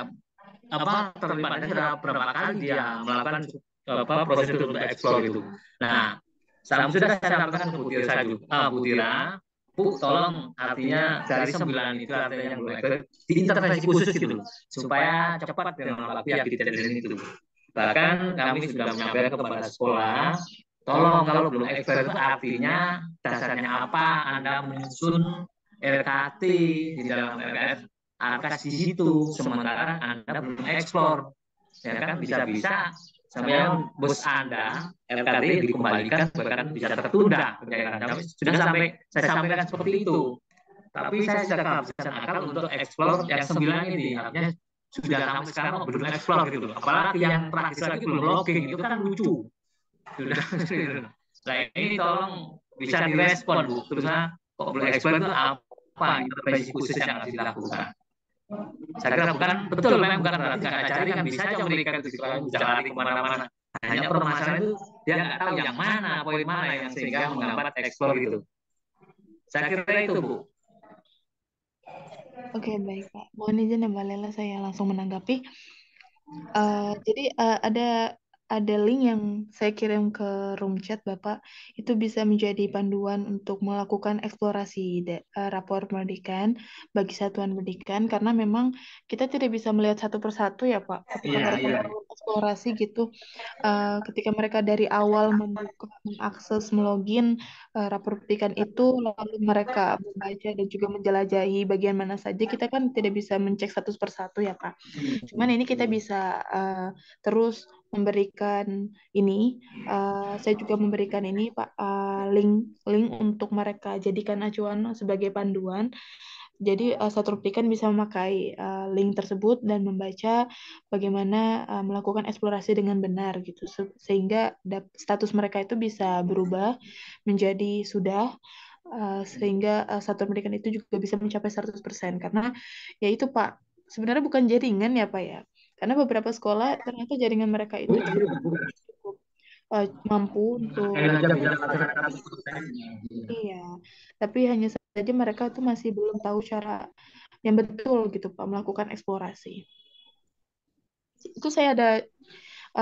terlibatnya sudah berapa kali dia melakukan prosedur untuk eksplor itu. Nah, sudah saya sampaikan ke Bu Tira, Bu, tolong artinya dari 9 itu artinya yang belum eksplor diintervensi khusus gitu supaya cepat dengan waktu yang ditentukan itu. Bahkan kami sudah menyampaikan kepada sekolah, tolong kalau belum eksplor itu artinya dasarnya apa Anda menyusun RKT di dalam RKF atas di situ, sementara Anda belum eksplor. Ya kan bisa-bisa sampai bos Anda RKT dikembalikan bahkan bisa tertunda. Sudah saya sampaikan seperti itu. Tapi saya sudah kehabisan akal untuk eksplor yang 9 ini. Artinya sudah sampai sekarang belum eksplor gitu. Apalagi yang terakhir lagi belum logging, itu kan lucu. Sudah. Nah ini tolong bisa direspon Bu. Terusnya kok belum eksplor itu apa intervensi khusus yang harus dilakukan? Saya kira bukan betul, memang bukan berarti nggak cari kan bisa aja mereka itu bisa lari kemana-mana. Hanya permasalahan itu dia nggak tahu yang mana, poin mana yang sehingga menghambat eksplor itu. Saya kira itu Bu. Oke, baik Pak. Mohon izin ya Mbak Lela, saya langsung menanggapi. Jadi ada ada link yang saya kirim ke room chat Bapak. Itu bisa menjadi panduan untuk melakukan eksplorasi rapor pendidikan bagi satuan pendidikan karena memang kita tidak bisa melihat satu persatu ya Pak. Ketika mereka melakukan eksplorasi gitu, ketika mereka dari awal membuka, mengakses, melogin rapor pendidikan itu, lalu mereka membaca dan juga menjelajahi bagian mana saja, kita kan tidak bisa mencek satu persatu ya Pak. Cuman ini kita bisa terus memberikan ini, saya juga memberikan ini Pak, link untuk mereka jadikan acuan sebagai panduan. Jadi satu pendidikan bisa memakai link tersebut dan membaca bagaimana melakukan eksplorasi dengan benar gitu, sehingga status mereka itu bisa berubah menjadi sudah, sehingga satuan pendidikan itu juga bisa mencapai 100% karena ya itu Pak, sebenarnya bukan jaringan ya Pak ya. Karena beberapa sekolah ternyata jaringan mereka itu cukup mampu untuk iya, tapi hanya saja mereka tuh masih belum tahu cara yang betul gitu Pak melakukan eksplorasi. Itu saya ada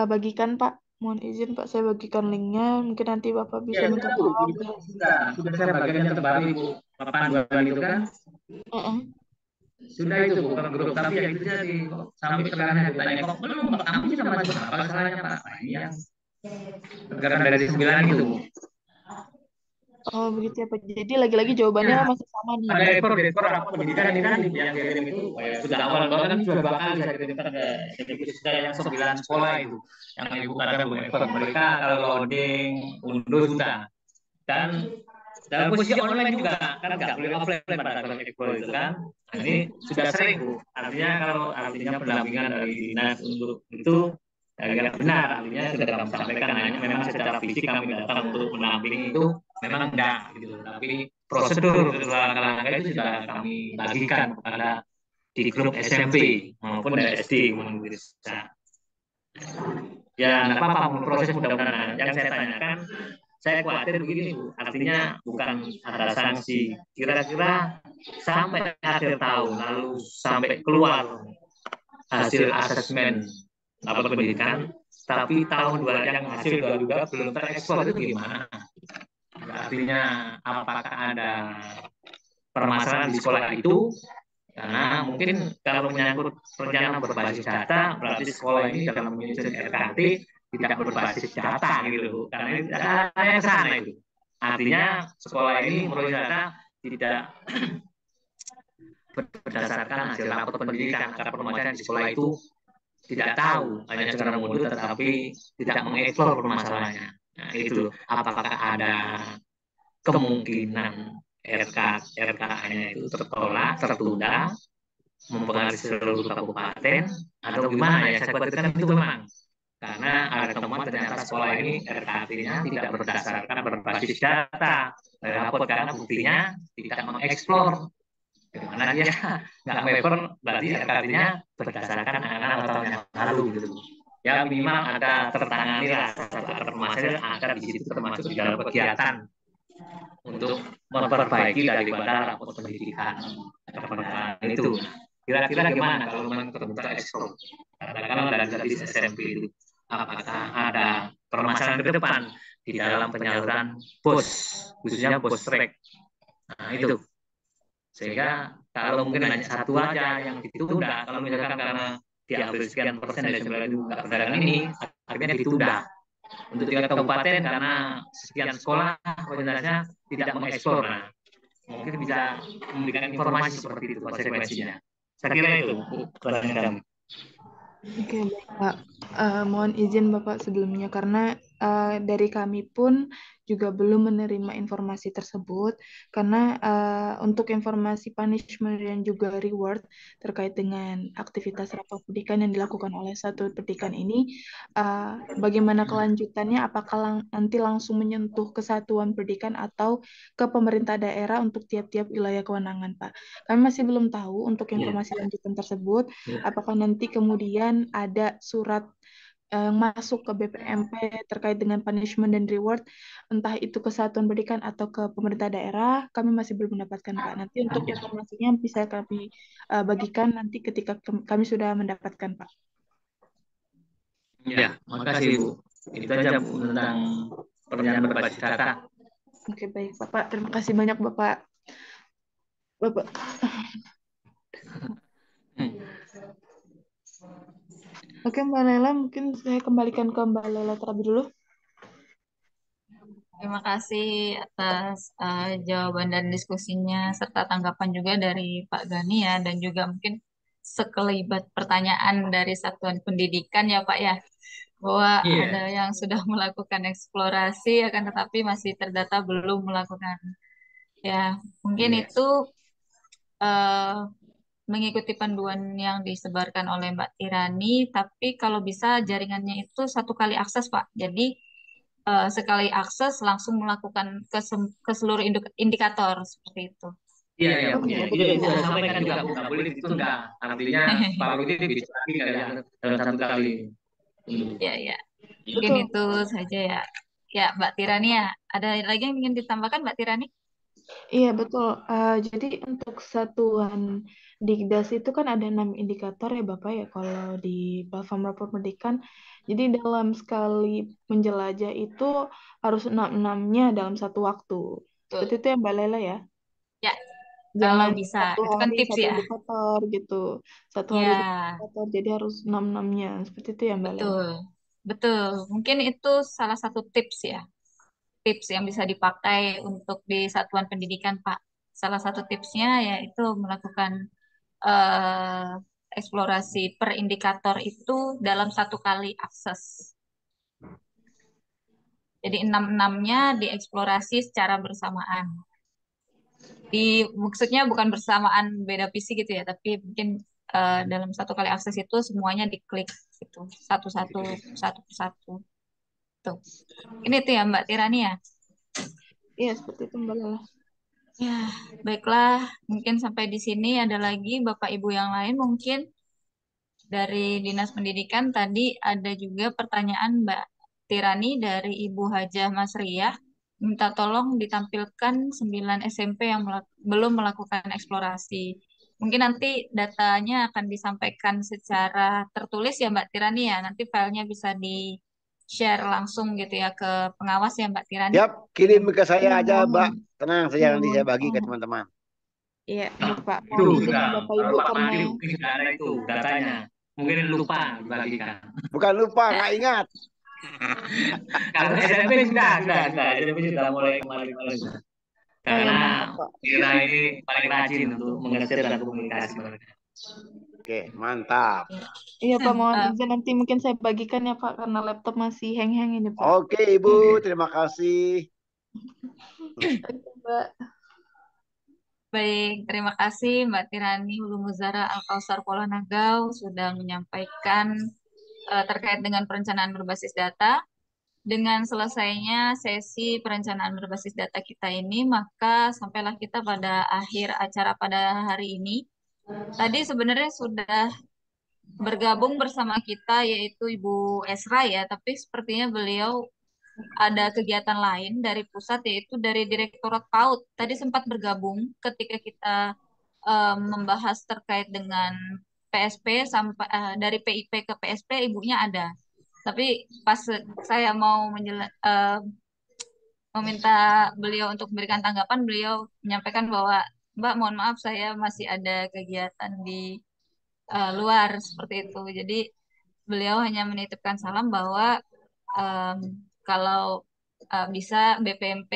bagikan Pak. Mohon izin Pak, saya bagikan linknya. Mungkin nanti Bapak bisa minta tolong. Sudah saya bagian yang terbaru Ibu, panduan itu kan. Sudah itu bukan grup, tapi ya itu jadi sampai sekarang saya tanya kok belum kamu sih sama apa salahnya Pak? Nah, ini yang negara dari 9 itu. Oh begitu ya Pak. Jadi lagi-lagi jawabannya masih sama nih. Ada ekspor apa pendidikan ini kan yang kirim itu sudah awal kan sudah 2 kali saya kirimkan ke sudah yang 9 sekolah itu yang Ibu katakan belum ekspor, mereka kalau loading unduh sudah, dan dalam posisi online juga kan nggak boleh offline pada saat ekspor itu kan. Nah, ini sudah sering Bu, artinya kalau pendampingan dari dinas untuk itu agak benar, artinya sudah kami sampaikan, hanya memang secara fisik kami datang untuk mendampingi itu memang enggak gitu, tapi prosedur langkah-langkah itu sudah kami bagikan kepada di grup SMP maupun dari SD maupun desa. Ya nggak apa-apa, proses mudah-mudahan. Yang saya tanyakan, saya khawatir begini Bu, artinya bukan ada sanksi, kira-kira sampai akhir tahun lalu sampai keluar hasil asesmen apa pendidikan, tapi tahun yang hasil 2022 belum terekspor itu gimana? Artinya apakah ada permasalahan di sekolah itu? Karena mungkin kalau menyangkut perencanaan berbasis data, berarti sekolah ini dalam menyusun RKT tidak berbasis data gitu, karena ini ada yang ke sana itu. Artinya sekolah ini menurut data tidak berdasarkan hasil rapor pendidikan, karena permasalahan di sekolah itu tidak tahu, hanya sekedar mundur tetapi tidak mengeksplor permasalahannya. Nah, itu apakah ada kemungkinan RK-nya itu tertolak, tertunda, mempengaruhi seluruh kabupaten, atau gimana ya? Saya khawatirkan itu memang karena ada temuan ternyata sekolah ini RKT-nya tidak berdasarkan berbasis data, rapor karena buktinya tidak mengeksplor. Bagaimana dia nggak paper, berarti RKT-nya berdasarkan anak-anak tahun yang lalu gitu. Ya minimal ada tertangani lah satu permasalahan agar di situ termasuk di dalam kegiatan untuk memperbaiki daripada rapor pendidikan itu. Kira-kira gimana kalau memang terbuka ekspor? Katakanlah dari SMP itu, apakah ada permasalahan ke depan di dalam penyaluran BOS, khususnya BOS track? Nah itu. Sehingga kalau mungkin hanya satu aja yang ditunda, kalau misalkan karena diambil sekian persen dari 9 perdagangan ini, akhirnya ditunda. Untuk 3 kabupaten karena sekian sekolah orientasinya tidak mengeksplor, nah, mungkin bisa memberikan informasi seperti itu konsekuensinya. Saya kira itu pertanyaan kami. Oke, baik Pak. Mohon izin Bapak sebelumnya karena dari kami pun juga belum menerima informasi tersebut karena untuk informasi punishment dan juga reward terkait dengan aktivitas rapor pendidikan yang dilakukan oleh satu pendidikan ini, bagaimana kelanjutannya? Apakah nanti langsung menyentuh kesatuan pendidikan atau ke pemerintah daerah untuk tiap-tiap wilayah kewenangan, Pak? Kami masih belum tahu untuk informasi lanjutan tersebut. Apakah nanti kemudian ada surat yang masuk ke BPMP terkait dengan punishment dan reward, entah itu ke satuan pendidikan atau ke pemerintah daerah, kami masih belum mendapatkan Pak. Nanti untuk informasinya bisa kami bagikan nanti ketika kami sudah mendapatkan Pak. Ya, makasih Bu. Itu aja Bu tentang perencanaan berbasis data. Oke, baik, Bapak. Terima kasih banyak, Bapak. Bapak. Oke, Mbak Lela, mungkin saya kembalikan ke Mbak Lela terlebih dulu. Terima kasih atas jawaban dan diskusinya serta tanggapan juga dari Pak Gani ya, dan juga mungkin sekelibat pertanyaan dari satuan pendidikan ya Pak ya, bahwa ada Iya. yang sudah melakukan eksplorasi akan tetapi masih terdata belum melakukan. Ya, mungkin Iya. itu eh, mengikuti panduan yang disebarkan oleh Mbak Tirani, tapi kalau bisa jaringannya itu satu kali akses Pak. Jadi sekali akses langsung melakukan ke seluruh indikator seperti itu. Iya, iya, Oh, Bu. Iya. gitu. Itu saya sampaikan juga Bu, nggak boleh ditunda. Artinya kalau ini bisa lagi nggak ya dalam satu kali. Ya, ya. Mungkin Betul. itu saja ya. Ya, Mbak Tirani ya. Ada lagi yang ingin ditambahkan, Mbak Tirani? Iya, betul. Jadi untuk satuan Digdas itu kan ada 6 indikator ya Bapak ya kalau di platform rapor pendidikan. Jadi dalam sekali menjelajah itu harus 6-6-nya dalam satu waktu. Seperti Betul. itu ya Mbak Lela ya. Ya, kalau Jangan bisa. satu Itu kan hari tips satu ya. indikator gitu. Satu hari satu Ya, indikator, jadi harus 6-6-nya. Seperti itu ya Mbak Lela. betul. Betul. Mungkin itu salah satu tips ya. Tips yang bisa dipakai untuk di satuan pendidikan, Pak. Salah satu tipsnya yaitu melakukan eh, eksplorasi per indikator itu dalam satu kali akses. Jadi enam-enamnya dieksplorasi secara bersamaan. Maksudnya bukan bersamaan beda visi gitu ya, tapi mungkin dalam satu kali akses itu semuanya diklik gitu, satu-satu, satu persatu. Tuh. Ini tuh ya Mbak Tirani ya. Iya, seperti itu Mbak Lela. Ya, baiklah. Mungkin sampai di sini ada lagi Bapak Ibu yang lain mungkin dari Dinas Pendidikan tadi ada juga pertanyaan Mbak Tirani dari Ibu Hajah Masriyah minta tolong ditampilkan 9 SMP yang belum melakukan eksplorasi. Mungkin nanti datanya akan disampaikan secara tertulis ya Mbak Tirani ya. Nanti filenya bisa di-share langsung gitu ya ke pengawas ya Mbak Tirani. Siap, kirim ke Iya, saya aja, Mbak. mohon. Tenang saja Iya, nanti mohon. saya bagi ke teman-teman. Iya, Bapak. Itu Mohon izin sudah. ya Bapak Kalau Ibu Pak karena Mandi mungkin sudah ada itu datanya. Mungkin lupa dibagikan. Bukan lupa, nggak ingat. Kalau SMP sudah. SMP sudah mulai kemarin-kemarin. oh ya Karena mantap Pak. Kira ini paling rajin untuk mengejar dan komunikasi mereka. Oke, mantap. Iya Pak, mohon Eh, izin nanti mungkin saya bagikan ya Pak karena laptop masih hang-hang ini Pak. Oke, Ibu, terima kasih. Oke, Mbak. Baik, terima kasih Mbak Tirani Hulu Muzara Al-Kausar Polonagau sudah menyampaikan terkait dengan perencanaan berbasis data. Dengan selesainya sesi perencanaan berbasis data kita ini, maka sampailah kita pada akhir acara pada hari ini. Tadi sebenarnya sudah bergabung bersama kita yaitu Ibu Esra ya, tapi sepertinya beliau ada kegiatan lain dari pusat yaitu dari Direktorat PAUD. Tadi sempat bergabung ketika kita membahas terkait dengan PSP sampai dari PIP ke PSP ibunya ada. Tapi pas saya mau meminta beliau untuk memberikan tanggapan, beliau menyampaikan bahwa Mbak, mohon maaf saya masih ada kegiatan di luar seperti itu. Jadi beliau hanya menitipkan salam bahwa em, kalau bisa BPMP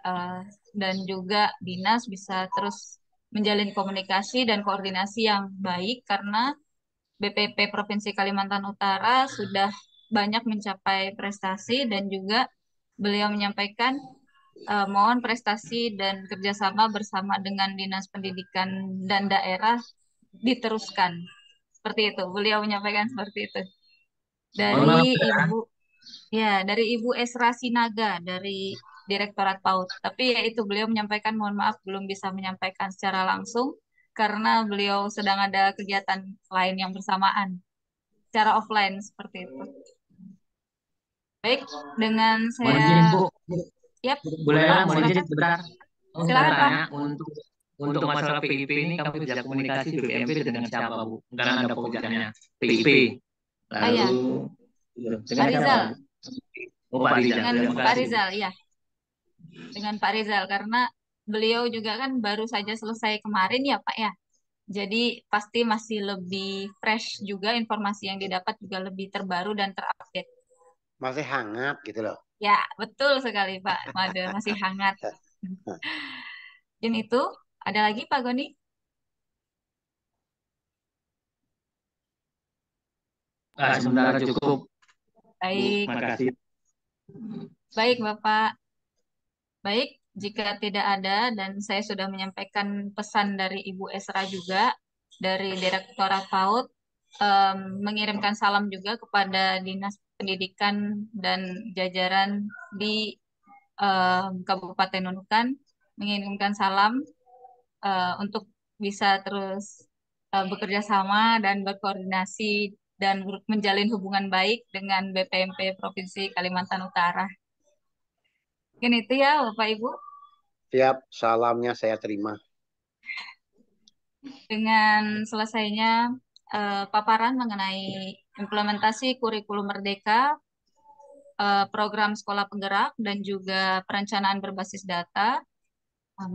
eh, dan juga dinas bisa terus menjalin komunikasi dan koordinasi yang baik karena BPP Provinsi Kalimantan Utara sudah banyak mencapai prestasi dan juga beliau menyampaikan mohon prestasi dan kerjasama bersama dengan Dinas Pendidikan dan daerah diteruskan. Seperti itu, beliau menyampaikan seperti itu. Mohon maaf Dari ya. Ibu, ya, dari Ibu Esra Sinaga dari Direktorat PAUD. Tapi ya itu beliau menyampaikan mohon maaf belum bisa menyampaikan secara langsung karena beliau sedang ada kegiatan lain yang bersamaan secara offline seperti itu. Baik, dengan Mohon izin saya, Bu. yap, Boleh lah, mohon izin silakan, sebentar. Saya silakan Pak. tanya untuk masalah PIP ini kami bisa komunikasi BPMP dengan siapa Bu? Karena ada pekerjaannya PIP. Oh ya, Lalu Dengan Pak siapa? Rizal, Oh, Pak Rizal. dengan Terima Pak kasih. Rizal, ya, dengan Pak Rizal karena beliau juga kan baru saja selesai kemarin ya Pak ya. Jadi pasti masih lebih fresh juga informasi yang didapat juga lebih terbaru dan terupdate. Masih hangat gitu loh. Ya, betul sekali Pak Made, masih hangat. Dan itu ada lagi Pak Goni? Sementara cukup. Baik, Terima kasih. baik Bapak. Baik, jika tidak ada dan saya sudah menyampaikan pesan dari Ibu Esra juga dari Direktorat PAUD mengirimkan salam juga kepada Dinas Pendidikan dan jajaran di Kabupaten Nunukan, mengirimkan salam untuk bisa terus bekerja sama dan berkoordinasi dan menjalin hubungan baik dengan BPMP Provinsi Kalimantan Utara. Mungkin itu ya Bapak Ibu. Siap, salamnya saya terima. Dengan selesainya paparan mengenai implementasi kurikulum merdeka, program sekolah penggerak, dan juga perencanaan berbasis data,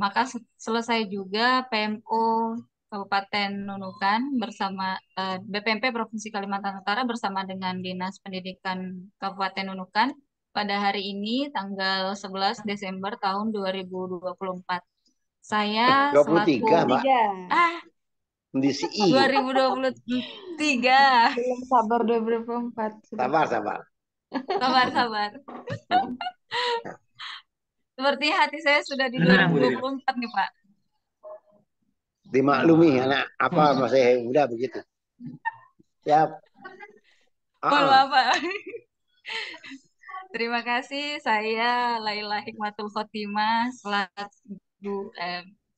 maka selesai juga PMO Kabupaten Nunukan bersama BPMP Provinsi Kalimantan Utara bersama dengan Dinas Pendidikan Kabupaten Nunukan pada hari ini tanggal 11 Desember tahun 2024. Saya 23, selaku Mbak. Di CI. 2023. Belum sabar 2024. Sabar. Sabar. Seperti hati saya sudah di 2024 nih, Pak. Dimaklumi anak apa masih muda begitu. Siap. Mohon maaf, Pak. Terima kasih. Saya Laila Hikmatul Khotimah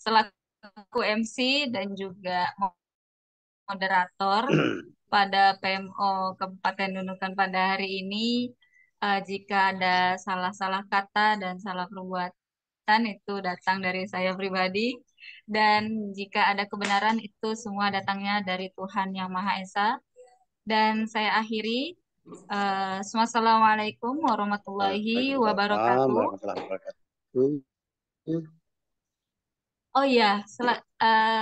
selaku MC dan juga moderator pada PMO Kabupaten Nunukan pada hari ini. Jika ada salah-salah kata dan salah perbuatan itu datang dari saya pribadi, dan jika ada kebenaran itu semua datangnya dari Tuhan Yang Maha Esa. Dan saya akhiri. Assalamualaikum warahmatullahi wabarakatuh. Oh iya,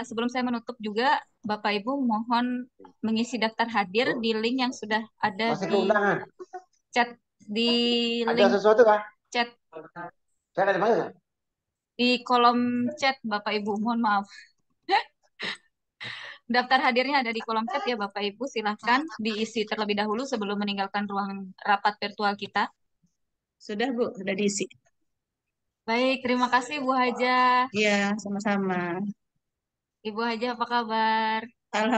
sebelum saya menutup juga, Bapak Ibu mohon mengisi daftar hadir di link yang sudah ada Masih di keundangan. chat di Ada link sesuatu kah? chat Saya ada mana? di kolom chat Bapak Ibu, mohon maaf. Daftar hadirnya ada di kolom chat ya Bapak Ibu, silahkan diisi terlebih dahulu sebelum meninggalkan ruang rapat virtual kita. Sudah Bu, sudah diisi. Baik, terima kasih Bu Haja. Iya, sama-sama. Ibu Haja apa kabar? Alhamdulillah.